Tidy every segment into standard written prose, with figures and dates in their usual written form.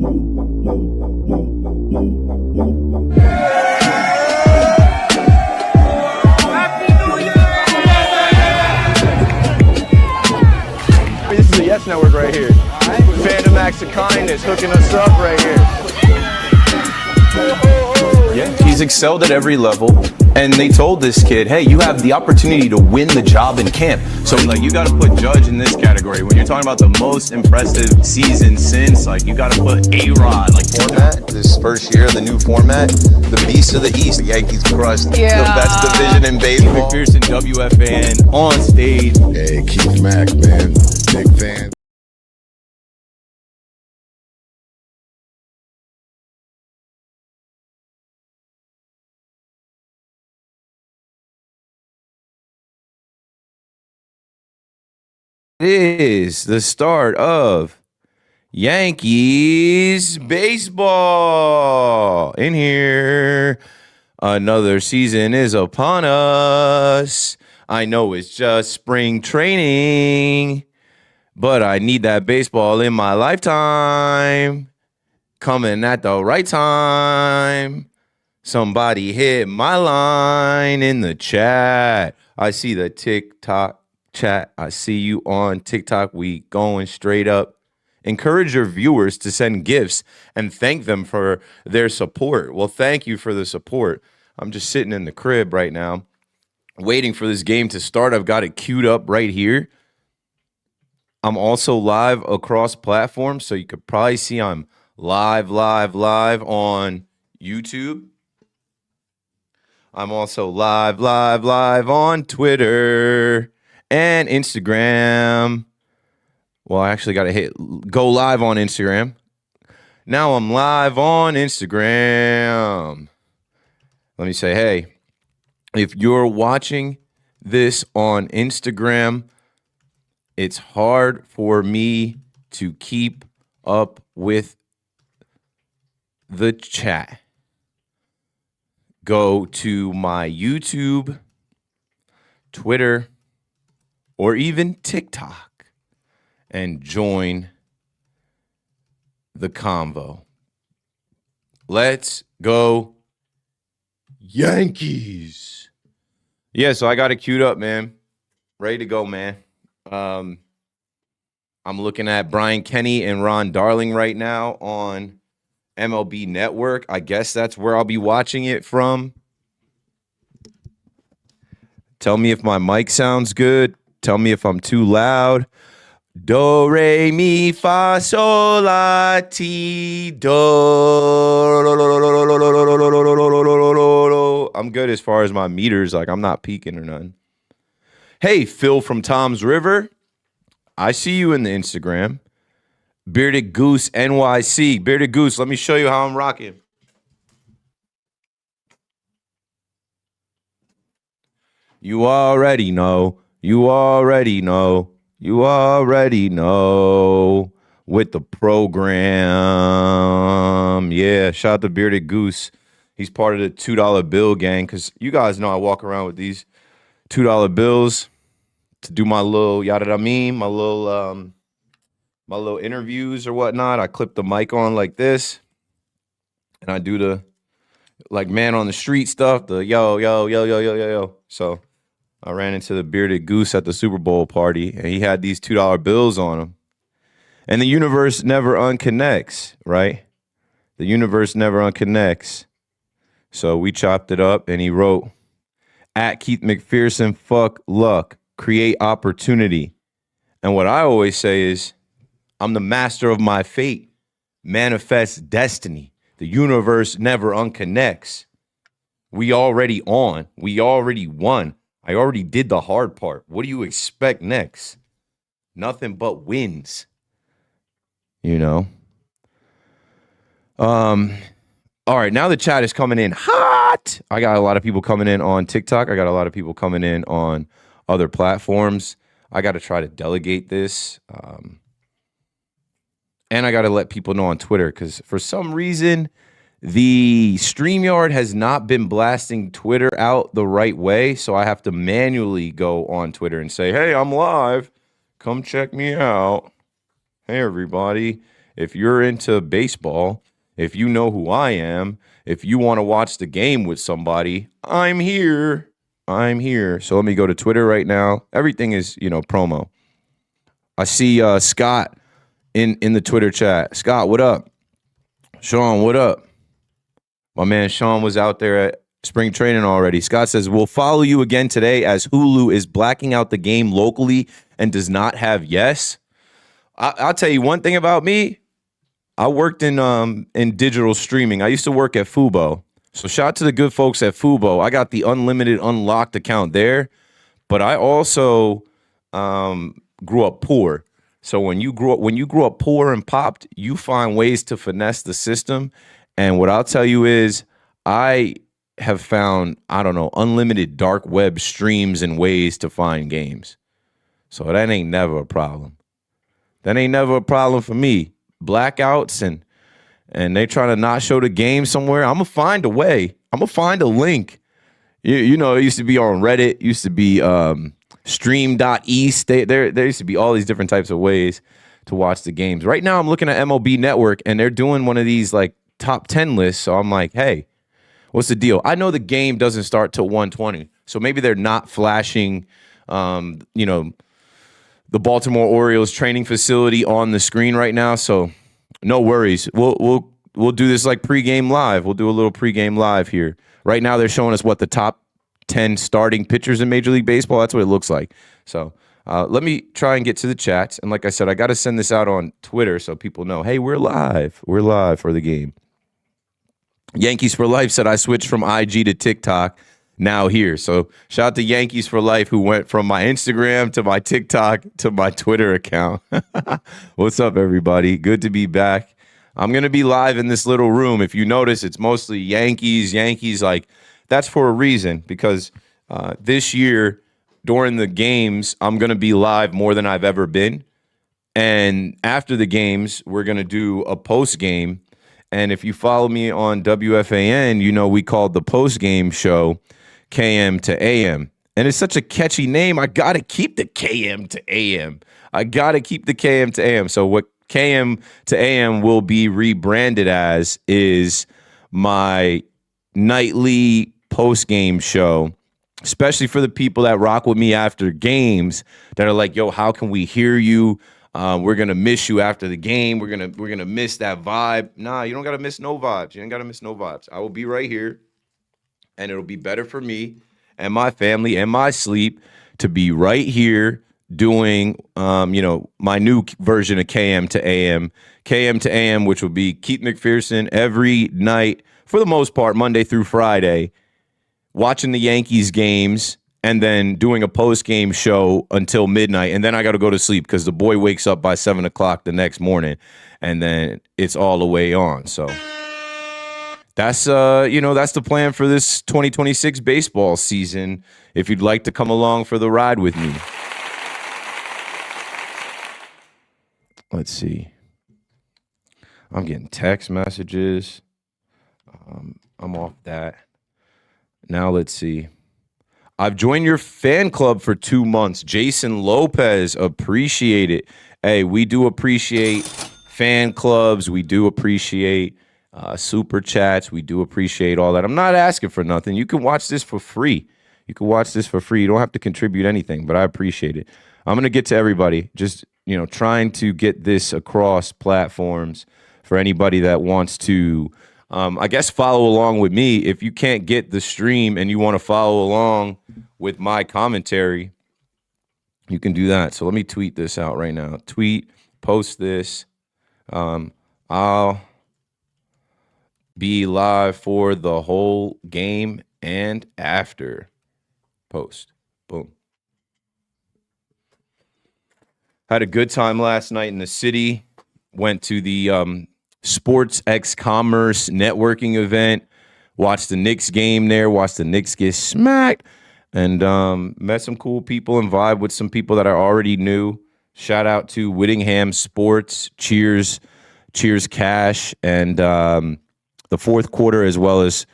This is the Yes Network right here. Phantom Acts of Kindness hooking us up right here. Yeah, he's excelled at every level. And they told this kid, hey, you have the opportunity to win the job in camp. So, like, you got to put Judge in this category. When you're talking about the most impressive season since, like, you got to put A-Rod. Like, format, this first year, the new format, the Beast of the East. The Yankees crushed the best division in baseball. McPherson, WFAN, on stage. Hey, Keith Mack, man. Big fan. It is the start of Yankees baseball. In here, another season is upon us. I know it's just spring training, but I need that baseball in my lifetime. Coming at the right time. Somebody hit my line in the chat. I see the TikTok chat. I see you on TikTok. We going straight up. Encourage your viewers to send gifts and thank them for their support. Well, thank you for the support. I'm just sitting in the crib right now waiting for this game to start. I've got it queued up right here. I'm also live across platforms, so you could probably see I'm live on YouTube. I'm also live on Twitter and Instagram. Well, I actually got to go live on Instagram. Now I'm live on Instagram. Let me say, hey, if you're watching this on Instagram, it's hard for me to keep up with the chat. Go to my YouTube, Twitter, or even TikTok and join the convo. Let's go Yankees. Yeah, so I got it queued up, man. Ready to go, man. I'm looking at Brian Kenny and Ron Darling right now on MLB Network. I guess that's where I'll be watching it from. Tell me if my mic sounds good. Tell me if I'm too loud. Do, re, mi, fa, sol, la, ti, do. I'm good as far as my meters. Like, I'm not peaking or nothing. Hey, Phil from Tom's River. I see you in the Instagram. Bearded Goose NYC. Bearded Goose, let me show you how I'm rocking. You already know. You already know. You already know. With the program. Yeah, shout out to Bearded Goose. He's part of the $2 bill gang, because you guys know I walk around with these $2 bills to do my little, yada I mean, my little interviews or whatnot. I clip the mic on like this, and I do the like man on the street stuff, the yo. So I ran into the Bearded Goose at the Super Bowl party, and he had these $2 bills on him. And the universe never unconnects, right? The universe never unconnects. So we chopped it up, and he wrote, at Keith McPherson, fuck luck, create opportunity. And what I always say is, I'm the master of my fate, manifest destiny. The universe never unconnects. We already on. We already won. I already did the hard part. What do you expect next? Nothing but wins. You know? All right, now the chat is coming in hot. I got a lot of people coming in on TikTok. I got a lot of people coming in on other platforms. I got to try to delegate this. And I got to let people know on Twitter, because for some reason, the StreamYard has not been blasting Twitter out the right way. So I have to manually go on Twitter and say, hey, I'm live. Come check me out. Hey, everybody. If you're into baseball, if you know who I am, if you want to watch the game with somebody, I'm here. I'm here. So let me go to Twitter right now. Everything is, promo. I see Scott in the Twitter chat. Scott, what up? Sean, what up? My man Sean was out there at spring training already. Scott says, we'll follow you again today as Hulu is blacking out the game locally and does not have yes. I'll tell you one thing about me. I worked in digital streaming. I used to work at Fubo. So shout out to the good folks at Fubo. I got the unlimited unlocked account there, but I also grew up poor. So when you grew up poor and popped, you find ways to finesse the system. And what I'll tell you is I have found, unlimited dark web streams and ways to find games. So that ain't never a problem. That ain't never a problem for me. Blackouts and they trying to not show the game somewhere. I'm going to find a way. I'm going to find a link. You know, it used to be on Reddit, used to be stream.east. There used to be all these different types of ways to watch the games. Right now I'm looking at MLB Network and they're doing one of these like top 10 lists. So I'm like, hey, what's the deal? I know the game doesn't start till 1:20. So maybe they're not flashing, the Baltimore Orioles training facility on the screen right now. So no worries. We'll do this like pregame live. We'll do a little pregame live here. Right now they're showing us what the top 10 starting pitchers in Major League Baseball. That's what it looks like. So let me try and get to the chats. And like I said, I got to send this out on Twitter so people know, hey, we're live. We're live for the game. Yankees for Life said I switched from IG to TikTok. Now here. So shout out to Yankees for Life who went from my Instagram to my TikTok to my Twitter account. What's up, everybody? Good to be back. I'm going to be live in this little room. If you notice, it's mostly Yankees. Like, that's for a reason because this year during the games, I'm going to be live more than I've ever been. And after the games, we're going to do a post game. And if you follow me on WFAN, you know we called the post game show KM to AM. And it's such a catchy name. I got to keep the KM to AM. So what KM to AM will be rebranded as is my nightly post-game show, especially for the people that rock with me after games that are like, yo, how can we hear you? We're going to miss you after the game. We're going to miss that vibe. Nah, you don't got to miss no vibes. You ain't got to miss no vibes. I will be right here. And it'll be better for me and my family and my sleep to be right here doing, my new version of KM to AM. KM to AM, which will be Keith McPherson every night, for the most part, Monday through Friday, watching the Yankees games and then doing a post-game show until midnight. And then I got to go to sleep because the boy wakes up by 7 o'clock the next morning. And then it's all the way on. So that's the plan for this 2026 baseball season. If you'd like to come along for the ride with me. Let's see. I'm getting text messages. I'm off that. Now let's see. I've joined your fan club for 2 months. Jason Lopez, appreciate it. Hey, we do appreciate fan clubs. We do appreciate super chats. We do appreciate all that. I'm not asking for nothing. You can watch this for free. You don't have to contribute anything, but I appreciate it. I'm going to get to everybody. Just, trying to get this across platforms for anybody that wants to, I guess, follow along with me. If you can't get the stream and you want to follow along with my commentary, you can do that. So let me tweet this out right now. Post this. I'll be live for the whole game and after. Post. Boom. Had a good time last night in the city. Went to the Sports X Commerce networking event. Watched the Knicks game there. Watched the Knicks get smacked. And met some cool people and vibe with some people that I already knew. Shout out to Whittingham Sports. Cheers Cash. And the fourth quarter, as well as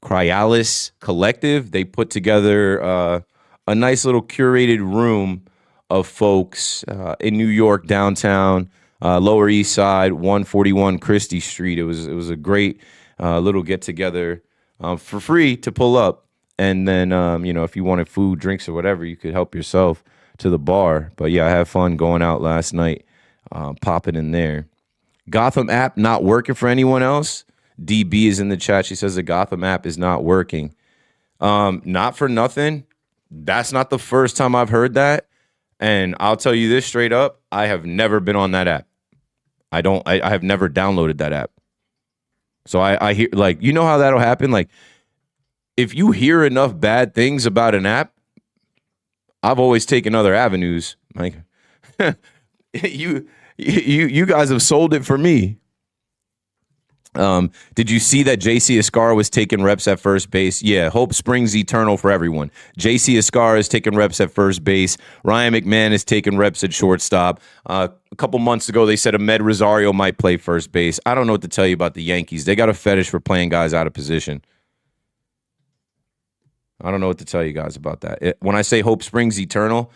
Cryalis Collective. They put together a nice little curated room of folks in New York downtown Lower East Side, 141 Christie Street. It was a great little get together for free to pull up, and then if you wanted food, drinks, or whatever, you could help yourself to the bar. But yeah, I had fun going out last night, popping in there. Gotham app not working for anyone else. DB is in the chat. She says the Gotham app is not working. Not for nothing. That's not the first time I've heard that. And I'll tell you this straight up, I have never been on that app. I have never downloaded that app. So I hear, like, you know how that'll happen? Like, if you hear enough bad things about an app, I've always taken other avenues. Like, you guys have sold it for me. Did you see that JC Escar was taking reps at first base? Yeah, hope springs eternal for everyone. JC Escar is taking reps at first base. Ryan McMahon is taking reps at shortstop. A couple months ago, they said Ahmed Rosario might play first base. I don't know what to tell you about the Yankees. They got a fetish for playing guys out of position. I don't know what to tell you guys about that. When I say hope springs eternal,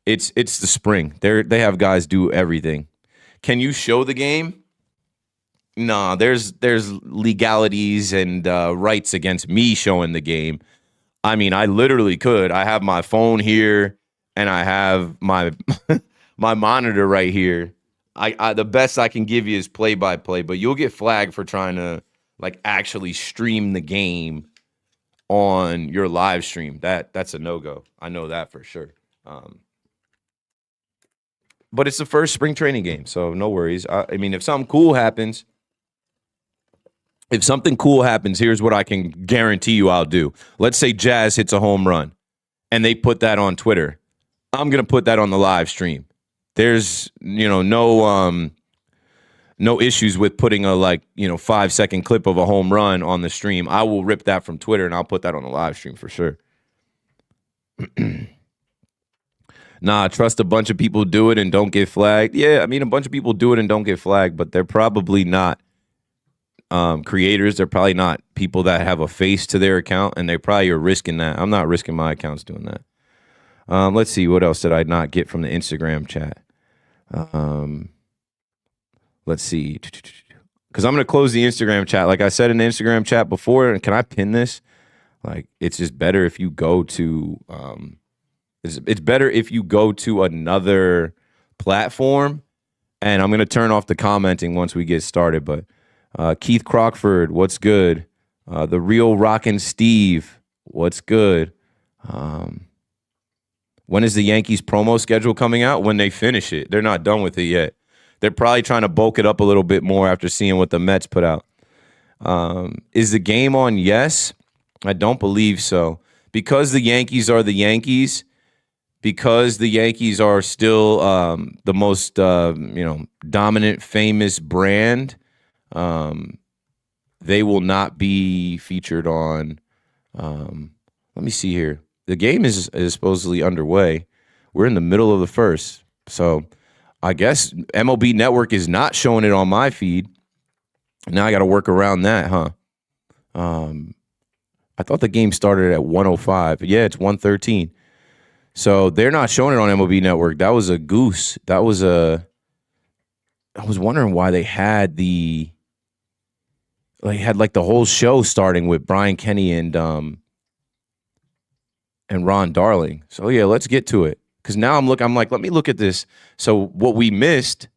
it's the spring. They have guys do everything. Can you show the game? No, there's legalities and rights against me showing the game. I mean, I literally could. I have my phone here, and I have my my monitor right here. I the best I can give you is play-by-play, but you'll get flagged for trying to like actually stream the game on your live stream. That's a no-go. I know that for sure. But it's the first spring training game, so no worries. I mean, if something cool happens, here's what I can guarantee you I'll do. Let's say Jazz hits a home run, and they put that on Twitter. I'm going to put that on the live stream. There's, no issues with putting a 5-second clip of a home run on the stream. I will rip that from Twitter, and I'll put that on the live stream for sure. Nah, trust a bunch of people do it and don't get flagged. Yeah, I mean, a bunch of people do it and don't get flagged, but they're probably not creators. They're probably not people that have a face to their account, and they probably are risking that. I'm not risking my accounts doing that. Let's see. What else did I not get from the Instagram chat? Let's see. Because I'm going to close the Instagram chat. Like I said in the Instagram chat before, and can I pin this? Like, it's just better if you go to it's better if you go to another platform. And I'm going to turn off the commenting once we get started. But Keith Crockford, what's good? The Real Rockin' Steve, what's good? When is the Yankees promo schedule coming out? When they finish it. They're not done with it yet. They're probably trying to bulk it up a little bit more after seeing what the Mets put out. Is the game on? Yes. I don't believe so. Because the Yankees are the Yankees, because the Yankees are still the most dominant, famous brand, they will not be featured on. Let me see here. The game is supposedly underway. We're in the middle of the first, so I guess MLB Network is not showing it on my feed. Now I got to work around that, huh? I thought the game started at 1:05. Yeah, it's 1:13. So they're not showing it on MLB Network. That was a goose. I was wondering why they had the whole show starting with Brian Kenny and Ron Darling. So yeah, let's get to it. Because now I'm like, let me look at this. So what we missed,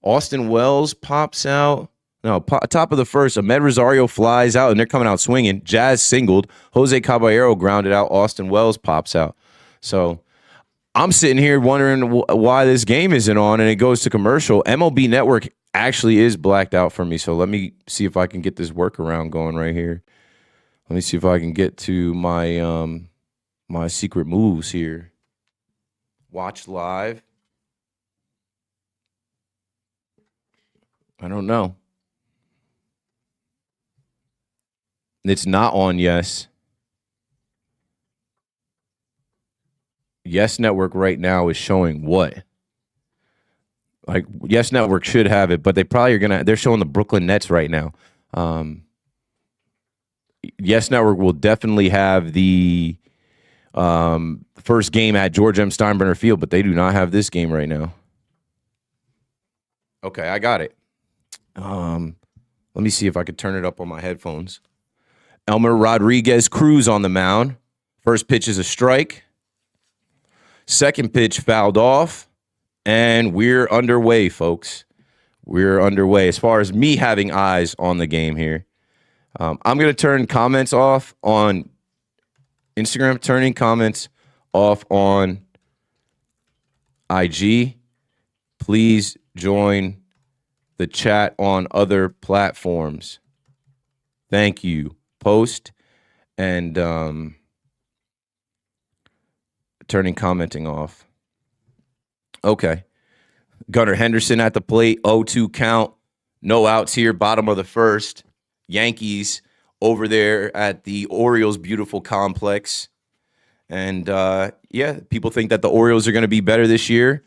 Austin Wells pops out. No, top of the first, Ahmed Rosario flies out, and they're coming out swinging. Jazz singled. Jose Caballero grounded out. Austin Wells pops out. So I'm sitting here wondering why this game isn't on, and it goes to commercial. MLB Network actually is blacked out for me, so let me see if I can get this workaround going right here. Let me see if I can get to my my secret moves here. Watch live. I don't know. It's not on Yes. Yes Network right now is showing what? Like, Yes Network should have it, but they probably are they're showing the Brooklyn Nets right now. Yes Network will definitely have the first game at George M. Steinbrenner Field, but they do not have this game right now. Okay, I got it. Let me see if I could turn it up on my headphones. Elmer Rodriguez Cruz on the mound. First pitch is a strike. Second pitch fouled off. And we're underway, folks. We're underway. As far as me having eyes on the game here, I'm going to turn comments off on Instagram, turning comments off on IG. Please join the chat on other platforms. Thank you. Post and turning commenting off. Okay. Gunnar Henderson at the plate, 0-2 count. No outs here, bottom of the first. Yankees over there at the Orioles' beautiful complex. And, people think that the Orioles are going to be better this year.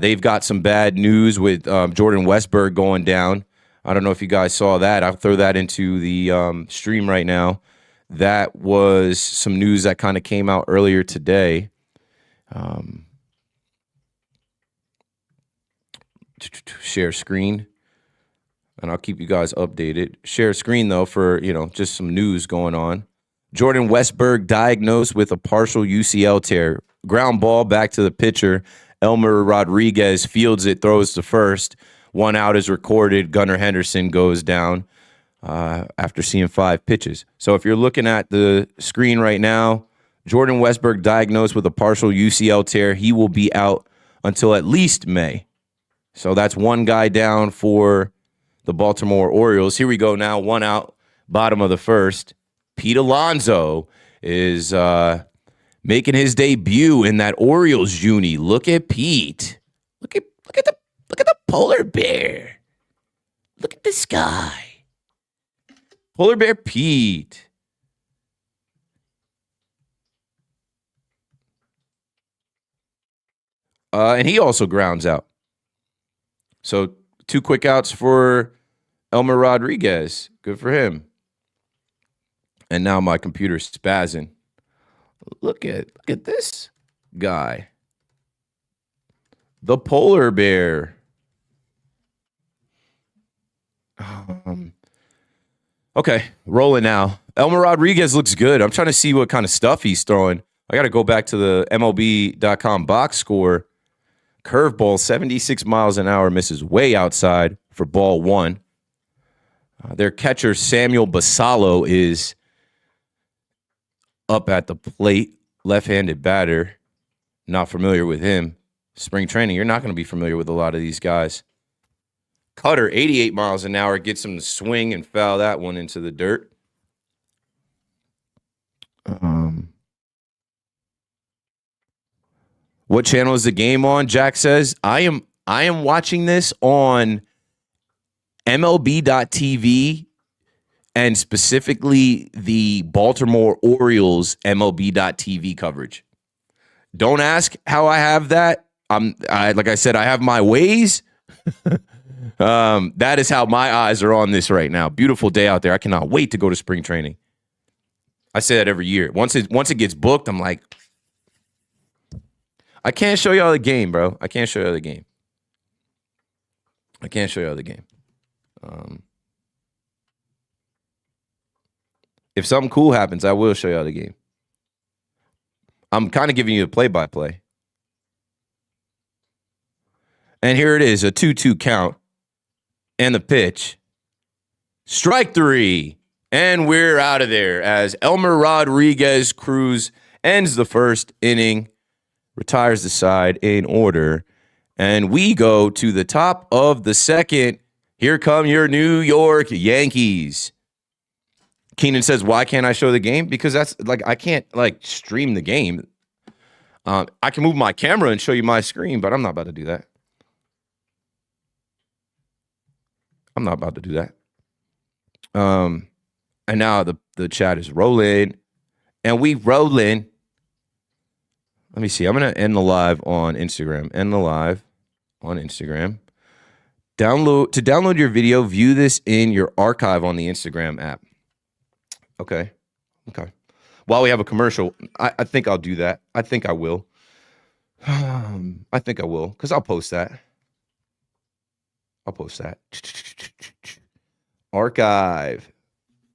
They've got some bad news with Jordan Westburg going down. I don't know if you guys saw that. I'll throw that into the stream right now. That was some news that kind of came out earlier today. Share screen, and I'll keep you guys updated. Share screen, though, for, just some news going on. Jordan Westburg diagnosed with a partial UCL tear. Ground ball back to the pitcher. Elmer Rodriguez fields it, throws to first. 1 out is recorded. Gunnar Henderson goes down after seeing 5 pitches. So if you're looking at the screen right now, Jordan Westburg diagnosed with a partial UCL tear. He will be out until at least May. So that's 1 guy down for the Baltimore Orioles. Here we go now. 1 out, bottom of the first. Pete Alonso is making his debut in that Orioles uni. Look at Pete. Look at the polar bear. Look at the sky. Polar bear Pete. And he also grounds out. So 2 quick outs for Elmer Rodriguez. Good for him. And now my computer's spazzing. Look at this guy. The polar bear. Okay, rolling now. Elmer Rodriguez looks good. I'm trying to see what kind of stuff he's throwing. I got to go back to the MLB.com box score. Curveball, 76 miles an hour, misses way outside for ball 1. Their catcher, Samuel Basallo, is up at the plate. Left-handed batter. Not familiar with him. Spring training, you're not going to be familiar with a lot of these guys. Cutter, 88 miles an hour, gets him to swing and foul that one into the dirt. What channel is the game on? Jack says, I am watching this on MLB.TV and specifically the Baltimore Orioles MLB.TV coverage. Don't ask how I have that. Like I said, I have my ways. That is how my eyes are on this right now. Beautiful day out there. I cannot wait to go to spring training. I say that every year. Once it gets booked, I'm like, I can't show y'all the game, bro. I can't show y'all the game. If something cool happens, I will show y'all the game. I'm kind of giving you a play-by-play. And here it is, a 2-2 count. And the pitch. Strike 3. And we're out of there as Elmer Rodriguez Cruz ends the first inning, retires the side in order. And we go to the top of the second. Here come your New York Yankees. Keenan says, why can't I show the game? Because that's like, I can't like stream the game. I can move my camera and show you my screen, but I'm not about to do that. And now the chat is rolling. And we rolling. Let me see. I'm going to end the live on Instagram. Download your video, view this in your archive on the Instagram app. Okay. While we have a commercial, I think I'll do that. I think I will. Because I'll post that. I'll post that. Archive.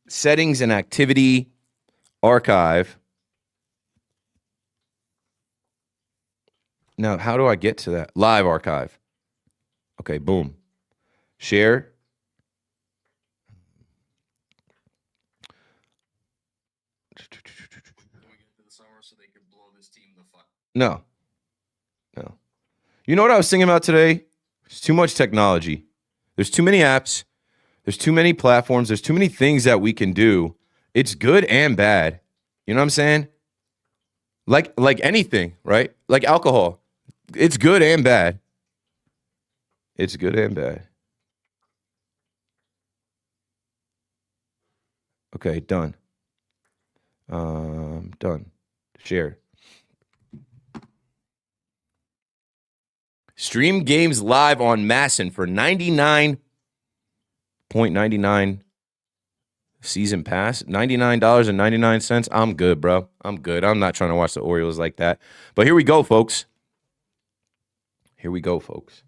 Settings and activity. Archive. Now, how do I get to that? Live archive. Okay, boom. Share. No. No. You know what I was thinking about today? There's too much technology. There's too many apps. There's too many platforms. There's too many things that we can do. It's good and bad. You know what I'm saying? Like anything, right? Like alcohol. It's good and bad. It's good and bad. Okay, done. Done. Share. Stream games live on Masson for $99.99 season pass. $99.99. I'm good, bro. I'm good. I'm not trying to watch the Orioles like that. But here we go, folks. Here we go, folks.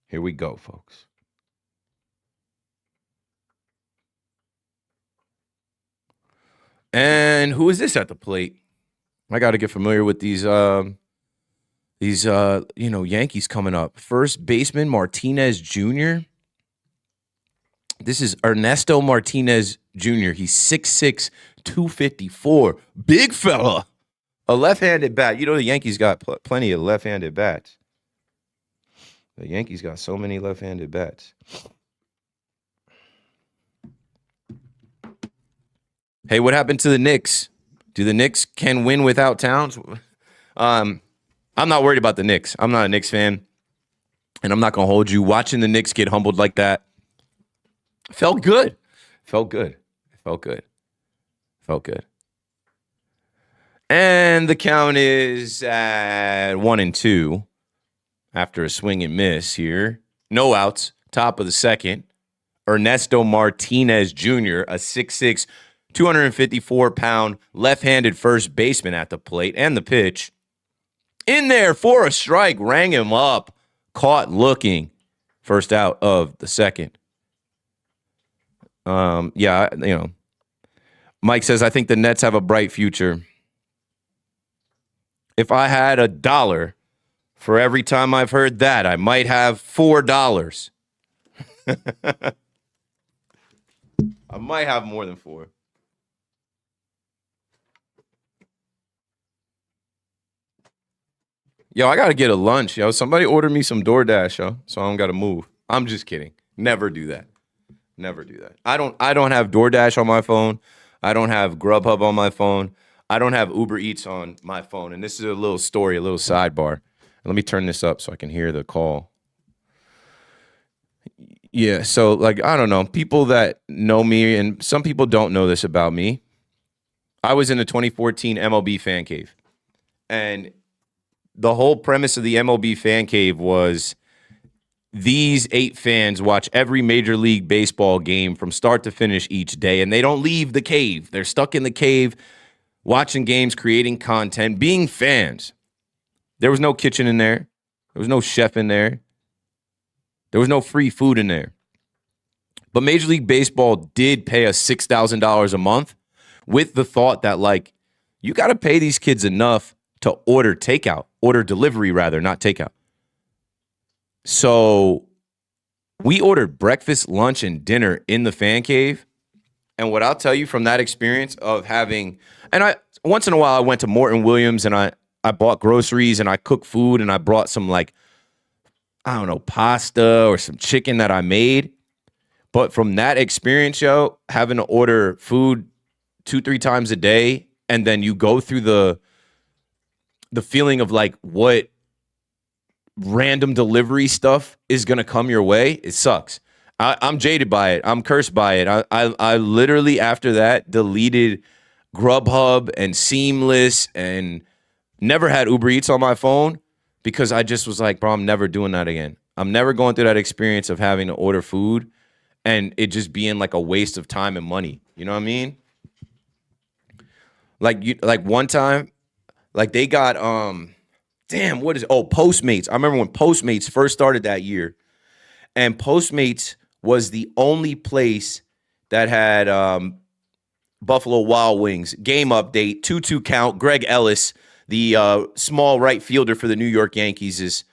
Here we go, folks. And who is this at the plate? I got to get familiar with these Yankees coming up. First baseman Martinez Jr. This is Ernesto Martinez Jr. He's 6'6", 254. Big fella. A left-handed bat. You know the Yankees got plenty of left-handed bats. The Yankees got so many left-handed bats. Hey, what happened to the Knicks? Do the Knicks can win without Towns? I'm not worried about the Knicks. I'm not a Knicks fan, and I'm not going to hold you. Watching the Knicks get humbled like that felt good. Felt good. Felt good. Felt good. And the count is at 1-2 after a swing and miss here. No outs. Top of the second. Ernesto Martinez Jr., a 6'6", 254-pound left-handed first baseman at the plate and the pitch. In there for a strike, rang him up, caught looking. First out of the second. Mike says, I think the Nets have a bright future. If I had $1 for every time I've heard that, I might have $4. I might have more than 4. Yo, I got to get a lunch, yo. Somebody order me some DoorDash, yo, so I don't got to move. I'm just kidding. Never do that. Never do that. I don't have DoorDash on my phone. I don't have Grubhub on my phone. I don't have Uber Eats on my phone. And this is a little story, a little sidebar. Let me turn this up so I can hear the call. Yeah, so, I don't know. People that know me, and some people don't know this about me. I was in the 2014 MLB Fan Cave. And the whole premise of the MLB Fan Cave was these 8 fans watch every Major League Baseball game from start to finish each day, and they don't leave the cave. They're stuck in the cave, watching games, creating content, being fans. There was no kitchen in there. There was no chef in there. There was no free food in there. But Major League Baseball did pay us $6,000 a month with the thought that, you got to pay these kids enough to order delivery, not takeout. So we ordered breakfast, lunch, and dinner in the fan cave. And what I'll tell you from that experience of once in a while I went to Morton Williams and I bought groceries and I cooked food and I brought some pasta or some chicken that I made. But from that experience, yo, having to order food 2-3 times a day, and then you go through the feeling of what random delivery stuff is going to come your way, it sucks. I'm jaded by it. I'm cursed by it. I literally, after that, deleted Grubhub and Seamless and never had Uber Eats on my phone because I just was like, bro, I'm never doing that again. I'm never going through that experience of having to order food and it just being a waste of time and money. You know what I mean? One time, they got damn, what is it? Oh, Postmates. I remember when Postmates first started that year, and Postmates was the only place that had Buffalo Wild Wings. Game update, 2-2 count. Greg Ellis, the small right fielder for the New York Yankees, is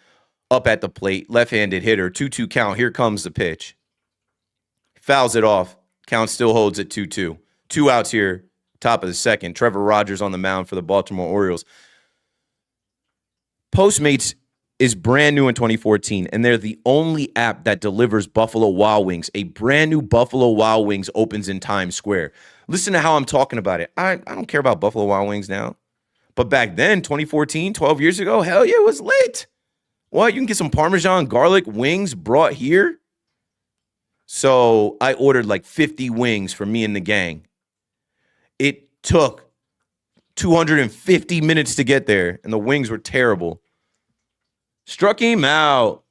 up at the plate, left-handed hitter, 2-2 count. Here comes the pitch. Fouls it off. Count still holds at 2-2. 2 outs here, top of the second. Trevor Rogers on the mound for the Baltimore Orioles. Postmates is brand new in 2014, and they're the only app that delivers Buffalo Wild Wings. A brand new Buffalo Wild Wings opens in Times Square. Listen to how I'm talking about it. I don't care about Buffalo Wild Wings now. But back then, 2014, 12 years ago, hell yeah, it was lit. What? You can get some Parmesan garlic wings brought here? So I ordered like 50 wings for me and the gang. It took 250 minutes to get there, and the wings were terrible. Struck him out.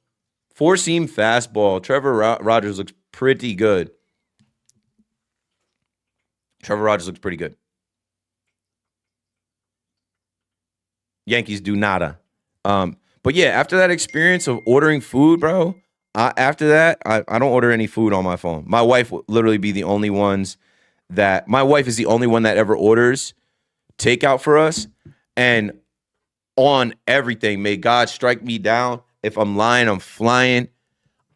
Four-seam fastball. Trevor Rogers looks pretty good. Trevor Rogers looks pretty good. Yankees do nada. But yeah, after that experience of ordering food, bro, after that, I don't order any food on my phone. My wife will literally be the only ones that, my wife is the only one that ever orders takeout for us. And on everything, may God strike me down. If I'm lying, I'm flying.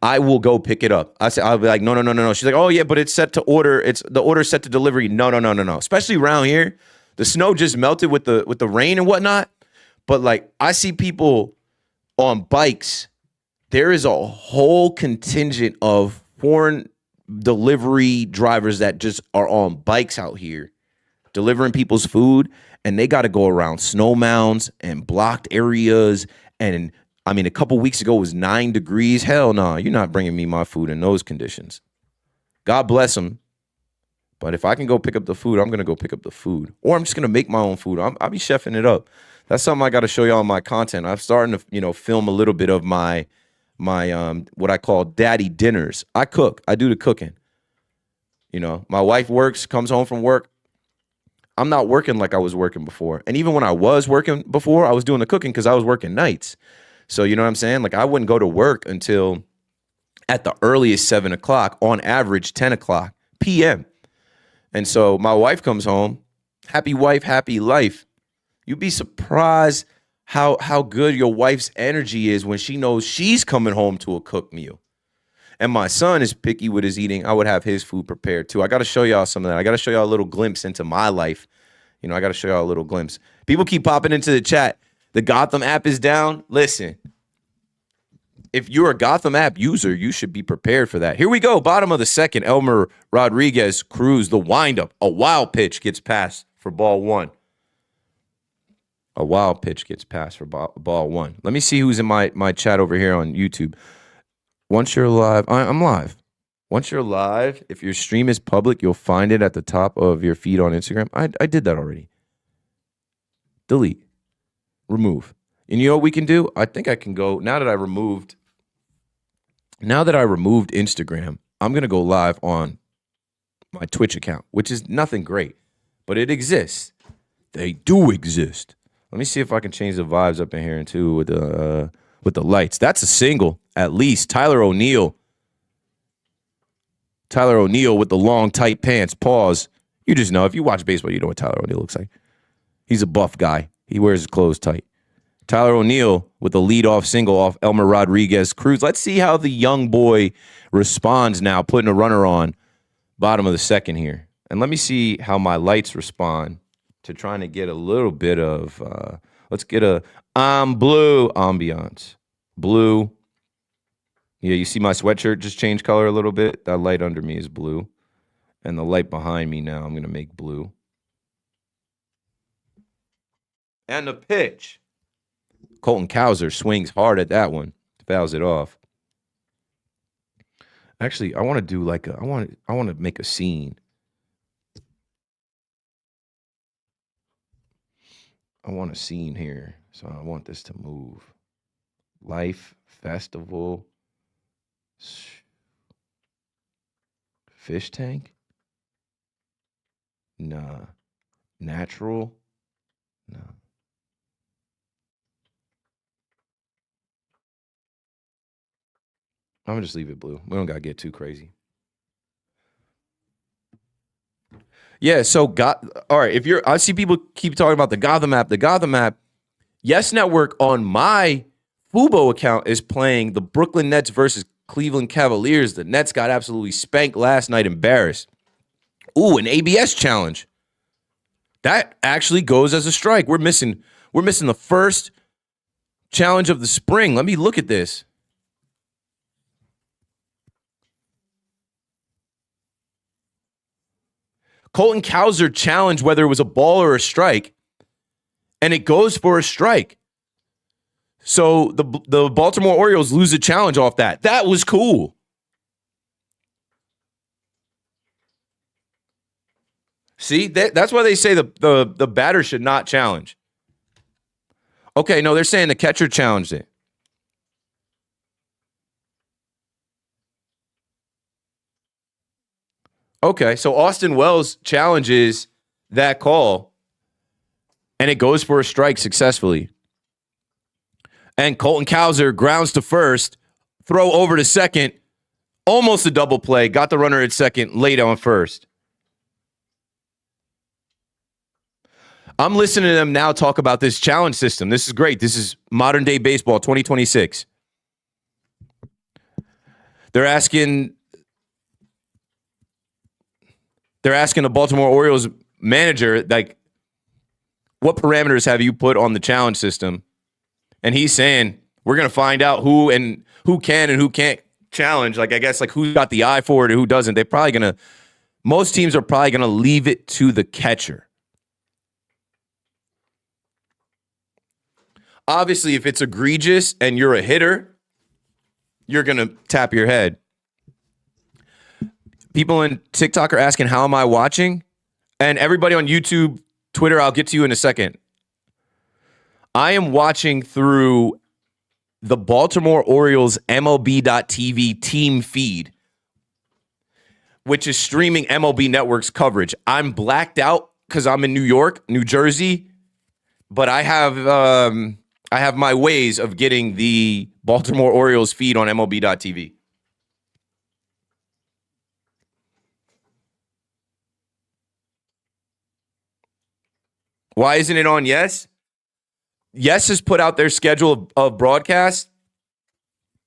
I will go pick it up. I'll be like, no. She's like, oh yeah, but it's set to order. It's the order's set to delivery. No. Especially around here, the snow just melted with the rain and whatnot. But like, I see people on bikes. There is a whole contingent of foreign delivery drivers that just are on bikes out here delivering people's food, and they got to go around snow mounds and blocked areas. And I mean, a couple weeks ago it was 9 degrees. Hell no, you're not bringing me my food in those conditions. God bless them. But if I can go pick up the food, I'm going to go pick up the food. Or I'm just going to make my own food. I'll be chefing it up. That's something I got to show y'all in my content. I'm starting to, film a little bit of my what I call daddy dinners. I cook. I do the cooking. My wife works, comes home from work. I'm not working like I was working before. And even when I was working before, I was doing the cooking because I was working nights. So you know what I'm saying? Like, I wouldn't go to work until at the earliest 7 o'clock, on average 10 o'clock p.m. And so my wife comes home. Happy wife, happy life. You'd be surprised how good your wife's energy is when she knows she's coming home to a cooked meal. And my son is picky with his eating. I would have his food prepared too. I got to show y'all some of that. I got to show y'all a little glimpse into my life. I got to show y'all a little glimpse. People keep popping into the chat. The Gotham app is down. Listen, if you're a Gotham app user, you should be prepared for that. Here we go. Bottom of the second, Elmer Rodriguez Cruz, the windup. A wild pitch gets passed for ball one. A wild pitch gets passed for ball one. Let me see who's in my chat over here on YouTube. Once you're live, I'm live. Once you're live, if your stream is public, you'll find it at the top of your feed on Instagram. I did that already. Delete. Remove. And you know what we can do? I think I can go, now that I removed Instagram, I'm going to go live on my Twitch account, which is nothing great, but it exists. They do exist. Let me see if I can change the vibes up in here too with the lights. That's a single, at least. Tyler O'Neill with the long, tight pants. Pause. You just know. If you watch baseball, you know what Tyler O'Neill looks like. He's a buff guy. He wears his clothes tight. Tyler O'Neill with the leadoff single off Elmer Rodriguez Cruz. Let's see how the young boy responds now, putting a runner on bottom of the second here. And let me see how my lights respond to trying to get a little bit of, let's get a blue ambiance. Blue. Yeah, you see my sweatshirt just change color a little bit? That light under me is blue. And the light behind me now I'm going to make blue. And the pitch. Colton Cowser swings hard at that one. Fouls it off. Actually, I want to do like I want to make a scene. I want a scene here. So I want this to move. Life, festival, fish tank? Nah. Natural? No. I'm gonna just leave it blue. We don't gotta get too crazy. Yeah, so all right. I see people keep talking about the Gotham app. Yes Network on my Fubo account is playing the Brooklyn Nets versus Cleveland Cavaliers. The Nets got absolutely spanked last night, embarrassed. Ooh, an ABS challenge. That actually goes as a strike. We're missing the first challenge of the spring. Let me look at this. Colton Cowser challenged whether it was a ball or a strike, and it goes for a strike. So the Baltimore Orioles lose a challenge off that. That was cool. See, that's why they say the batter should not challenge. Okay, no, they're saying the catcher challenged it. Okay, so Austin Wells challenges that call, and it goes for a strike successfully. And Colton Cowser grounds to first, throw over to second, almost a double play, got the runner at second, laid on first. I'm listening to them now talk about this challenge system. This is great. This is modern day baseball, 2026. They're asking the Baltimore Orioles manager, like, what parameters have you put on the challenge system? And he's saying, we're going to find out who can and who can't challenge. Like, I guess, like, who got the eye for it and who doesn't. Most teams are probably going to leave it to the catcher. Obviously, if it's egregious and you're a hitter, you're going to tap your head. People in TikTok are asking, how am I watching? And everybody on YouTube, Twitter, I'll get to you in a second. I am watching through the Baltimore Orioles MLB.TV team feed, which is streaming MLB Network's coverage. I'm blacked out because I'm in New York, New Jersey, but I have my ways of getting the Baltimore Orioles feed on MLB.TV. Why isn't it on Yes? Yes has put out their schedule of broadcast.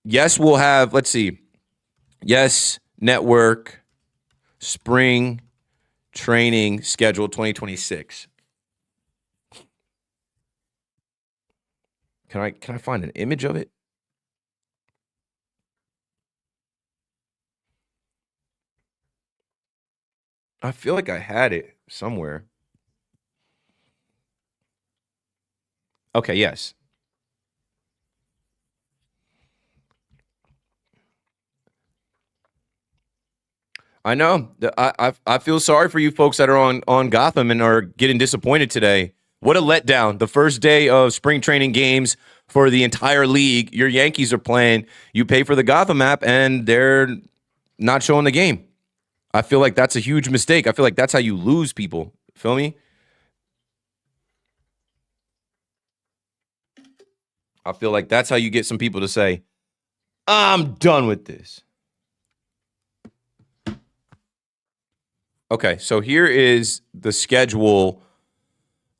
Yes will have, let's see, Yes Network Spring Training Schedule 2026. Can I find an image of it? I feel like I had it somewhere. Okay, yes. I know. I feel sorry for you folks that are on Gotham and are getting disappointed today. What a letdown. The first day of spring training games for the entire league. Your Yankees are playing. You pay for the Gotham app, and they're not showing the game. I feel like that's a huge mistake. I feel like that's how you lose people. Feel me? I feel like that's how you get some people to say, I'm done with this. Okay, so here is the schedule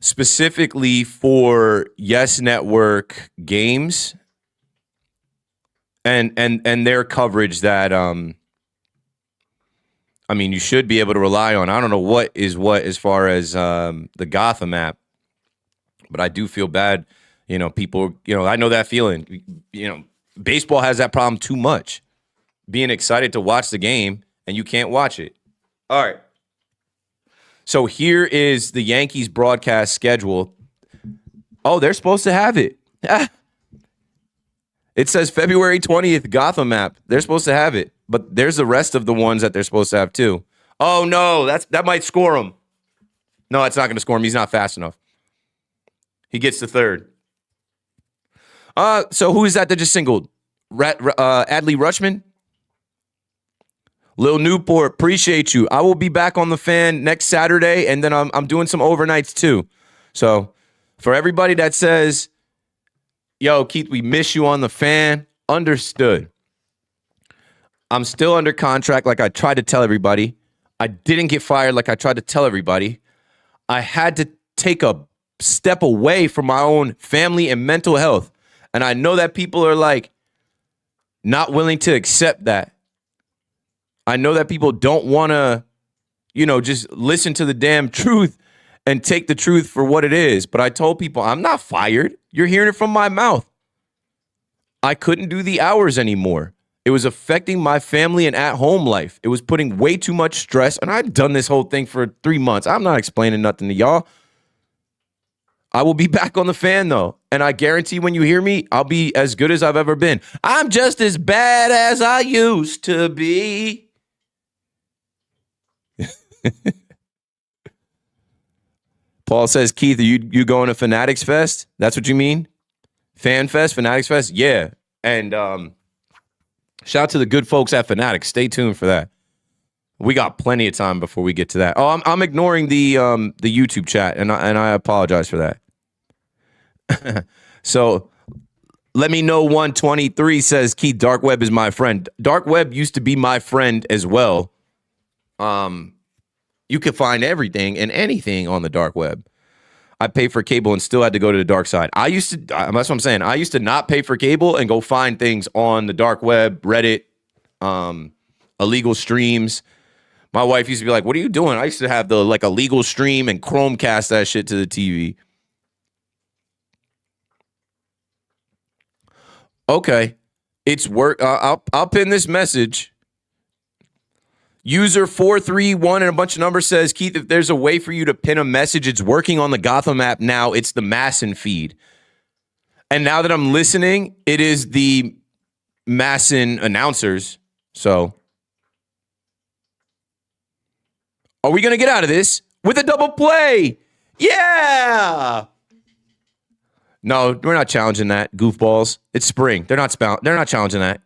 specifically for Yes Network games and their coverage that you should be able to rely on. I don't know what is what as far as the Gotham app, but I do feel bad. People, I know that feeling. Baseball has that problem too much. Being excited to watch the game and you can't watch it. All right. So here is the Yankees broadcast schedule. Oh, they're supposed to have it. It says February 20th, Gotham app. They're supposed to have it. But there's the rest of the ones that they're supposed to have too. Oh, no, that might score him. No, it's not going to score him. He's not fast enough. He gets to third. So who is that just singled? Adley Rutschman? Lil Newport, appreciate you. I will be back on the Fan next Saturday, and then I'm doing some overnights too. So for everybody that says, yo, Keith, we miss you on the Fan, understood. I'm still under contract like I tried to tell everybody. I didn't get fired like I tried to tell everybody. I had to take a step away from my own family and mental health. And I know that people are like not willing to accept that. I know that people don't want to, just listen to the damn truth and take the truth for what it is. But I told people, I'm not fired. You're hearing it from my mouth. I couldn't do the hours anymore. It was affecting my family and at-home life. It was putting way too much stress. And I've done this whole thing for 3 months. I'm not explaining nothing to y'all. I will be back on the fan, though. And I guarantee when you hear me, I'll be as good as I've ever been. I'm just as bad as I used to be. Paul says, Keith, are you going to Fanatics Fest? That's what you mean? Fan Fest, Fanatics Fest? Yeah. And shout out to the good folks at Fanatics. Stay tuned for that. We got plenty of time before we get to that. Oh, I'm ignoring the YouTube chat, and I apologize for that. So let me know 123 says, Keith, Dark Web is my friend. Dark Web used to be my friend as well. You could find everything and anything on the dark web. I paid for cable and still had to go to the dark side. That's what I'm saying. I used to not pay for cable and go find things on the dark web, Reddit, illegal streams. My wife used to be like, what are you doing? I used to have the illegal stream and Chromecast that shit to the TV. Okay. It's work. I'll pin this message. User 431 and a bunch of numbers says, Keith, if there's a way for you to pin a message, it's working on the Gotham app now. It's the Masson feed. And now that I'm listening, it is the Masson announcers. So are we going to get out of this with a double play? Yeah. No, we're not challenging that, goofballs. It's spring. They're not challenging that.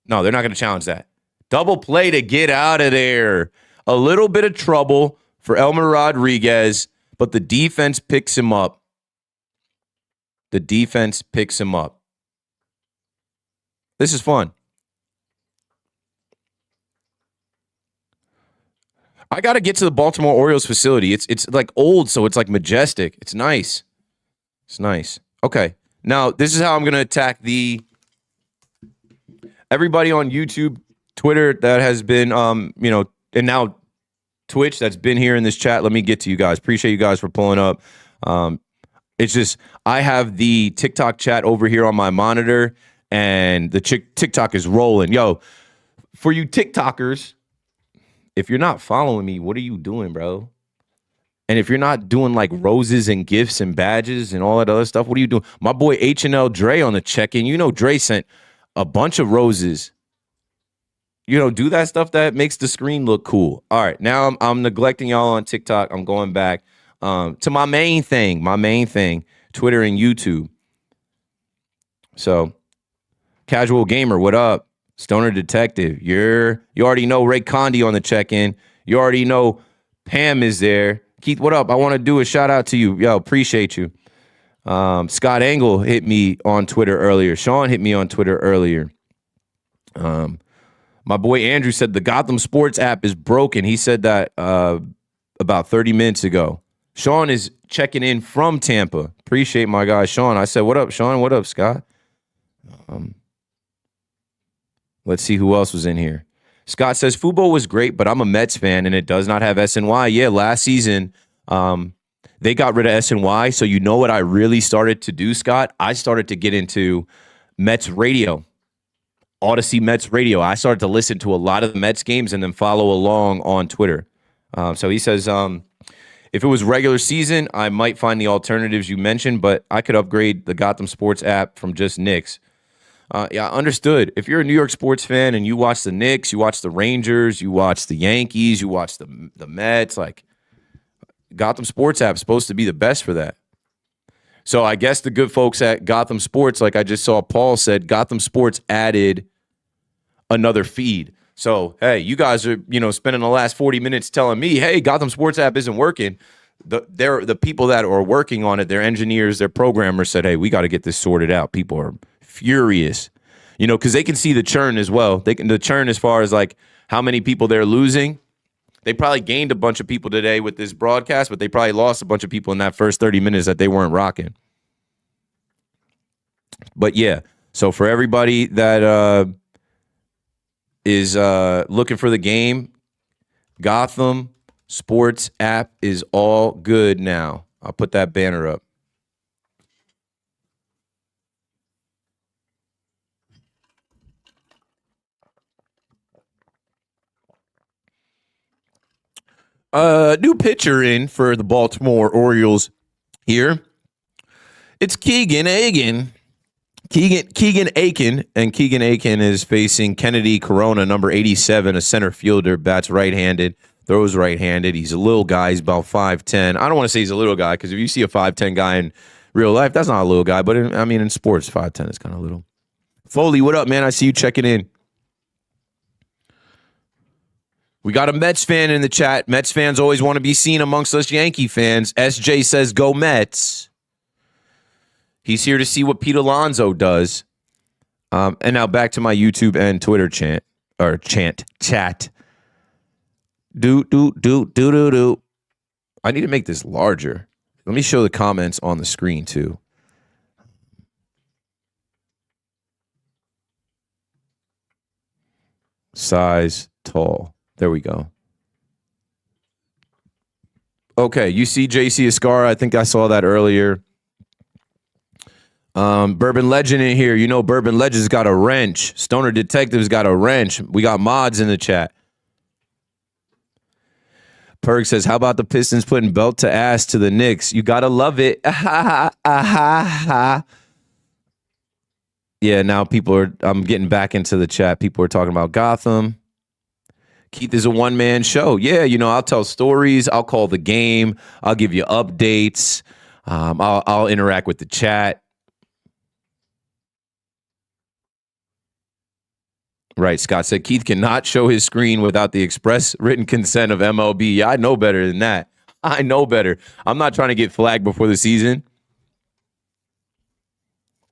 No, they're not going to challenge that. Double play to get out of there. A little bit of trouble for Elmer Rodriguez, but the defense picks him up. The defense picks him up. This is fun. I got to get to the Baltimore Orioles facility. It's like old, so it's like majestic. It's nice. It's nice. Okay. Now, this is how I'm going to attack everybody on YouTube, Twitter that has been, and now Twitch that's been here in this chat. Let me get to you guys. Appreciate you guys for pulling up. It's just, I have the TikTok chat over here on my monitor, and the TikTok is rolling. Yo, for you TikTokers, if you're not following me, what are you doing, bro? And if you're not doing like roses and gifts and badges and all that other stuff, what are you doing? My boy H&L Dre on the check-in. Dre sent a bunch of roses. Do that stuff that makes the screen look cool. All right, now I'm neglecting y'all on TikTok. I'm going back to my main thing, Twitter and YouTube. So, Casual Gamer, what up? Stoner Detective, you already know Ray Condi on the check-in. You already know Pam is there. Keith, what up? I want to do a shout out to you. Yo, appreciate you. Scott Angle hit me on Twitter earlier. Sean hit me on Twitter earlier. My boy Andrew said the Gotham Sports app is broken. He said that about 30 minutes ago. Sean is checking in from Tampa. Appreciate my guy Sean. I said, what up, Sean? What up, Scott? Let's see who else was in here. Scott says, Fubo was great, but I'm a Mets fan, and it does not have SNY. Yeah, last season, they got rid of SNY. So you know what I really started to do, Scott? I started to get into Mets radio. Odyssey Mets radio. I started to listen to a lot of the Mets games and then follow along on Twitter. So he says, if it was regular season, I might find the alternatives you mentioned, but I could upgrade the Gotham Sports app from just Knicks. Yeah, understood. If you're a New York sports fan and you watch the Knicks, you watch the Rangers, you watch the Yankees, you watch the Mets, like Gotham Sports app is supposed to be the best for that. So I guess the good folks at Gotham Sports, like I just saw Paul said, Gotham Sports added another feed. So, hey, you guys are, spending the last 40 minutes telling me, hey, Gotham Sports app isn't working. The people that are working on it, their engineers, their programmers said, hey, we got to get this sorted out. People are furious. You know, because they can see the churn as well. The churn as far as like how many people they're losing. They probably gained a bunch of people today with this broadcast, but they probably lost a bunch of people in that first 30 minutes that they weren't rocking. But yeah, so for everybody that is looking for the game, Gotham Sports app is all good now. I'll put that banner up. New pitcher in for the Baltimore Orioles here. It's Keegan Aiken. Keegan Aiken, and Keegan Aiken is facing Kennedy Corona, number 87, a center fielder, bats right-handed, throws right-handed. He's a little guy. He's about 5'10". I don't want to say he's a little guy because if you see a 5'10" guy in real life, that's not a little guy. But in sports, 5'10" is kind of little. Foley, what up, man? I see you checking in. We got a Mets fan in the chat. Mets fans always want to be seen amongst us Yankee fans. SJ says, go Mets. He's here to see what Pete Alonso does. And now back to my YouTube and Twitter chat. Do. I need to make this larger. Let me show the comments on the screen too. Size, tall. There we go. Okay, you see JC Escara. I think I saw that earlier. Bourbon Legend in here. You know Bourbon Legend's got a wrench. Stoner Detective's got a wrench. We got mods in the chat. Perk says, how about the Pistons putting belt to ass to the Knicks? You gotta love it. Yeah, now I'm getting back into the chat. People are talking about Gotham. Keith is a one-man show. Yeah, you know, I'll tell stories. I'll call the game. I'll give you updates. I'll interact with the chat. Right, Scott said Keith cannot show his screen without the express written consent of MLB. Yeah, I know better than that. I know better. I'm not trying to get flagged before the season.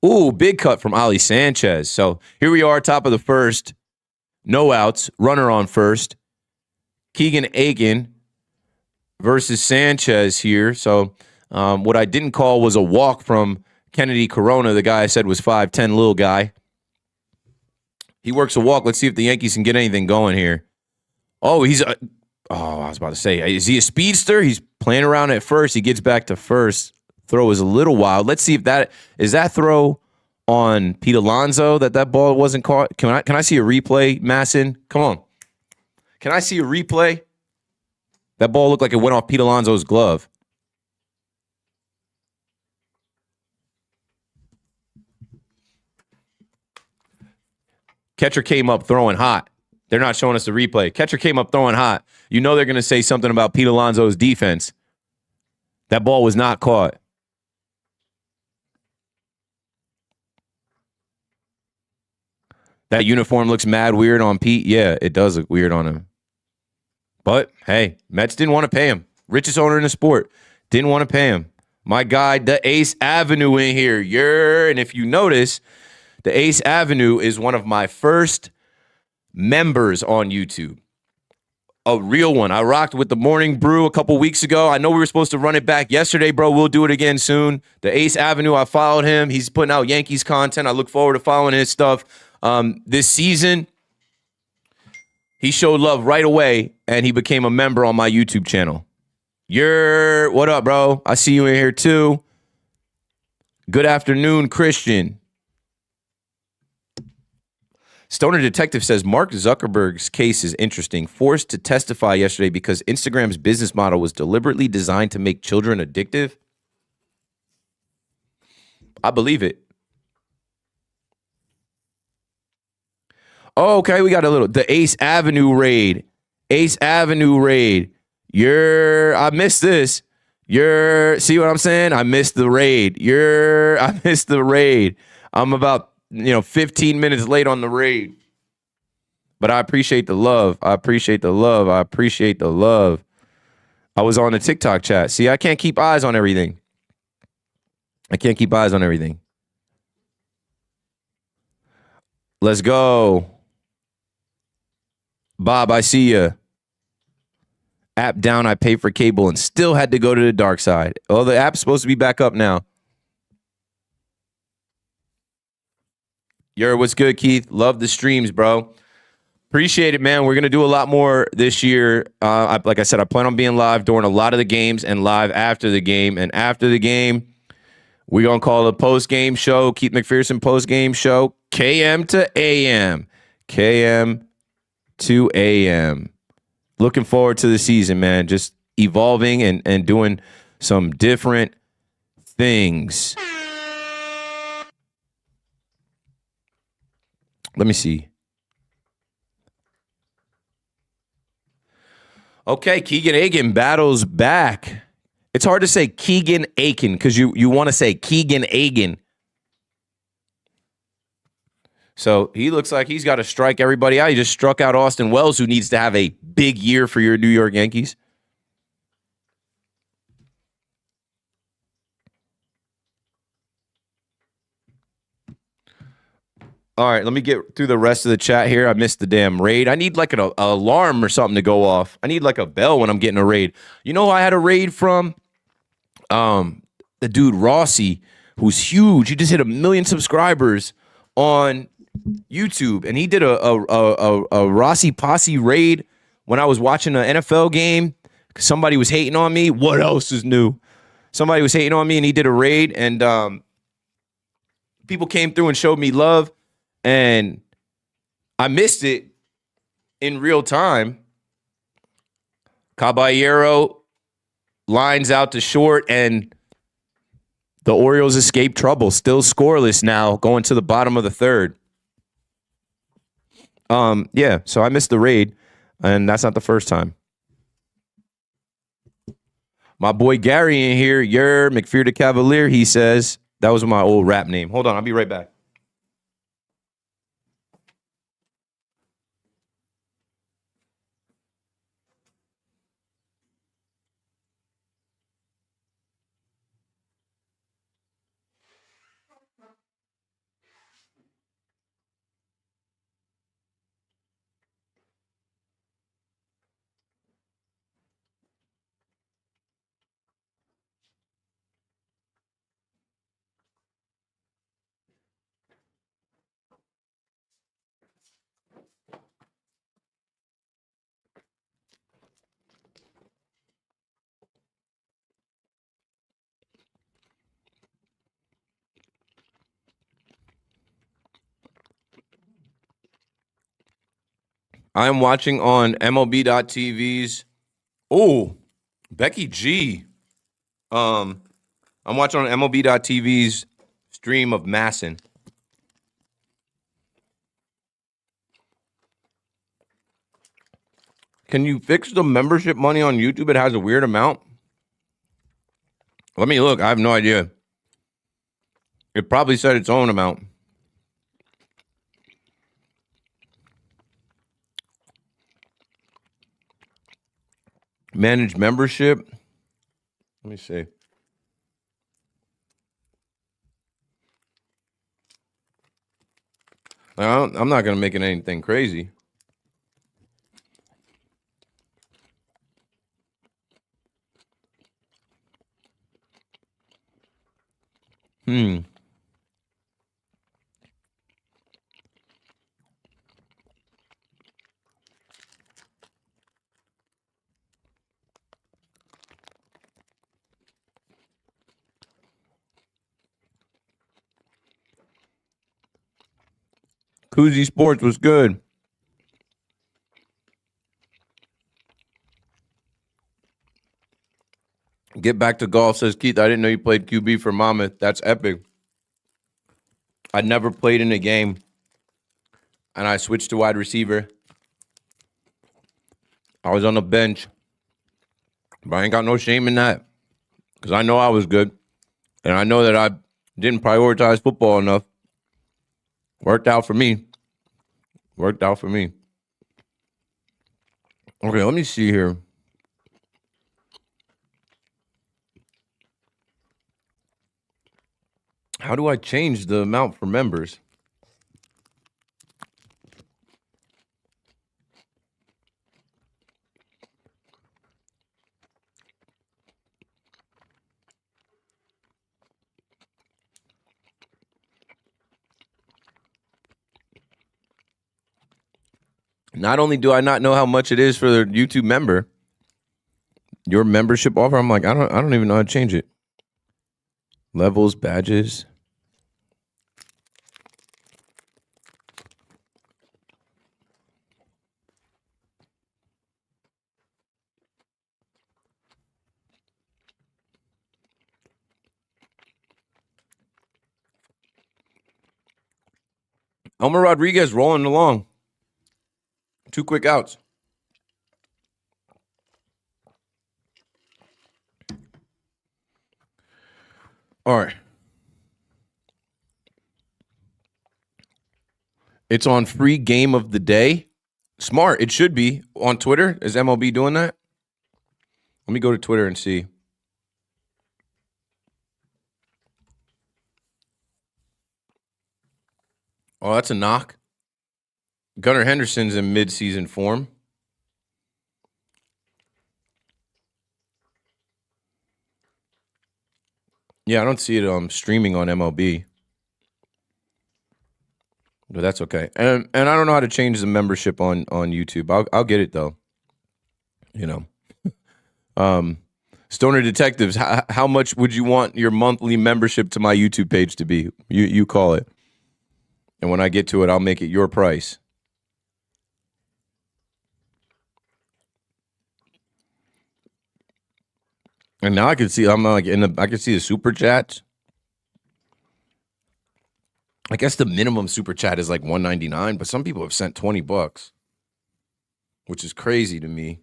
Ooh, big cut from Ali Sanchez. So here we are, top of the first. No outs, runner on first. Keegan Aiken versus Sanchez here. So what I didn't call was a walk from Kennedy Corona, the guy I said was 5'10", little guy. He works a walk. Let's see if the Yankees can get anything going here. Oh, I was about to say, is he a speedster? He's playing around at first. He gets back to first. Throw is a little wild. Let's see if that throw on Pete Alonso that ball wasn't caught. Can I see a replay, Masson? Come on. Can I see a replay? That ball looked like it went off Pete Alonso's glove. Catcher came up throwing hot. They're not showing us the replay. Catcher came up throwing hot. You know they're going to say something about Pete Alonso's defense. That ball was not caught. That uniform looks mad weird on Pete. Yeah, it does look weird on him. But, hey, Mets didn't want to pay him. Richest owner in the sport. Didn't want to pay him. My guy, the Ace Avenue in here. And if you notice, the Ace Avenue is one of my first members on YouTube. A real one. I rocked with the Morning Brew a couple weeks ago. I know we were supposed to run it back yesterday, bro. We'll do it again soon. The Ace Avenue, I followed him. He's putting out Yankees content. I look forward to following his stuff. This season, he showed love right away, and he became a member on my YouTube channel. What up, bro? I see you in here, too. Good afternoon, Christian. Stoner Detective says, Mark Zuckerberg's case is interesting. Forced to testify yesterday because Instagram's business model was deliberately designed to make children addictive. I believe it. Oh, okay, we got the Ace Avenue raid. Ace Avenue raid. I missed this. See what I'm saying? I missed the raid. I missed the raid. I'm about 15 minutes late on the raid. But I appreciate the love. I appreciate the love. I was on the TikTok chat. See, I can't keep eyes on everything. Let's go. Bob, I see you. App down, I paid for cable and still had to go to the dark side. Oh, the app's supposed to be back up now. What's good, Keith? Love the streams, bro. Appreciate it, man. We're going to do a lot more this year. Like I said, I plan on being live during a lot of the games and live after the game. And after the game, we're going to call it a post-game show, Keith McPherson post-game show, KM to AM. KM to AM. Looking forward to the season, man. Just evolving and doing some different things. Let me see. Okay, Keegan Aiken battles back. It's hard to say Keegan Aiken because you want to say Keegan Aiken. So he looks like he's got to strike everybody out. He just struck out Austin Wells, who needs to have a big year for your New York Yankees. All right, let me get through the rest of the chat here. I missed the damn raid. I need like an alarm or something to go off. I need like a bell when I'm getting a raid. You know who I had a raid from? The dude Rossi, who's huge. He just hit 1 million subscribers on YouTube, and he did a Rossi Posse raid when I was watching an NFL game. Somebody was hating on me. What else is new? Somebody was hating on me, and he did a raid, and people came through and showed me love, and I missed it in real time. Caballero lines out to short, and the Orioles escape trouble. Still scoreless now, going to the bottom of the third. Yeah, so I missed the raid, and that's not the first time. My boy Gary in here, McPherson the Cavalier, he says. That was my old rap name. Hold on, I'll be right back. I am watching on MLB.TV's. Oh, Becky G. I'm watching on MLB.TV's stream of Masson. Can you fix the membership money on YouTube? It has a weird amount. Let me look. I have no idea. It probably said its own amount. Manage membership. Let me see. I'm not going to make it anything crazy. Koozie Sports was good. Get back to golf, says Keith. I didn't know you played QB for Monmouth. That's epic. I never played in a game, and I switched to wide receiver. I was on the bench, but I ain't got no shame in that because I know I was good, and I know that I didn't prioritize football enough. Worked out for me. Worked out for me. Okay, let me see here. How do I change the amount for members? Not only do I not know how much it is for the YouTube member, your membership offer, I'm like, I don't even know how to change it. Levels, badges. Elmer Rodriguez rolling along. 2 quick outs. All right. It's on free game of the day. Smart. It should be on Twitter. Is MLB doing that? Let me go to Twitter and see. Oh, that's a knock. Gunnar Henderson's in mid-season form. Yeah, I don't see it streaming on MLB. But that's okay. And I don't know how to change the membership on YouTube. I'll get it though. You know. Stoner Detectives, how much would you want your monthly membership to my YouTube page to be? You call it. And when I get to it, I'll make it your price. And now I can see I can see the super chats. I guess the minimum super chat is like $1.99, but some people have sent $20, which is crazy to me.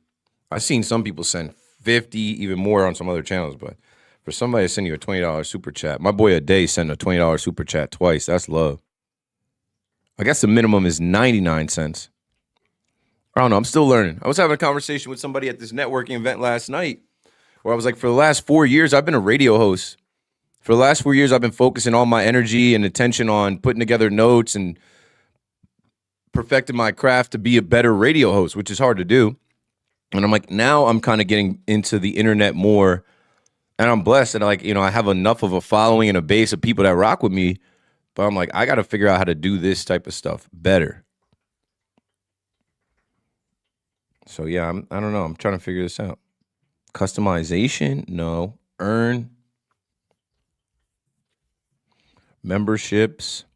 I've seen some people send $50, even more on some other channels, but for somebody to send you a $20 super chat, my boy Ade sent a $20 super chat twice. That's love. I guess the minimum is 99 cents. I don't know. I'm still learning. I was having a conversation with somebody at this networking event last night where I was like, for the last 4 years, I've been a radio host. For the last 4 years, I've been focusing all my energy and attention on putting together notes and perfecting my craft to be a better radio host, which is hard to do. And I'm like, now I'm kind of getting into the internet more, and I'm blessed. And I have enough of a following and a base of people that rock with me. But I'm like, I got to figure out how to do this type of stuff better. So yeah, I don't know. I'm trying to figure this out. Customization, no. Earn. Memberships.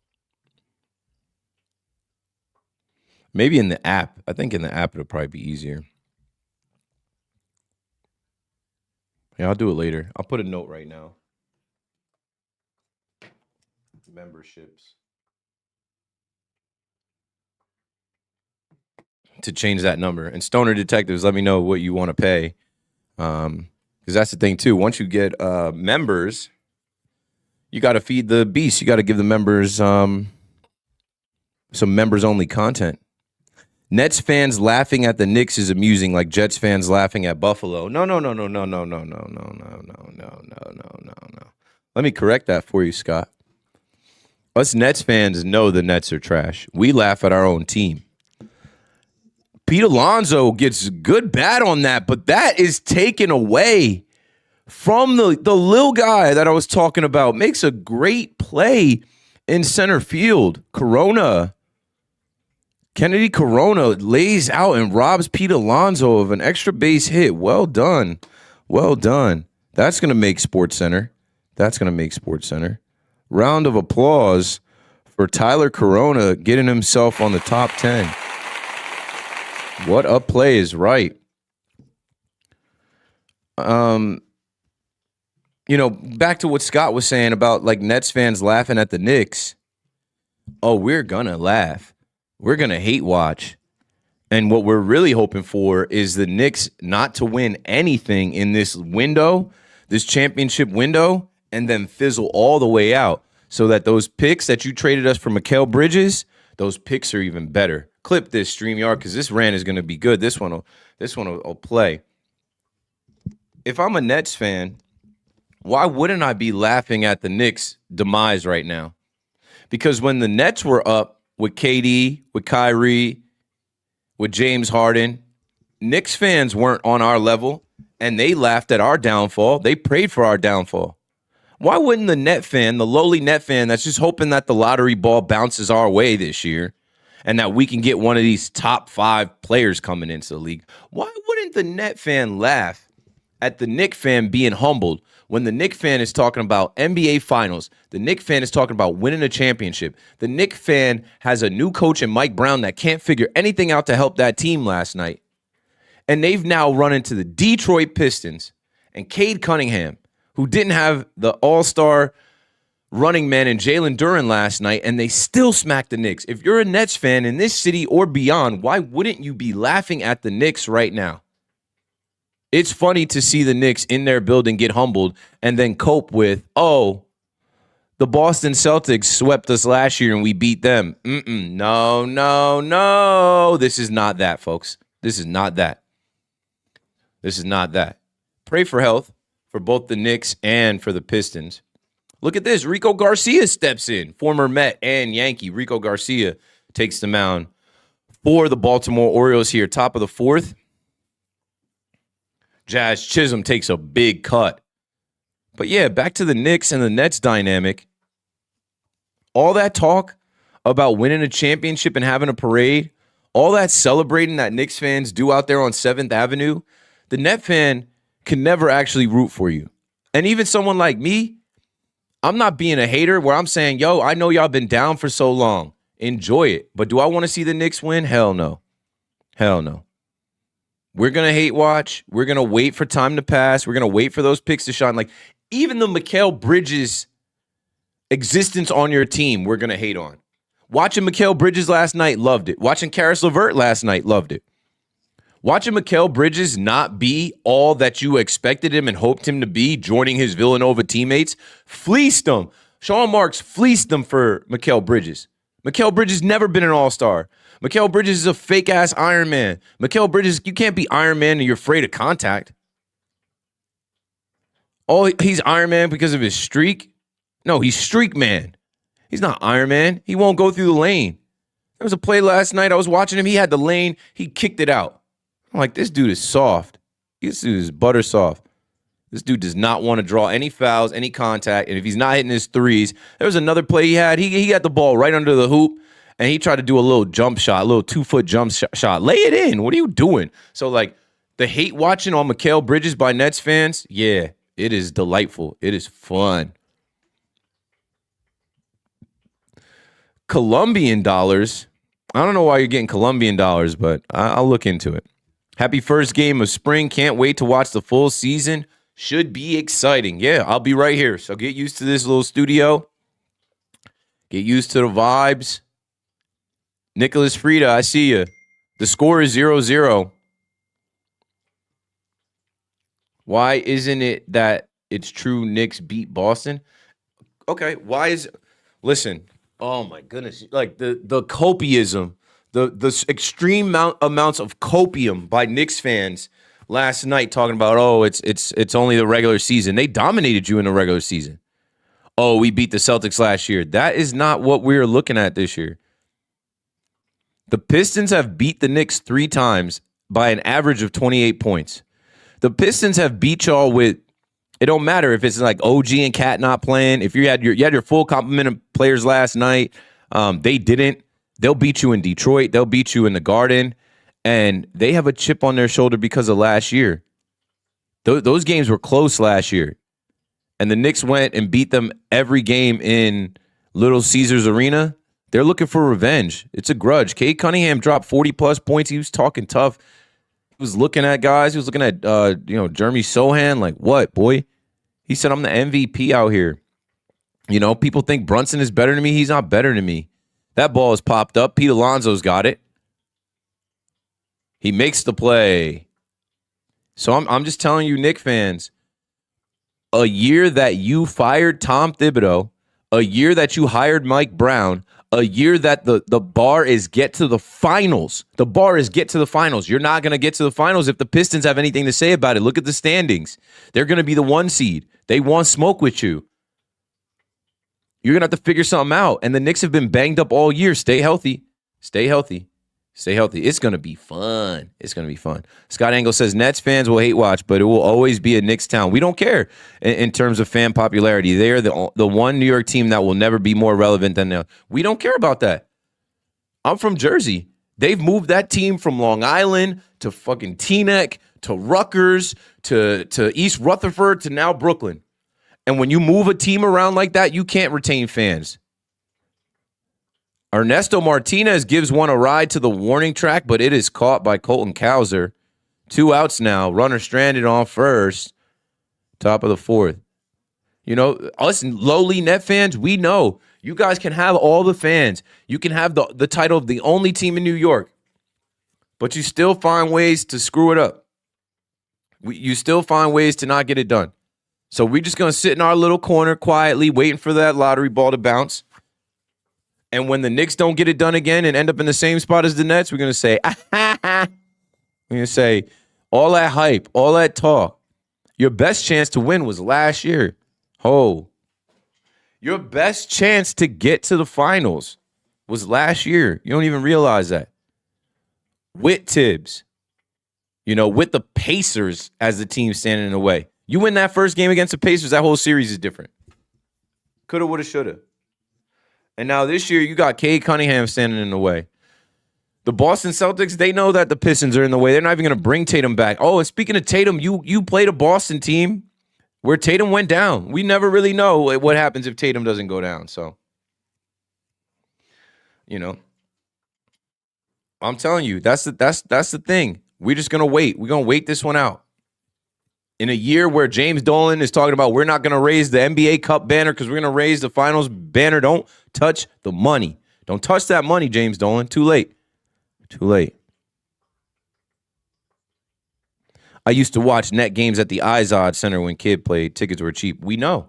Maybe in the app. I think in the app it'll probably be easier. Yeah, I'll do it later. I'll put a note right now. Memberships. To change that number. And Stoner Detectives, let me know what you want to pay. Because that's the thing too. Once you get members, you got to feed the beast. You got to give the members some members only content. Nets fans laughing at the Knicks is amusing, like Jets fans laughing at Buffalo. No. Let me correct that for you, Scott. Us Nets fans know the Nets are trash. We laugh at our own team. Pete Alonso gets good bad on that, but that is taken away from the little guy that I was talking about. Makes a great play in center field. Kennedy Corona lays out and robs Pete Alonso of an extra base hit. Well done. Well done. That's going to make SportsCenter. Round of applause for Tyler Corona getting himself on the top 10. What a play is right. Back to what Scott was saying about like Nets fans laughing at the Knicks. Oh, we're going to laugh. We're going to hate watch. And what we're really hoping for is the Knicks not to win anything in this window, this championship window, and then fizzle all the way out so that those picks that you traded us for Mikal Bridges, those picks are even better. Clip this, StreamYard, because this rant is going to be good. This one will play. If I'm a Nets fan, why wouldn't I be laughing at the Knicks' demise right now? Because when the Nets were up, with KD, with Kyrie, with James Harden, Knicks fans weren't on our level, and they laughed at our downfall. They prayed for our downfall. Why wouldn't the net fan, the lowly net fan that's just hoping that the lottery ball bounces our way this year, and that we can get one of these top 5 players coming into the league. Why wouldn't the Net fan laugh at the Knick fan being humbled when the Knick fan is talking about NBA Finals? The Knick fan is talking about winning a championship. The Knick fan has a new coach in Mike Brown that can't figure anything out to help that team last night. And they've now run into the Detroit Pistons and Cade Cunningham, who didn't have the all-star running man in Jalen Duren last night, and they still smacked the Knicks. If you're a Nets fan in this city or beyond, why wouldn't you be laughing at the Knicks right now? It's funny to see the Knicks in their building get humbled and then cope with, oh, the Boston Celtics swept us last year and we beat them. No, no, no. This is not that, folks. This is not that. This is not that. Pray for health for both the Knicks and for the Pistons. Look at this. Rico Garcia steps in. Former Met and Yankee. Rico Garcia takes the mound for the Baltimore Orioles here. Top of the 4th. Jazz Chisholm takes a big cut. But yeah, back to the Knicks and the Nets dynamic. All that talk about winning a championship and having a parade, all that celebrating that Knicks fans do out there on 7th Avenue, the Net fan can never actually root for you. And even someone like me, I'm not being a hater where I'm saying, yo, I know y'all been down for so long. Enjoy it. But do I want to see the Knicks win? Hell no. Hell no. We're going to hate watch. We're going to wait for time to pass. We're going to wait for those picks to shine. Like, even the Mikal Bridges existence on your team, we're going to hate on. Watching Mikal Bridges last night, loved it. Watching Karis LeVert last night, loved it. Watching Mikal Bridges not be all that you expected him and hoped him to be, joining his Villanova teammates, fleeced them. Sean Marks fleeced them for Mikal Bridges. Mikal Bridges never been an all-star. Mikal Bridges is a fake-ass Iron Man. Mikal Bridges, you can't be Iron Man and you're afraid of contact. Oh, he's Iron Man because of his streak? No, he's Streak Man. He's not Iron Man. He won't go through the lane. There was a play last night. I was watching him. He had the lane. He kicked it out. I'm like, this dude is soft. This dude is butter soft. This dude does not want to draw any fouls, any contact. And if he's not hitting his threes, there was another play he had. He got the ball right under the hoop, and he tried to do a little jump shot, a little 2-foot jump shot. Lay it in. What are you doing? So, like, the hate watching on Mikal Bridges by Nets fans, yeah, it is delightful. It is fun. Colombian dollars. I don't know why you're getting Colombian dollars, but I'll look into it. Happy first game of spring. Can't wait to watch the full season. Should be exciting. Yeah, I'll be right here. So get used to this little studio. Get used to the vibes. Nicholas Frieda, I see you. The score is 0-0. Why isn't it that it's true Knicks beat Boston? Okay, why is... Listen, oh my goodness. Like the copiism, the extreme amounts of copium by Knicks fans last night talking about, oh, it's only the regular season. They dominated you in the regular season. Oh, we beat the Celtics last year. That is not what we're looking at this year. The Pistons have beat the Knicks 3 times by an average of 28 points. The Pistons have beat y'all with, it don't matter if it's like OG and Cat not playing. If you had your full complement of players last night, they didn't. They'll beat you in Detroit. They'll beat you in the Garden. And they have a chip on their shoulder because of last year. Those games were close last year. And the Knicks went and beat them every game in Little Caesars Arena. They're looking for revenge. It's a grudge. Cade Cunningham dropped 40-plus points. He was talking tough. He was looking at guys. He was looking at, Jeremy Sohan. Like, what, boy? He said, I'm the MVP out here. You know, people think Brunson is better than me. He's not better than me. That ball is popped up. Pete Alonso's got it. He makes the play. So I'm just telling you, Knicks fans, a year that you fired Tom Thibodeau, a year that you hired Mike Brown, a year that the bar is get to the finals. The bar is get to the finals. You're not going to get to the finals if the Pistons have anything to say about it. Look at the standings. They're going to be the 1 seed. They want smoke with you. You're going to have to figure something out. And the Knicks have been banged up all year. Stay healthy. Stay healthy. Stay healthy. It's going to be fun. It's going to be fun. Scott Angle says Nets fans will hate watch, but it will always be a Knicks town. We don't care in terms of fan popularity. They are the one New York team that will never be more relevant than them. We don't care about that. I'm from Jersey. They've moved that team from Long Island to fucking Teaneck to Rutgers to East Rutherford to now Brooklyn. And when you move a team around like that, you can't retain fans. Ernesto Martinez gives one a ride to the warning track, but it is caught by Colton Cowser. 2 outs now. Runner stranded on first. Top of the 4th. You know, us lowly Net fans, we know you guys can have all the fans. You can have the title of the only team in New York, but you still find ways to screw it up. You still find ways to not get it done. So we're just going to sit in our little corner quietly, waiting for that lottery ball to bounce. And when the Knicks don't get it done again and end up in the same spot as the Nets, we're going to say, we're going to say, all that hype, all that talk. Your best chance to win was last year. Oh, your best chance to get to the finals was last year. You don't even realize that. With Tibbs, you know, with the Pacers as the team standing in the way. You win that first game against the Pacers, that whole series is different. Coulda, woulda, shoulda. And now this year, you got Cade Cunningham standing in the way. The Boston Celtics, they know that the Pistons are in the way. They're not even going to bring Tatum back. Oh, and speaking of Tatum, you played a Boston team where Tatum went down. We never really know what happens if Tatum doesn't go down. So, you know, I'm telling you, that's the thing. We're just going to wait. We're going to wait this one out. In a year where James Dolan is talking about we're not going to raise the NBA Cup banner because we're going to raise the finals banner, don't touch the money. Don't touch that money, James Dolan. Too late. Too late. I used to watch net games at the Izod Center when Kid played. Tickets were cheap. We know.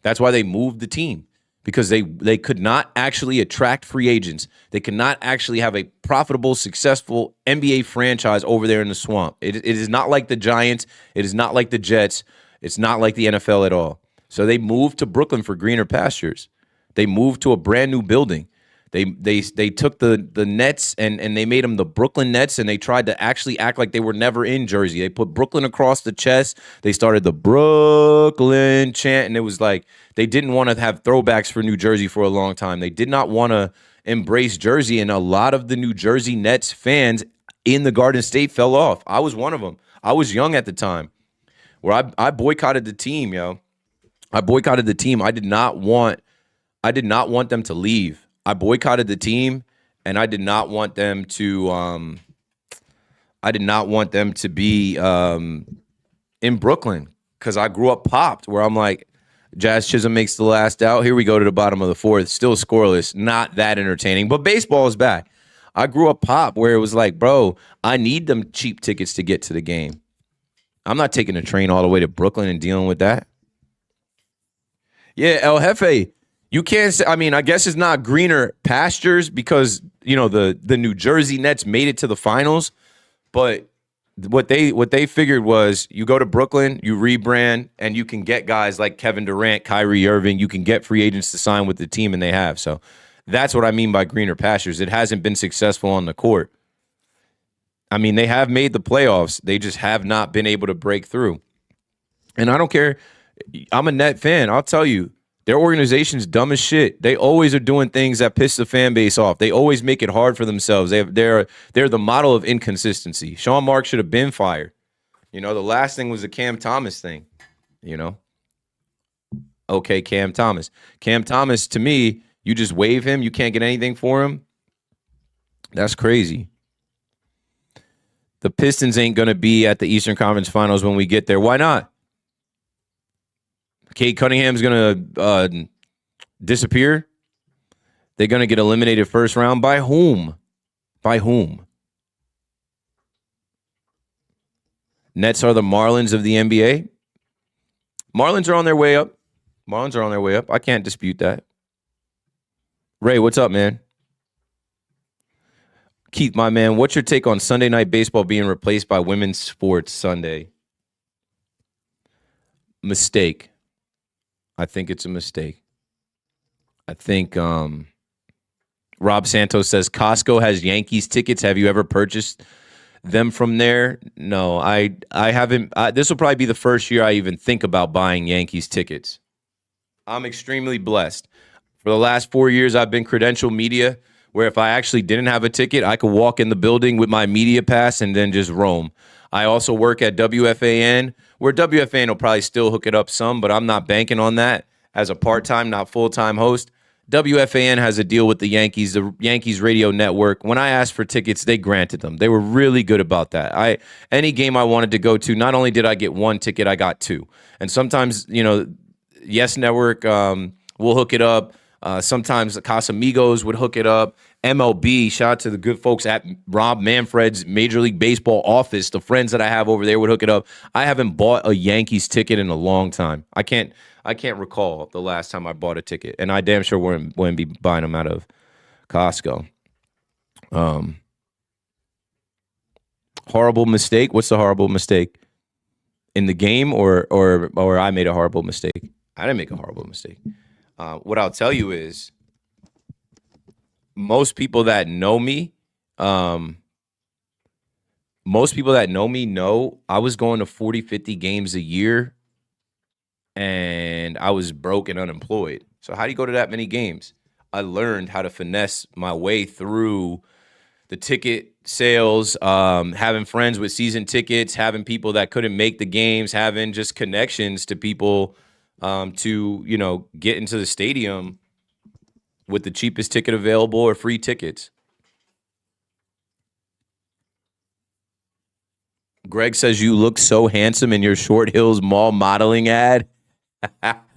That's why they moved the team. Because they could not actually attract free agents. They could not actually have a profitable, successful NBA franchise over there in the swamp. It is not like the Giants. It is not like the Jets. It's not like the NFL at all. So they moved to Brooklyn for greener pastures. They moved to a brand new building. They took the Nets and they made them the Brooklyn Nets, and they tried to actually act like they were never in Jersey. They put Brooklyn across the chest. They started the Brooklyn chant, and it was like they didn't want to have throwbacks for New Jersey for a long time. They did not want to embrace Jersey, and a lot of the New Jersey Nets fans in the Garden State fell off. I was one of them. I was young at the time where I boycotted the team, yo. I boycotted the team. I did not want them to leave. I boycotted the team, and I did not want them to. I did not want them to be in Brooklyn because I grew up popped. Where I'm like, Jazz Chisholm makes the last out. Here we go to the bottom of the 4th, still scoreless, not that entertaining. But baseball is back. I grew up pop where it was like, bro, I need them cheap tickets to get to the game. I'm not taking a train all the way to Brooklyn and dealing with that. Yeah, El Jefe. You can't say, I mean, I guess it's not greener pastures because, you know, the New Jersey Nets made it to the finals. But what they figured was you go to Brooklyn, you rebrand, and you can get guys like Kevin Durant, Kyrie Irving. You can get free agents to sign with the team, and they have. So that's what I mean by greener pastures. It hasn't been successful on the court. I mean, they have made the playoffs. They just have not been able to break through. And I don't care. I'm a Net fan. I'll tell you. Their organization's dumb as shit. They always are doing things that piss the fan base off. They always make it hard for themselves. They're the model of inconsistency. Sean Marks should have been fired. You know, the last thing was the Cam Thomas thing. You know? Okay, Cam Thomas. Cam Thomas, to me, you just waive him. You can't get anything for him. That's crazy. The Pistons ain't going to be at the Eastern Conference Finals when we get there. Why not? Cade Cunningham's going to disappear. They're going to get eliminated first round. By whom? By whom? Nets are the Marlins of the NBA. Marlins are on their way up. Marlins are on their way up. I can't dispute that. Ray, what's up, man? Keith, my man, what's your take on Sunday Night Baseball being replaced by Women's Sports Sunday? Mistake. I think it's a mistake. I think Rob Santos says Costco has Yankees tickets. Have you ever purchased them from there? No, I haven't. This will probably be the first year I even think about buying Yankees tickets. I'm extremely blessed. For the last 4 years, I've been credential media, where if I actually didn't have a ticket, I could walk in the building with my media pass and then just roam. I also work at WFAN, where WFAN will probably still hook it up some, but I'm not banking on that as a part-time, not full-time host. WFAN has a deal with the Yankees radio network. When I asked for tickets, they granted them. They were really good about that. Any game I wanted to go to, not only did I get one ticket, I got two. And sometimes, Yes Network will hook it up. Sometimes the Casamigos would hook it up. MLB, shout out to the good folks at Rob Manfred's Major League Baseball office. The friends that I have over there would hook it up. I haven't bought a Yankees ticket in a long time. I can't recall the last time I bought a ticket, and I damn sure wouldn't be buying them out of Costco. Horrible mistake. What's the horrible mistake? In the game, or I made a horrible mistake? I didn't make a horrible mistake. What I'll tell you is, most people that know me know I was going to 40, 50 games a year, and I was broke and unemployed. So how do you go to that many games? I learned how to finesse my way through the ticket sales, having friends with season tickets, having people that couldn't make the games, having just connections to people to, get into the stadium with the cheapest ticket available or free tickets. Greg says you look so handsome in your Short Hills Mall modeling ad. Pause.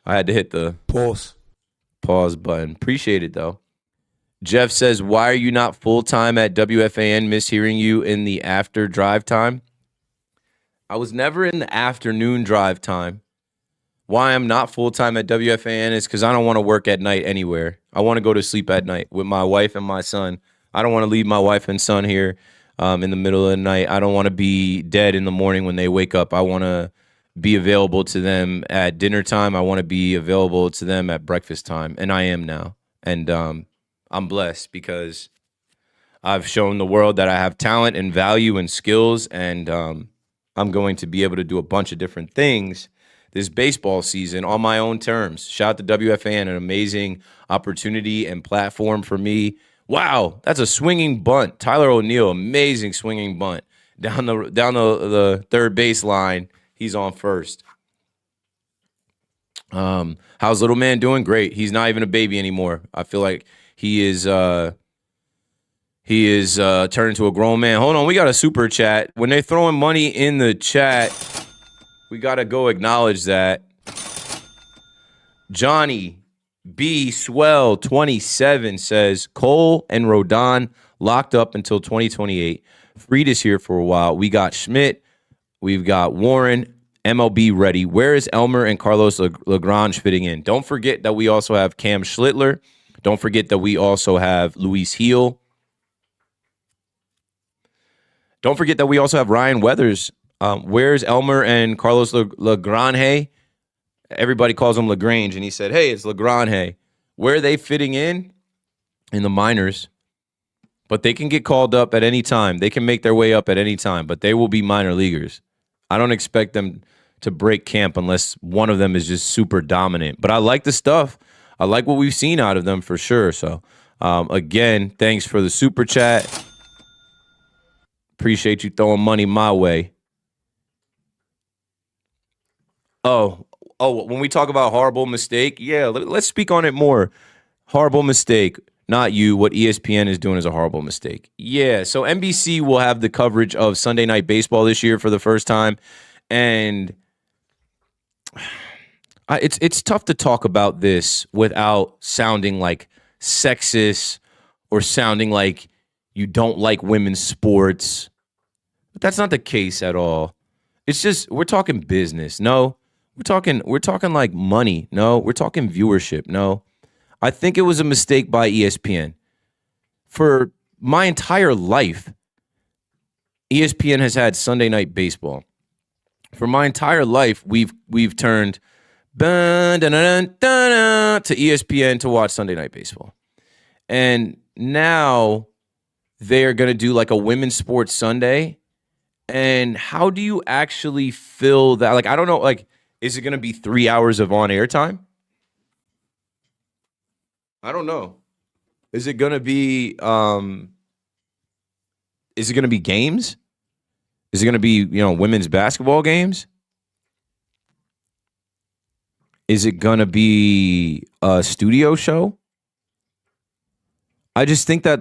I had to hit the Pause button. Appreciate it, though. Jeff says, why are you not full-time at WFAN? Miss hearing you in the after drive time. I was never in the afternoon drive time. Why I'm not full-time at WFAN is because I don't want to work at night anywhere. I want to go to sleep at night with my wife and my son. I don't want to leave my wife and son here in the middle of the night. I don't want to be dead in the morning when they wake up. I want to be available to them at dinner time. I want to be available to them at breakfast time, and I am now. And I'm blessed because I've shown the world that I have talent and value and skills, and I'm going to be able to do a bunch of different things this baseball season on my own terms. Shout out to WFAN, an amazing opportunity and platform for me. Wow, that's a swinging bunt. Tyler O'Neill, amazing swinging bunt. Down the third base line, he's on first. How's little man doing? Great. He's not even a baby anymore. I feel like he is turned into a grown man. Hold on, we got a super chat. When they're throwing money in the chat, we got to go acknowledge that. Johnny B. Swell 27 says, Cole and Rodon locked up until 2028. Freed is here for a while. We got Schmidt. We've got Warren. MLB ready. Where is Elmer and Carlos Lagrange fitting in? Don't forget that we also have Cam Schlittler. Don't forget that we also have Luis Heel. Don't forget that we also have Ryan Weathers. Where's Elmer and Carlos Lagrange? Everybody calls him Lagrange, and he said, hey, it's Lagrange. Where are they fitting in? In the minors. But they can get called up at any time. They can make their way up at any time, but they will be minor leaguers. I don't expect them to break camp unless one of them is just super dominant. But I like the stuff. I like what we've seen out of them for sure. So, again, thanks for the super chat. Appreciate you throwing money my way. Oh, when we talk about horrible mistake, yeah, let's speak on it more. Horrible mistake, not you. What ESPN is doing is a horrible mistake. Yeah, so NBC will have the coverage of Sunday Night Baseball this year for the first time, and it's tough to talk about this without sounding like sexist or sounding like you don't like women's sports. But that's not the case at all. It's just we're talking business. No. We're talking like money. No, we're talking viewership. No. I think it was a mistake by ESPN. For my entire life, ESPN has had Sunday Night Baseball. For my entire life, we've turned to ESPN to watch Sunday Night Baseball. And now they're going to do like a women's sports Sunday. And how do you actually fill that? Like, I don't know, like, is it going to be 3 hours of on-air time? I don't know. Is it gonna be games? Is it gonna be, women's basketball games? Is it gonna be a studio show? I just think that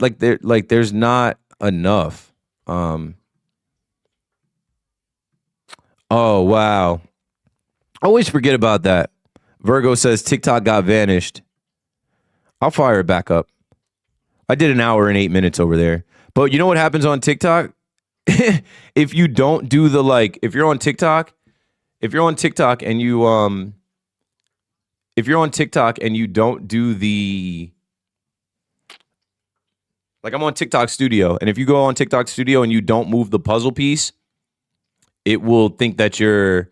there's not enough. Oh wow. I always forget about that. Virgo says TikTok got vanished. I'll fire it back up. I did an hour and 8 minutes over there. But you know what happens on TikTok? If you don't do if you're on TikTok and you don't do the I'm on TikTok Studio, and if you go on TikTok Studio and you don't move the puzzle piece, it will think that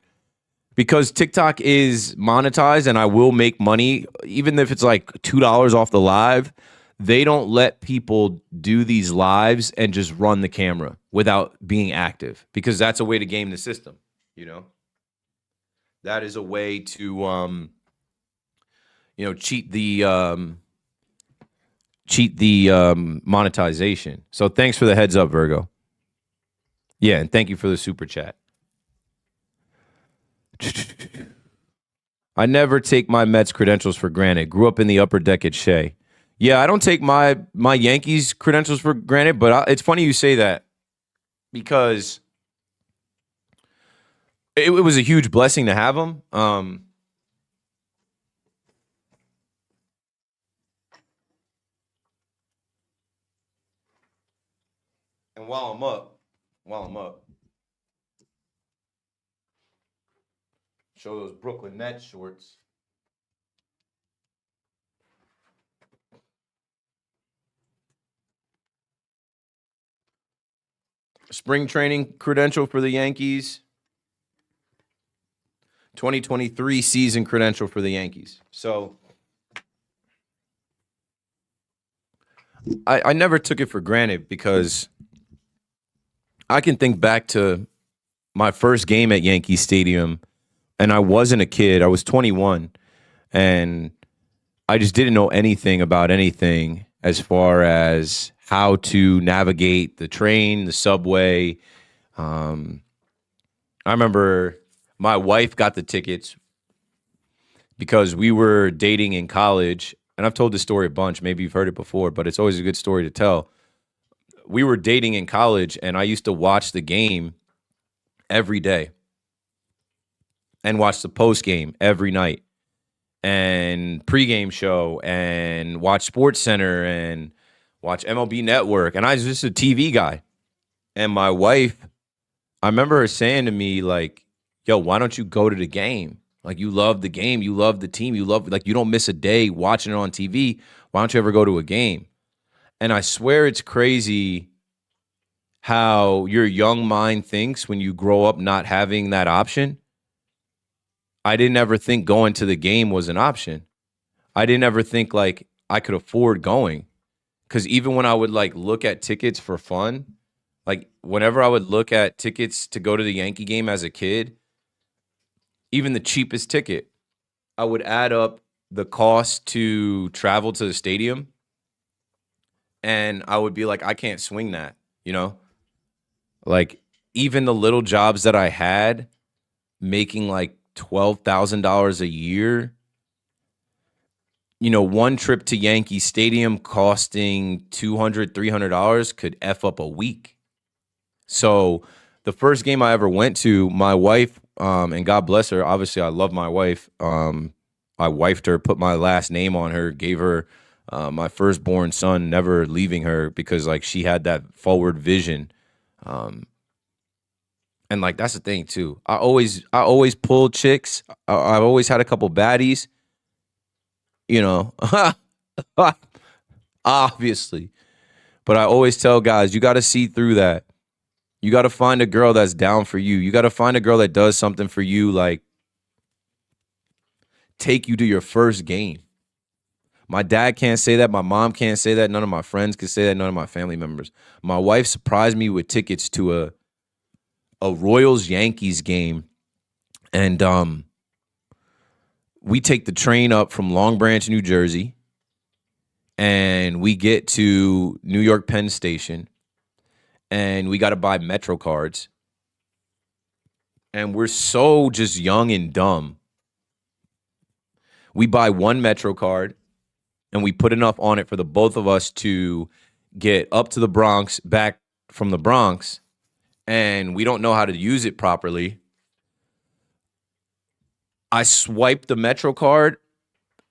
because TikTok is monetized and I will make money, even if it's like $2 off the live, they don't let people do these lives and just run the camera without being active, because that's a way to game the system, That is a way to cheat the monetization. So thanks for the heads up, Virgo. Yeah, and thank you for the super chat. I never take my Mets credentials for granted. Grew up in the upper deck at Shea. Yeah, I don't take my Yankees credentials for granted, but it's funny you say that, because it was a huge blessing to have them. And while I'm up, show those Brooklyn Nets shorts. Spring training credential for the Yankees. 2023 season credential for the Yankees. So I never took it for granted, because I can think back to my first game at Yankee Stadium, and I wasn't a kid. I was 21, and I just didn't know anything about anything as far as how to navigate the train, the subway. I remember my wife got the tickets because we were dating in college, and I've told this story a bunch. Maybe you've heard it before, but it's always a good story to tell. We were dating in college, and I used to watch the game every day and watch the post game every night and pregame show and watch Sports Center and watch MLB Network. And I was just a TV guy. And my wife, I remember her saying to me, yo, why don't you go to the game? You love the game. You love the team. You love, you don't miss a day watching it on TV. Why don't you ever go to a game? And I swear it's crazy how your young mind thinks when you grow up not having that option. I didn't ever think going to the game was an option. I didn't ever think I could afford going. Because even when I would look at tickets for fun, whenever I would look at tickets to go to the Yankee game as a kid, even the cheapest ticket, I would add up the cost to travel to the stadium, and I would be like, I can't swing that, even the little jobs that I had, making $12,000 a year, one trip to Yankee Stadium costing $200, $300 could F up a week. So the first game I ever went to, my wife, and God bless her, obviously I love my wife. I wifed her, put my last name on her, gave her my firstborn son, never leaving her, because she had that forward vision. And that's the thing too. I always pulled chicks. I've always had a couple baddies, obviously. But I always tell guys, you got to see through that. You got to find a girl that's down for you. You got to find a girl that does something for you, take you to your first game. My dad can't say that. My mom can't say that. None of my friends can say that. None of my family members. My wife surprised me with tickets to a Royals-Yankees game. And we take the train up from Long Branch, New Jersey. and we get to New York Penn Station, and we got to buy Metro cards. And we're so just young and dumb. We buy one Metro card, and we put enough on it for the both of us to get up to the Bronx, back from the Bronx, and we don't know how to use it properly. I swipe the Metro card,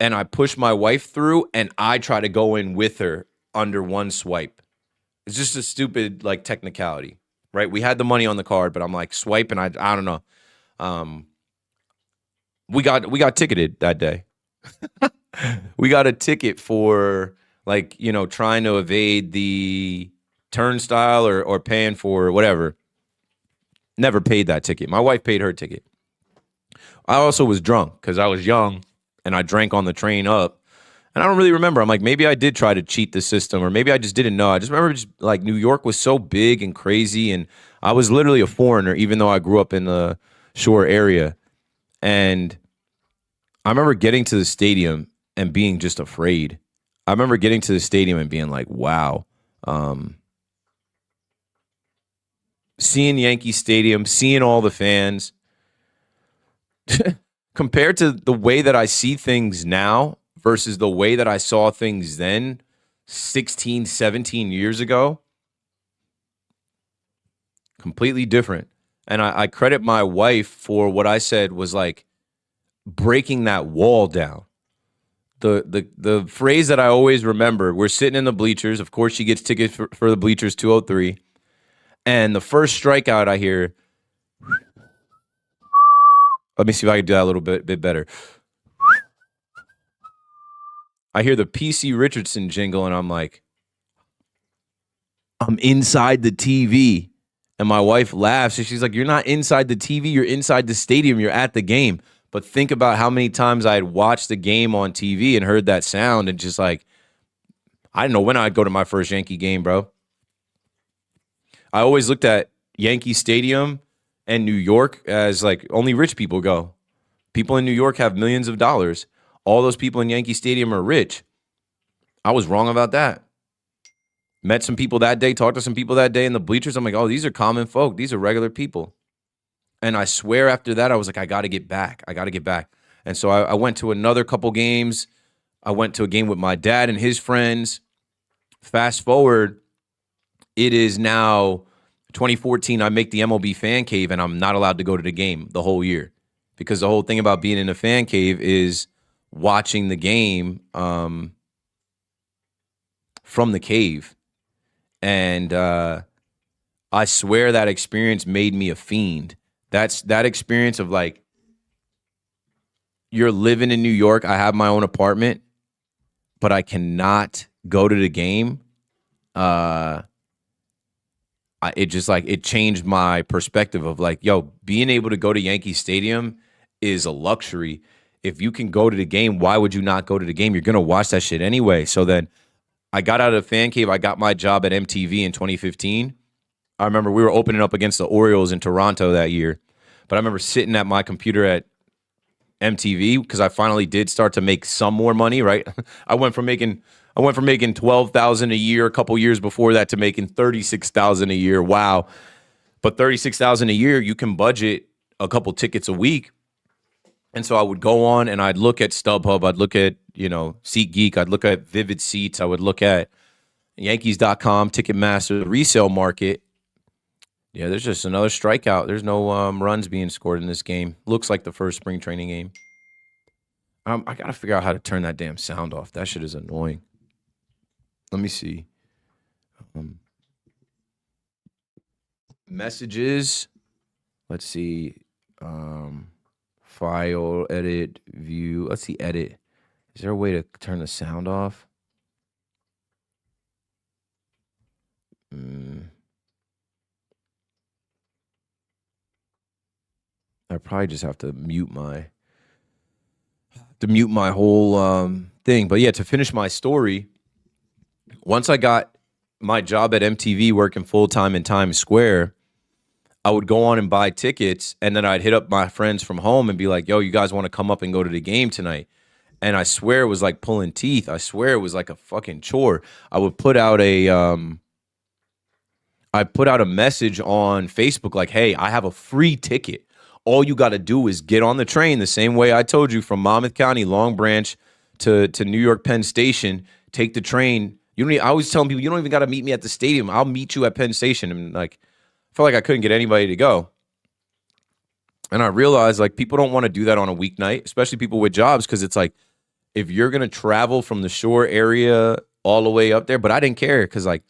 and I push my wife through, and I try to go in with her under one swipe. It's just a stupid, like, technicality, right? We had the money on the card, but I'm like, swipe, and I don't know. We got ticketed that day. We got a ticket for, like, you know, trying to evade the turnstile or paying for whatever. Never paid that ticket. My wife paid her ticket. I also was drunk because I was young and I drank on the train up. And I don't really remember. I'm like, maybe I did try to cheat the system, or maybe I just didn't know. I just remember like New York was so big and crazy, and I was literally a foreigner, even though I grew up in the shore area. And I remember getting to the stadium and being just afraid. I remember getting to the stadium and being like, wow. Seeing Yankee Stadium, seeing all the fans, compared to the way that I see things now versus the way that I saw things then, 16, 17 years ago, completely different. And I credit my wife for what I said was like breaking that wall down. The phrase that I always remember, we're sitting in the bleachers. Of course, she gets tickets for the bleachers 203. And the first strikeout I hear, let me see if I can do that a little bit better. I hear the PC Richardson jingle, and I'm like, I'm inside the TV. And my wife laughs, and she's like, you're not inside the TV, you're inside the stadium, you're at the game. But think about how many times I had watched the game on TV and heard that sound, and just like, I didn't know when I'd go to my first Yankee game, bro. I always looked at Yankee Stadium and New York as like only rich people go. People in New York have millions of dollars. All those people in Yankee Stadium are rich. I was wrong about that. Met some people that day, talked to some people that day in the bleachers. I'm like, oh, these are common folk. These are regular people. And I swear after that, I was like, I got to get back. I got to get back. And so I went to another couple games. I went to a game with my dad and his friends. Fast forward, it is now 2014. I make the MLB fan cave, and I'm not allowed to go to the game the whole year, because the whole thing about being in a fan cave is watching the game from the cave. And I swear that experience made me a fiend. That experience of like, you're living in New York. I have my own apartment, but I cannot go to the game. It changed my perspective of like, yo, being able to go to Yankee Stadium is a luxury. If you can go to the game, why would you not go to the game? You're going to watch that shit anyway. So then I got out of the fan cave. I got my job at MTV in 2015. I remember we were opening up against the Orioles in Toronto that year. But I remember sitting at my computer at MTV because I finally did start to make some more money, right? I went from making $12,000 a year a couple years before that to making $36,000 a year. Wow. But $36,000 a year, you can budget a couple tickets a week. And so I would go on and I'd look at StubHub, I'd look at, SeatGeek, I'd look at Vivid Seats, I would look at Yankees.com, Ticketmaster, the resale market. Yeah, there's just another strikeout. There's no runs being scored in this game. Looks like the first spring training game. I got to figure out how to turn that damn sound off. That shit is annoying. Let me see. Messages. Let's see. File, edit, view. Let's see, edit. Is there a way to turn the sound off? I probably just have to mute my whole thing. But yeah, to finish my story, once I got my job at MTV working full-time in Times Square, I would go on and buy tickets, and then I'd hit up my friends from home and be like, yo, you guys want to come up and go to the game tonight? And I swear it was like pulling teeth. I swear it was like a fucking chore. I would put out a message on Facebook like, hey, I have a free ticket. All you got to do is get on the train the same way I told you from Monmouth County, Long Branch to New York Penn Station. Take the train. I always tell people, you don't even got to meet me at the stadium. I'll meet you at Penn Station. And like, I felt like I couldn't get anybody to go. And I realized like people don't want to do that on a weeknight, especially people with jobs, because it's like, if you're going to travel from the shore area all the way up there, but I didn't care because like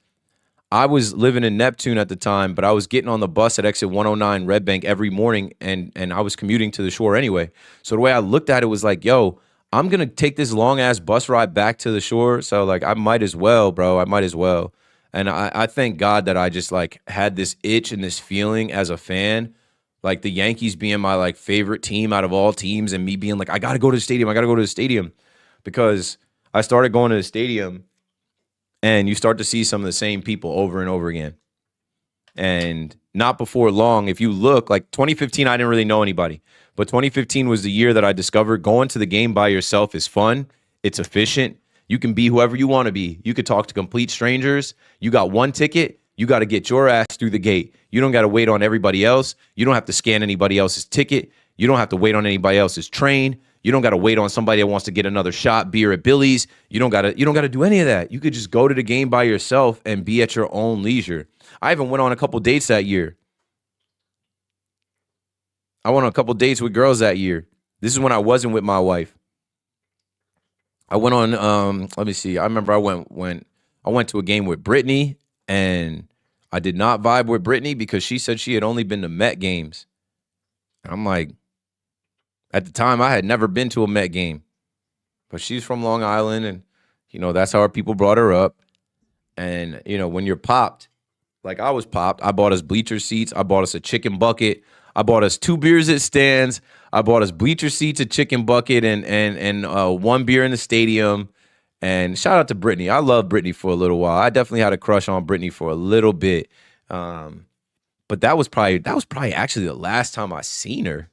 I was living in Neptune at the time, but I was getting on the bus at exit 109 Red Bank every morning and I was commuting to the shore anyway. So the way I looked at it was like, yo, I'm going to take this long ass bus ride back to the shore. So like, I might as well, bro. I might as well. And I thank God that I just like had this itch and this feeling as a fan, like the Yankees being my like favorite team out of all teams and me being like, I got to go to the stadium. I got to go to the stadium. Because I started going to the stadium and you start to see some of the same people over and over again. And not before long, if you look, like 2015, I didn't really know anybody. But 2015 was the year that I discovered going to the game by yourself is fun. It's efficient. You can be whoever you want to be. You could talk to complete strangers. You got one ticket. You got to get your ass through the gate. You don't got to wait on everybody else. You don't have to scan anybody else's ticket. You don't have to wait on anybody else's train. You don't got to wait on somebody that wants to get another shot beer at Billy's. You don't got to do any of that. You could just go to the game by yourself and be at your own leisure. I even went on a couple dates that year. I went on a couple dates with girls that year. This is when I wasn't with my wife. I went on let me see. I remember I went to a game with Brittany and I did not vibe with Brittany because she said she had only been to Met games. And I'm like, at the time, I had never been to a Met game, but she's from Long Island, and, that's how our people brought her up. And, when you're popped, like I was popped, I bought us bleacher seats. I bought us a chicken bucket. I bought us 2 beers at Stan's. I bought us bleacher seats, a chicken bucket, and 1 beer in the stadium. And shout out to Brittany. I loved Brittany for a little while. I definitely had a crush on Brittany for a little bit. But that was probably actually the last time I seen her.